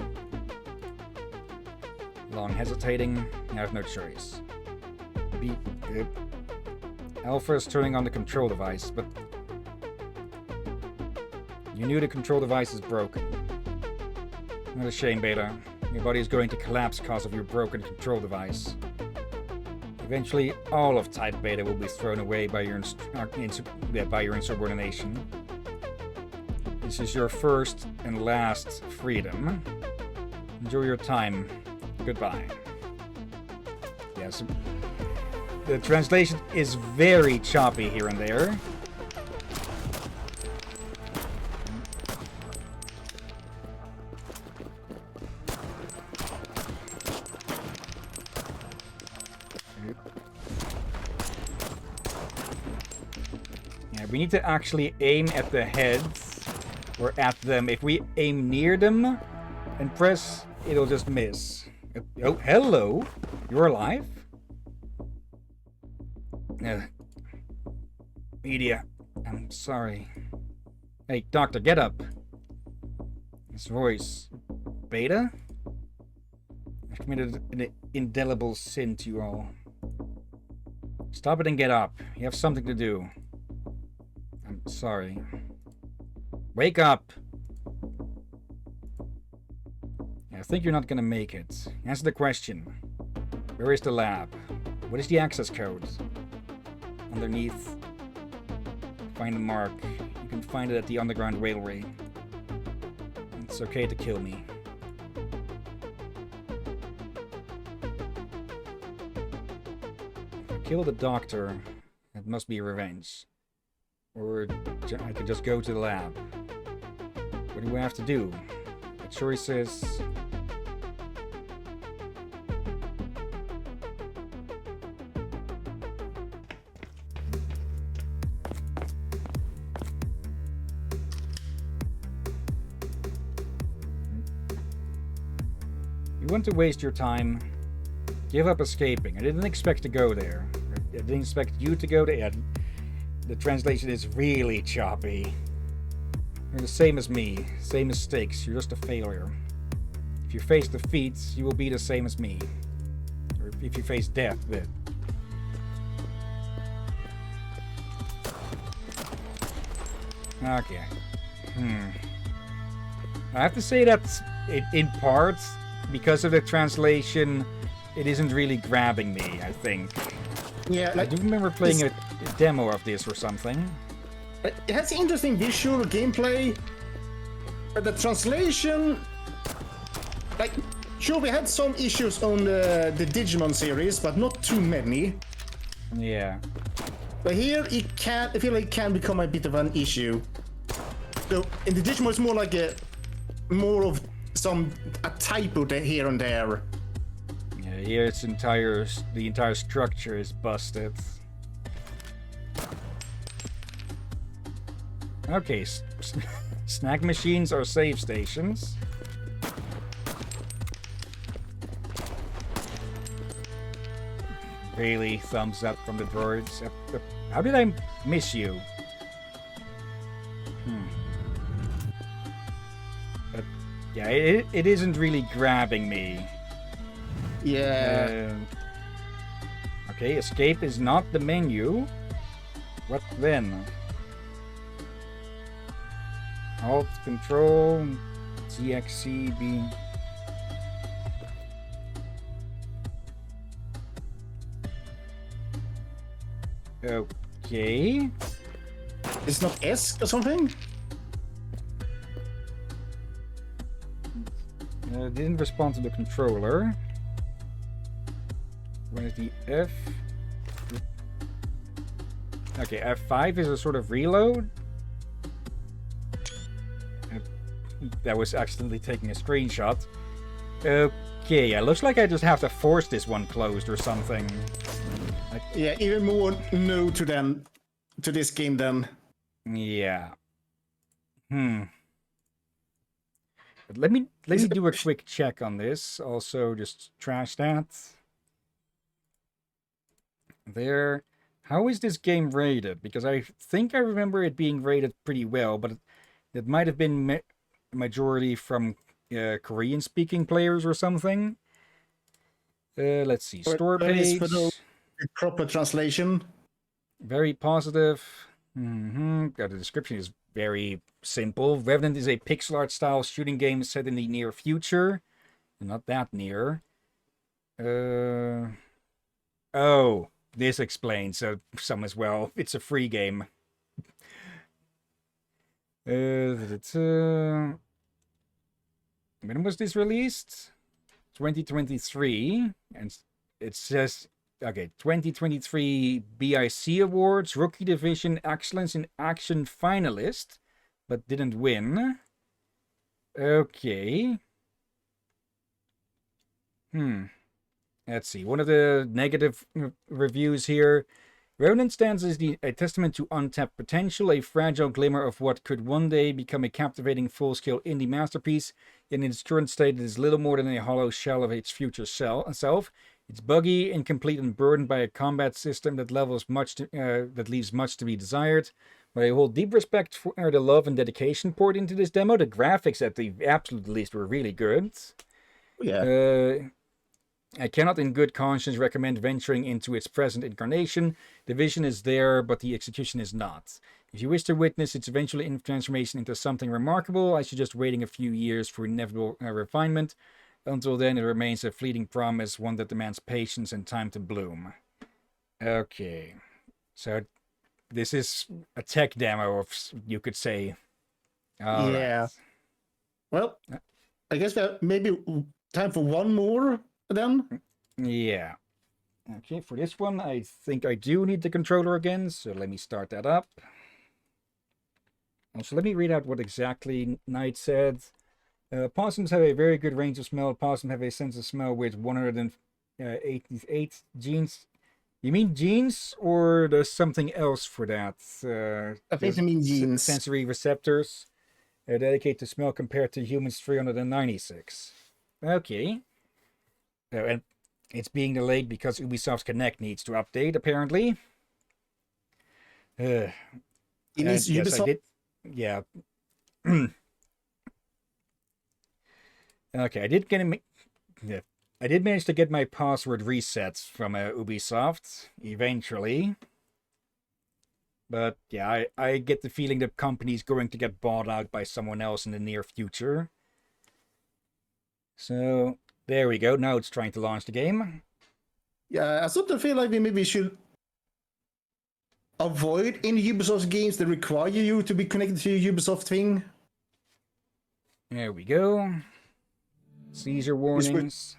Long hesitating, I have no choice. Alpha is turning on the control device, but... You knew the control device is broken. Not a shame, Beta. Your body is going to collapse because of your broken control device. Eventually, all of Type Beta will be thrown away by your insubordination. This is your first and last freedom. Enjoy your time. Goodbye. Yes, the translation is very choppy here and there. We need to actually aim at the heads or at them. If we aim near them and press, it'll just miss. Oh, hello. You're alive? Media. I'm sorry. Hey, Doctor, get up. His voice. Beta? I've committed an indelible sin to you all. Stop it and get up. You have something to do. I'm sorry. Wake up! I think you're not gonna make it. Answer the question. Where is the lab? What is the access code? Underneath. Find the mark. You can find it at the underground railway. It's okay to kill me. If I kill the doctor, it must be revenge. Or I could just go to the lab. What do I have to do? The choice is... You want to waste your time? Give up escaping. I didn't expect to go there. I didn't expect you to go there. The translation is really choppy. You're the same as me. Same mistakes. You're just a failure. If you face defeat, you will be the same as me. Or if you face death, then... Okay. I have to say that in part, because of the translation, it isn't really grabbing me, I think. Yeah, like, I do remember playing a demo of this or something. It has interesting visual gameplay, but the translation... Like, sure, we had some issues on the Digimon series, but not too many. Yeah. But here, I feel like it can become a bit of an issue. So, in the Digimon, it's more like more of a typo here and there. Yeah, here the entire structure is busted. Okay, snack machines are save stations. Really, thumbs up from the droids. How did I miss you? But yeah, it isn't really grabbing me. Yeah. Okay, escape is not the menu. What then? Alt, Control, ZXCB. Okay. It's not S or something? Didn't respond to the controller. Where's the F? Okay, F5 is a sort of reload. That was accidentally taking a screenshot. Okay, yeah, looks like I just have to force this one closed or something. Yeah, even more no to this game then. Yeah. But let me do a quick check on this. Also, just trash that. There. How is this game rated? Because I think I remember it being rated pretty well, but it might have been majority from Korean-speaking players or something. Let's see. Store page. Proper translation. Very positive. The description is very simple. Revenant is a pixel art style shooting game set in the near future. Not that near. Oh, this explains some as well. It's a free game. When was this released? 2023. And it says, okay, 2023 BIC Awards, Rookie Division Excellence in Action finalist, but didn't win. Okay. Let's see. One of the negative reviews here. Revenant stands as a testament to untapped potential, a fragile glimmer of what could one day become a captivating full-scale indie masterpiece. In its current state, it is little more than a hollow shell of its future self. It's buggy, incomplete, and burdened by a combat system that leaves much to be desired. But I hold deep respect for the love and dedication poured into this demo. The graphics, at the absolute least, were really good. Yeah. I cannot in good conscience recommend venturing into its present incarnation. The vision is there, but the execution is not. If you wish to witness its eventual transformation into something remarkable, I suggest waiting a few years for inevitable refinement. Until then, it remains a fleeting promise, one that demands patience and time to bloom. Okay. So, this is a tech demo, you could say. All yeah. right. Well, I guess that maybe time for one more then? Yeah. Okay, for this one, I think I do need the controller again, so let me start that up. Also, let me read out what exactly Knight said. Possums have a very good range of smell. Possums have a sense of smell with 188 genes. You mean genes, or there's something else for that? I think you mean genes. Sensory receptors dedicated to smell compared to humans 396. Okay. And it's being delayed because Ubisoft's Connect needs to update, apparently. It is yes, Ubisoft? I did. Yeah. Okay, I did manage to get my password reset from Ubisoft eventually. But yeah, I get the feeling the company's going to get bought out by someone else in the near future. So there we go. Now it's trying to launch the game. Yeah, I sort of feel like we maybe should avoid any Ubisoft games that require you to be connected to a Ubisoft thing. There we go. Seizure warnings.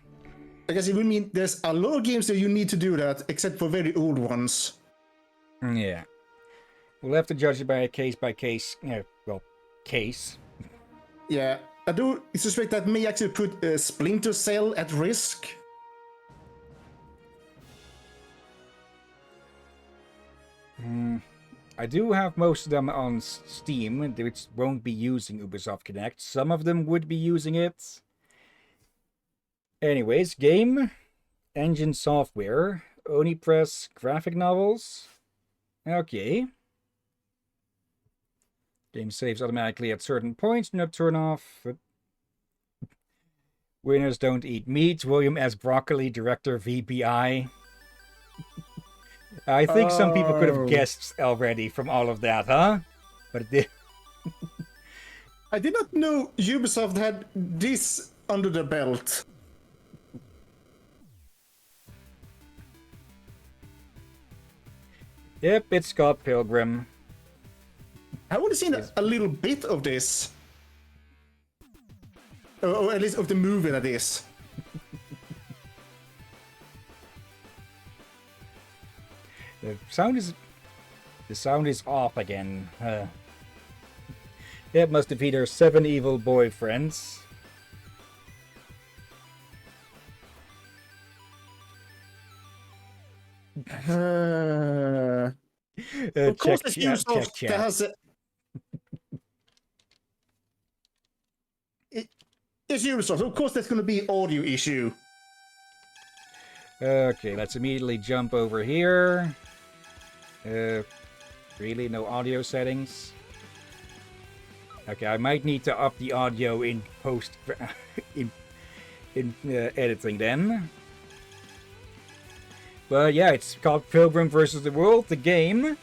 I guess it would mean there's a lot of games that you need to do that, except for very old ones. Yeah. We'll have to judge it by a case-by-case, case. Yeah, I do suspect that may actually put Splinter Cell at risk. I do have most of them on Steam, which won't be using Ubisoft Connect. Some of them would be using it. Anyways, game, engine software, only press graphic novels. Okay. Game saves automatically at certain points. Do not turn off. Winners don't eat meat. William S. Broccoli, director VBI. I think some people could have guessed already from all of that, huh? But it did. I did not know Ubisoft had this under the belt. Yep, it's Scott Pilgrim. I would have seen a little bit of this. Or at least of the movie that is. The sound is off again. It must defeat her 7 evil boyfriends. Of course, it's Ubisoft that has it's Ubisoft. Of course, there's going to be audio issue. Okay, let's immediately jump over here. Really, no audio settings. Okay, I might need to up the audio in post in editing then. But yeah, it's Scott Pilgrim versus the World, the game.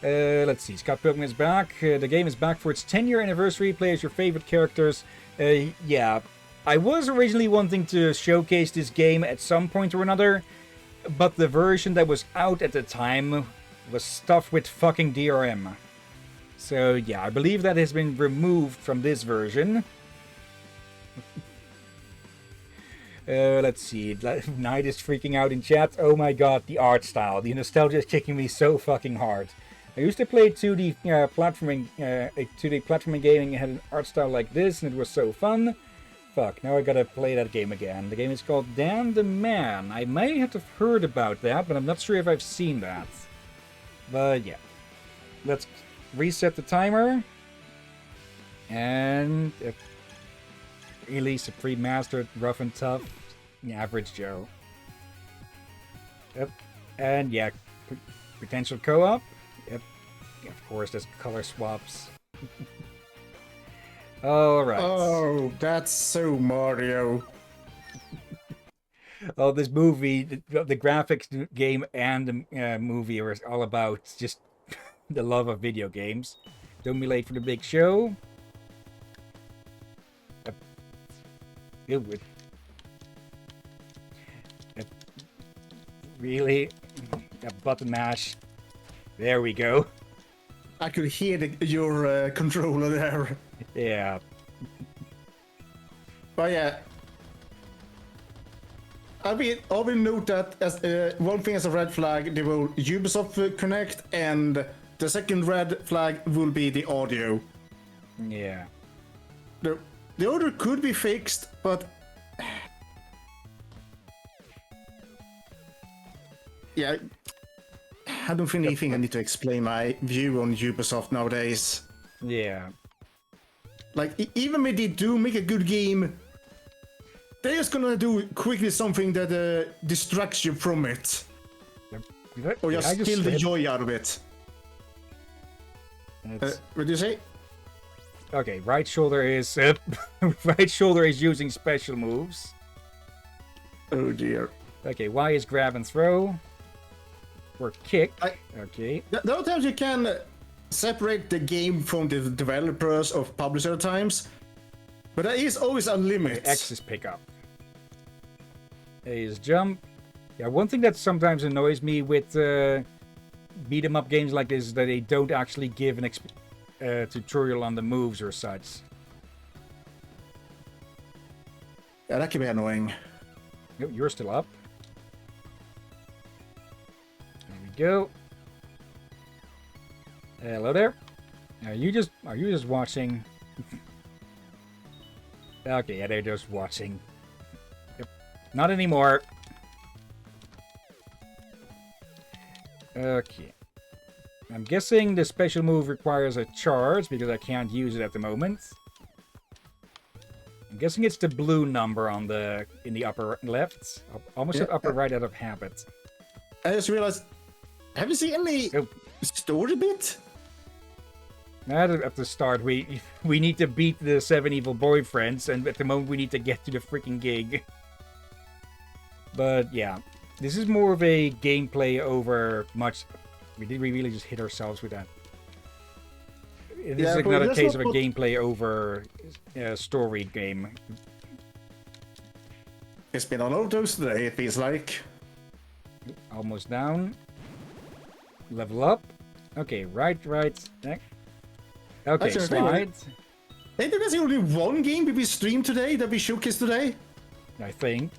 Let's see, Scott Pilgrim is back. The game is back for its 10-year anniversary. Play as your favorite characters. Yeah, I was originally wanting to showcase this game at some point or another, but the version that was out at the time was stuffed with fucking DRM. So yeah, I believe that has been removed from this version. Let's see. Knight is freaking out in chat. Oh my god, the art style. The nostalgia is kicking me so fucking hard. I used to play 2D platforming, a 2D platforming game and had an art style like this, and it was so fun. Fuck, now I gotta play that game again. The game is called Dan the Man. I may have heard about that, but I'm not sure if I've seen that. But yeah. Let's reset the timer. And release a pre-mastered rough and tough average Joe. Yep. And yeah, potential co-op. Yep. Of course, there's color swaps. All right. Oh, that's so Mario. Oh, this movie, the graphics game and the movie are all about just the love of video games. Don't be late for the big show. It would. Really? A button mash. There we go. I could hear your controller there. Yeah. But yeah. I will note that as one thing as a red flag, they will Ubisoft Connect, and the second red flag will be the audio. Yeah. The audio could be fixed, but yeah, I don't think anything I need to explain my view on Ubisoft nowadays. Yeah. Like, even when they do make a good game, they're just gonna do quickly something that distracts you from it. Or just kill the joy out of it. What do you say? Okay, right shoulder is right shoulder is using special moves. Oh dear. Okay, Y is grab and throw. Or kick. Okay. There are times you can separate the game from the developers of publisher times, but there is always a limit. X is pick up. A is jump. Yeah, one thing that sometimes annoys me with beat 'em up games like this is that they don't actually give an tutorial on the moves or such. Yeah, that can be annoying. Nope, you're still up. There we go. Hello there. Are you just watching? Okay, yeah, they're just watching. Yep. Not anymore. Okay. I'm guessing the special move requires a charge because I can't use it at the moment. I'm guessing it's the blue number on in the upper left. Almost at upper right out of habit. I just realized, have you seen any story bit? At the start, we need to beat the 7 evil boyfriends, and at the moment we need to get to the freaking gig. But yeah, this is more of a gameplay over much. We really just hit ourselves with that. This is not a case of a gameplay over story game. It's been a lot of those today, it feels like. Almost down. Level up. Okay, right. Okay, slide. Ain't there only one game we streamed today that we showcased today? I think.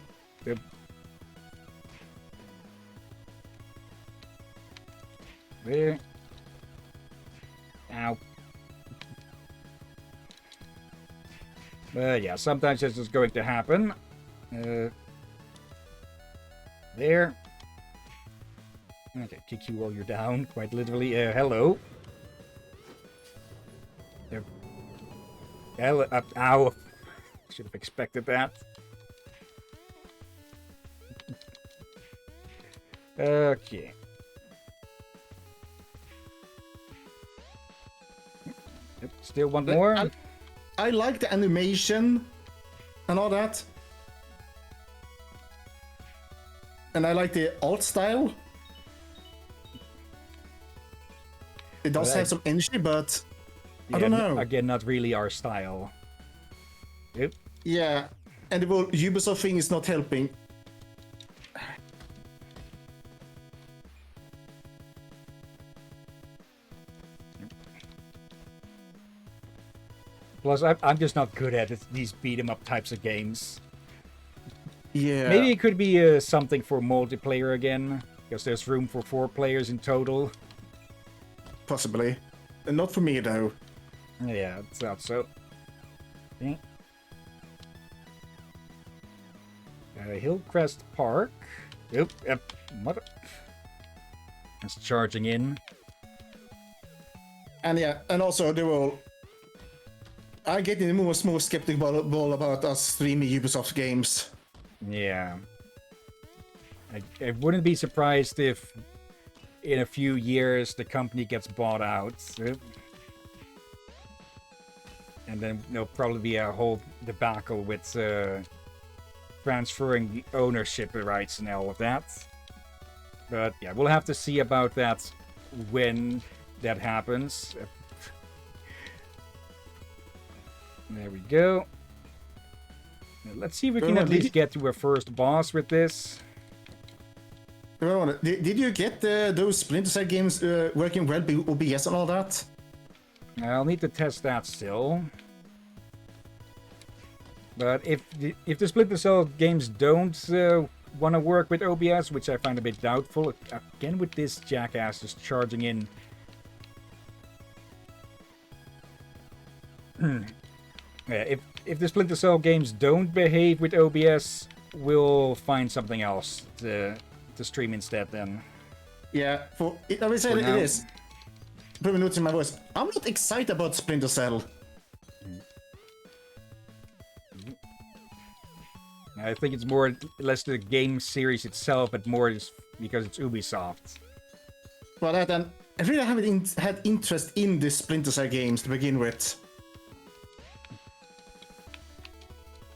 There. Ow. But yeah, sometimes this is going to happen. There. Okay, kick you while you're down, quite literally. Hello. There. Hello. Ow. Should have expected that. Okay. Yep, still one more. I like the animation and all that. And I like the art style. It does have some energy, but yeah, I don't know. Again, not really our style. Yep. Yeah, and the whole Ubisoft thing is not helping. Plus, I'm just not good at these beat-em-up types of games. Yeah. Maybe it could be something for multiplayer again, because there's room for 4 players in total. Possibly. Not for me, though. Yeah, it's not so. Okay. Hillcrest Park. Yep. Mother. It's charging in. And yeah, and also they will. I get more skeptical about us streaming Ubisoft games. Yeah. I wouldn't be surprised if in a few years the company gets bought out. And then there'll probably be a whole debacle with transferring the ownership rights and all of that. But yeah, we'll have to see about that when that happens. There we go. Now, let's see if we can at least get to our first boss with this. Did you get those Splinter Cell games working well with OBS and all that? I'll need to test that still. But if the Splinter Cell games don't want to work with OBS, which I find a bit doubtful, again with this jackass just charging in. Yeah, if the Splinter Cell games don't behave with OBS, we'll find something else to stream instead then. Yeah, I will say it is. Probably notes in my voice. I'm not excited about Splinter Cell. I think it's more less the game series itself, but more just because it's Ubisoft. Well, I really haven't had interest in the Splinter Cell games to begin with.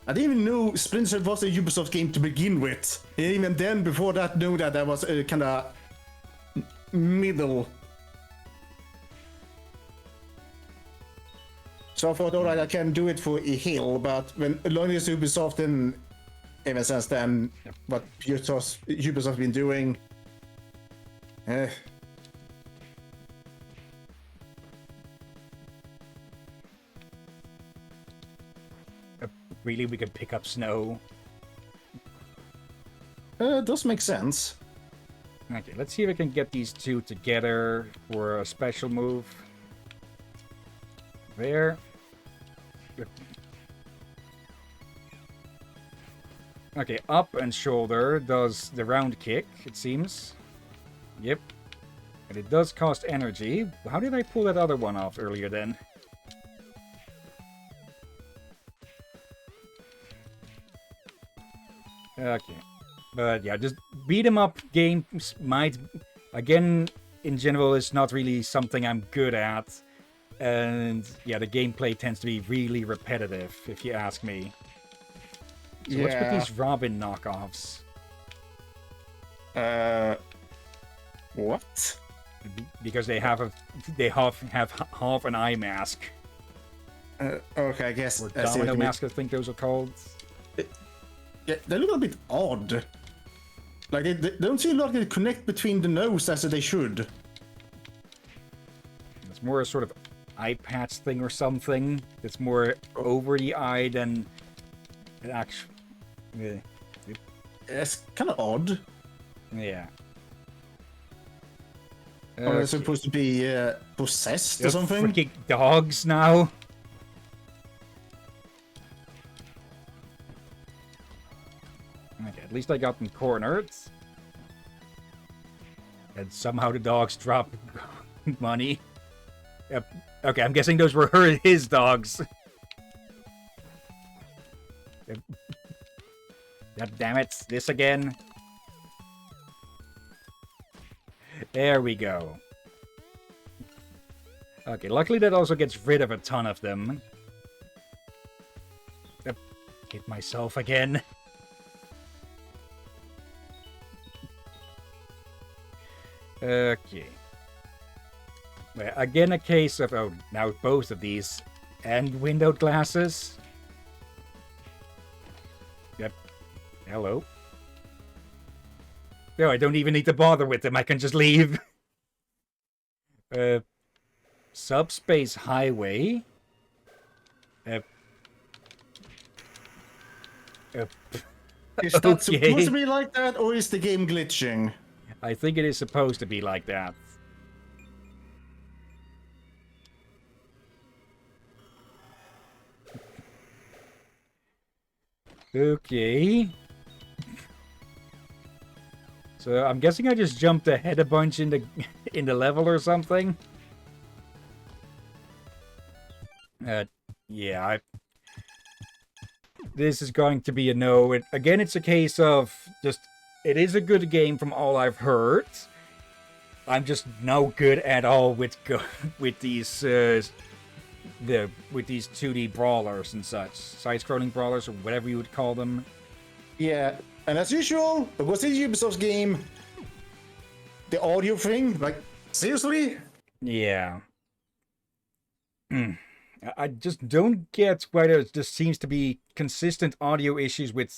I didn't even know Splinter Cell was a Ubisoft game to begin with. And even then, before that, know that I was kind of middle. So I thought, alright, I can do it for a hill, but when long as Ubisoft, and ever since then, what Ubisoft been doing, Really, we could pick up snow. Does make sense. Okay, let's see if we can get these two together for a special move. There. Okay, up and shoulder does the round kick, it seems. Yep. And it does cost energy. How did I pull that other one off earlier then? Okay. But yeah, just beat 'em up games might, again, in general, is not really something I'm good at. And yeah, the gameplay tends to be really repetitive, if you ask me. So what's with these Robin knockoffs? What? Because they have half an eye mask. Okay, I guess. Or I see what domino you mean. mask, I think those are called. Yeah, they look a bit odd. Like, they don't seem like they connect between the nose as they should. It's more a sort of eye patch thing or something. It's more over the eye than an actual... It's kind of odd. Yeah. Or they're supposed to be possessed or something? Freaking dogs now. Okay, at least I got them cornered. And somehow the dogs drop money. Yep. Okay, I'm guessing those were his dogs. Yep. God damn it, this again. There we go. Okay, luckily that also gets rid of a ton of them. Yep. Hit myself again. Okay. Well, again, a case of, oh, now both of these and windowed glasses. Yep. Hello. No, I don't even need to bother with them. I can just leave. Subspace highway. Is that supposed to be like that, or is the game glitching? I think it is supposed to be like that. Okay. So I'm guessing I just jumped ahead a bunch in the level or something. Yeah, this is going to be a no. Again, it's a case of just, it is a good game from all I've heard. I'm just no good at all with these 2D brawlers and such, side-scrolling brawlers or whatever you would call them. Yeah, and as usual, it was a Ubisoft's game. The audio thing, like, seriously? Yeah. I just don't get why there just seems to be consistent audio issues with...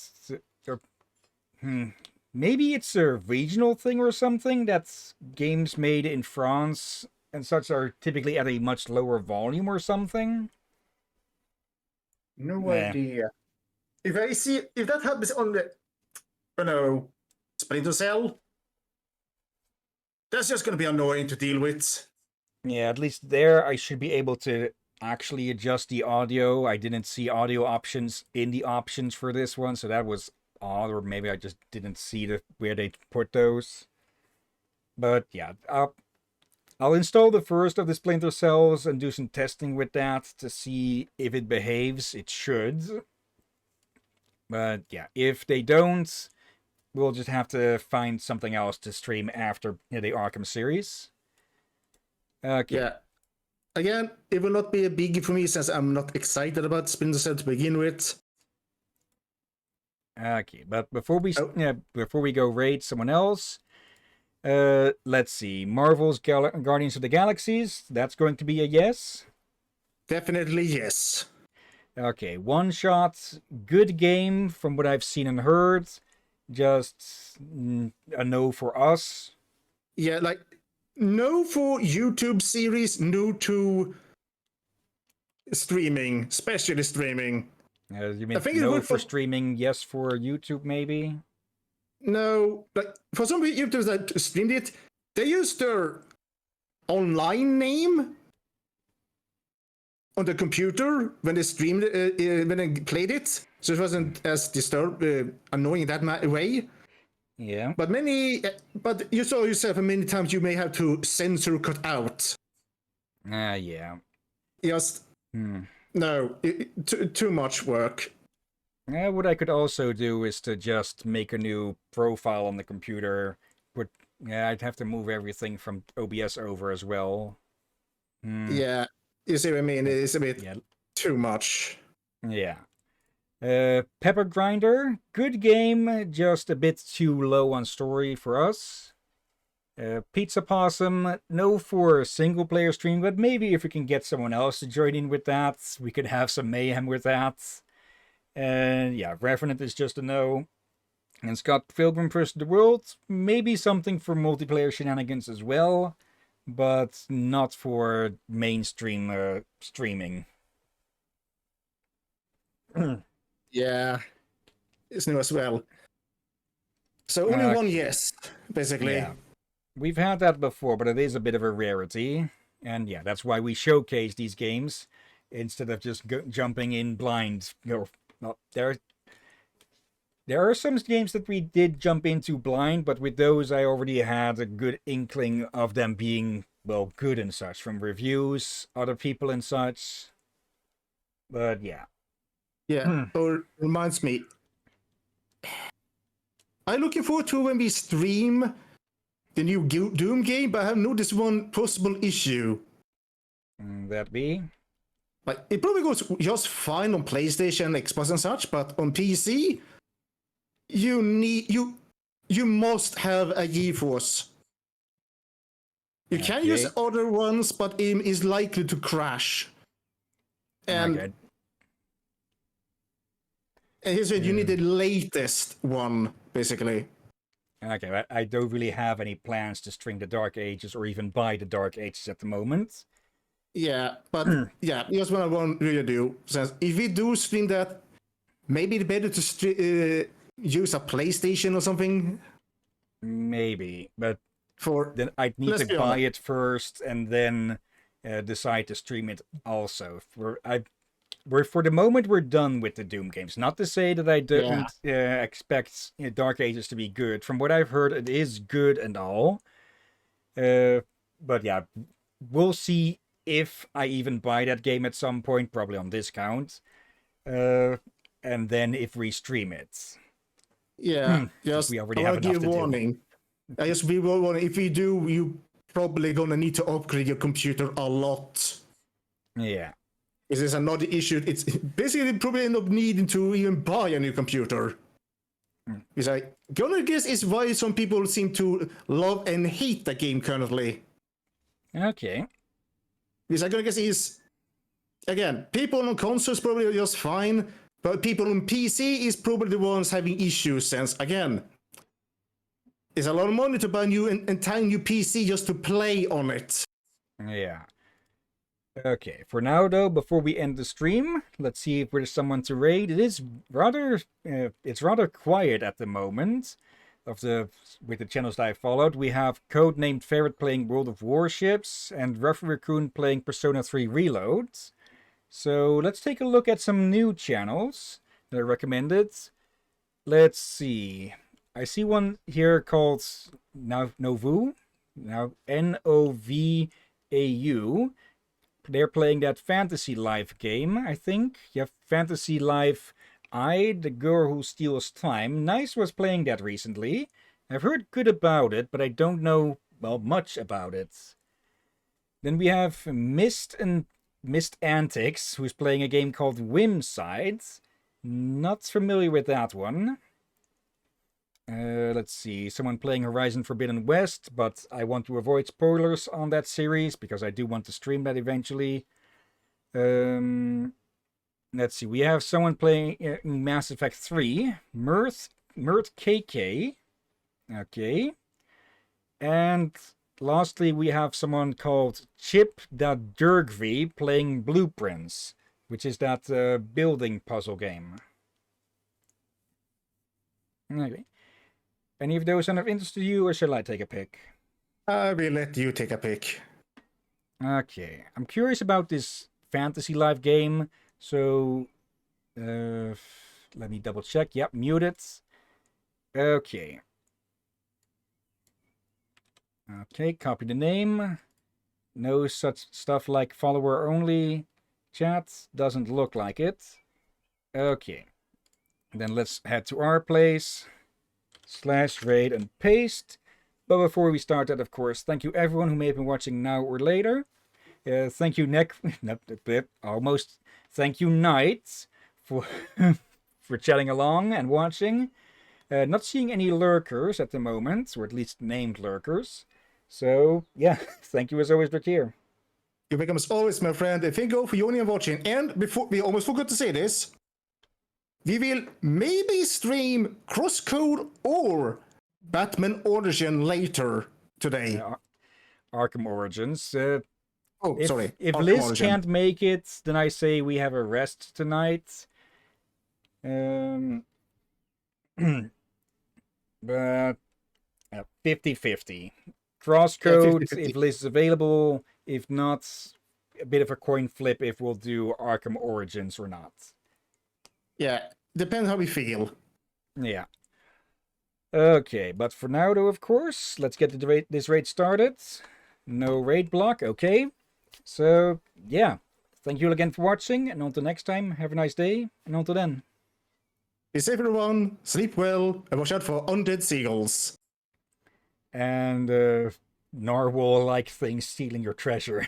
Maybe it's a regional thing or something, that games made in France and such are typically at a much lower volume or something. No idea. If that happens on the, Splinter Cell, that's just gonna be annoying to deal with. Yeah, at least there I should be able to actually adjust the audio. I didn't see audio options in the options for this one, so that was odd, or maybe I just didn't see where they put those. But yeah, I'll install the first of the Splinter Cells and do some testing with that to see if it behaves. It should. But yeah, if they don't, we'll just have to find something else to stream after the Arkham series. Okay. Yeah. Again, it will not be a biggie for me since I'm not excited about Splinter Cell to begin with. Okay, but before we go raid someone else, let's see. Marvel's Guardians of the Galaxies, that's going to be a yes? Definitely yes. Okay, OneShot, good game from what I've seen and heard. Just a no for us. Yeah, like, no for YouTube series, no to streaming, especially streaming. You mean no for streaming, yes for YouTube, maybe? No, like, for some YouTubers that streamed it, they used their online name on the computer when they streamed when they played it, so it wasn't as annoying that way. Yeah. But you saw yourself many times you may have to censor cut out. Yeah. Just no, too much work. What I could also do is to just make a new profile on the computer. But yeah, I'd have to move everything from OBS over as well. Yeah, you see what I mean? It's a bit Yeah. too much. Yeah. Pepper Grinder, good game, just a bit too low on story for us. Pizza Possum, no for single player stream, but maybe if we can get someone else to join in with that, we could have some mayhem with that. And yeah, Revenant is just a no. And Scott Pilgrim vs. the World, maybe something for multiplayer shenanigans as well, but not for mainstream streaming. Yeah, it's new as well. So only one yes, basically. Yeah. We've had that before, but it is a bit of a rarity. And yeah, that's why we showcase these games instead of just jumping in blind. There are some games that we did jump into blind, but with those I already had a good inkling of them being, well, good and such, from reviews, other people and such. But yeah. Yeah, or reminds me. I'm looking forward to when we stream the new Doom game, but I have noticed one possible issue. That be? Like, it probably goes just fine on PlayStation, Xbox and such, but on PC, you must have a GeForce. You can use other ones, but it is likely to crash. And he said you need the latest one, basically. Okay, I don't really have any plans to stream the Dark Ages or even buy the Dark Ages at the moment. Yeah, but yeah, here's what I want you to do. Since if we do stream that, maybe it's better to use a PlayStation or something. Maybe, but for then I'd need to buy it first and then decide to stream it also. For the moment, we're done with the Doom games. Not to say that I don't expect Dark Ages to be good. From what I've heard, it is good and all. But yeah, we'll see if I even buy that game at some point, probably on discount. And then if we stream it. Yeah, just we already have enough to warning. I just be warning. If we do, you probably gonna need to upgrade your computer a lot. Yeah. This is another issue. It's basically probably end up needing to even buy a new computer. Because I gonna guess is why some people seem to love and hate the game currently. Okay. Because I'm gonna guess is again, people on consoles probably are just fine, but people on PC is probably the ones having issues. Since again, it's a lot of money to buy a new entire new PC just to play on it. Yeah. Okay, for now though, before we end the stream, let's see if there's someone to raid. It is rather, it's rather quiet at the moment. With the channels that I followed, we have Codenamed Ferret playing World of Warships and Ruffy Raccoon playing Persona 3 Reload. So let's take a look at some new channels that are recommended. Let's see. I see one here called Novu. Now Novau. They're playing that Fantasy Life game, I think. You have Fantasy Life I, the Girl Who Steals Time. Nice was playing that recently. I've heard good about it, but I don't know, well, much about it. Then we have Mist Antics, who's playing a game called Whimside. Not familiar with that one. Let's see, someone playing Horizon Forbidden West, but I want to avoid spoilers on that series because I do want to stream that eventually. Let's see, we have someone playing Mass Effect 3, Mirth KK. Okay. And lastly, we have someone called Chip Durgvi playing Blueprints, which is that building puzzle game. Okay. Any of those sound of interest to you, or shall I take a pick? I will let you take a pick. Okay. I'm curious about this Fantasy Life game, so let me double check. Yep, mute it. Okay. Okay, copy the name. No such stuff like follower only. Chat doesn't look like it. Okay. Then let's head to our place, /raid and paste. But before we start that, of course, thank you everyone who may have been watching now or later. Thank you, almost. Thank you, Knight, for for chatting along and watching. Not seeing any lurkers at the moment, or at least named lurkers. So, yeah, thank you as always, Drakir. You're welcome as always, my friend. Thank you all for joining and watching. And before we almost forgot to say this, we will maybe stream Crosscode or Batman Origin later today. Arkham Origins. Sorry. If Arkham Liz Origin. can't make it, then I say we have a rest tonight. But 50-50. Crosscode, 50-50. if Liz is available. If not, a bit of a coin flip if we'll do Arkham Origins or not. Yeah, depends how we feel. Yeah. Okay, but for now, though, of course, let's get this raid started. No raid block, okay. So, yeah. Thank you all again for watching, and until next time, have a nice day, and until then. Be safe, everyone. Sleep well, and watch out for undead seagulls. And narwhal-like things stealing your treasure.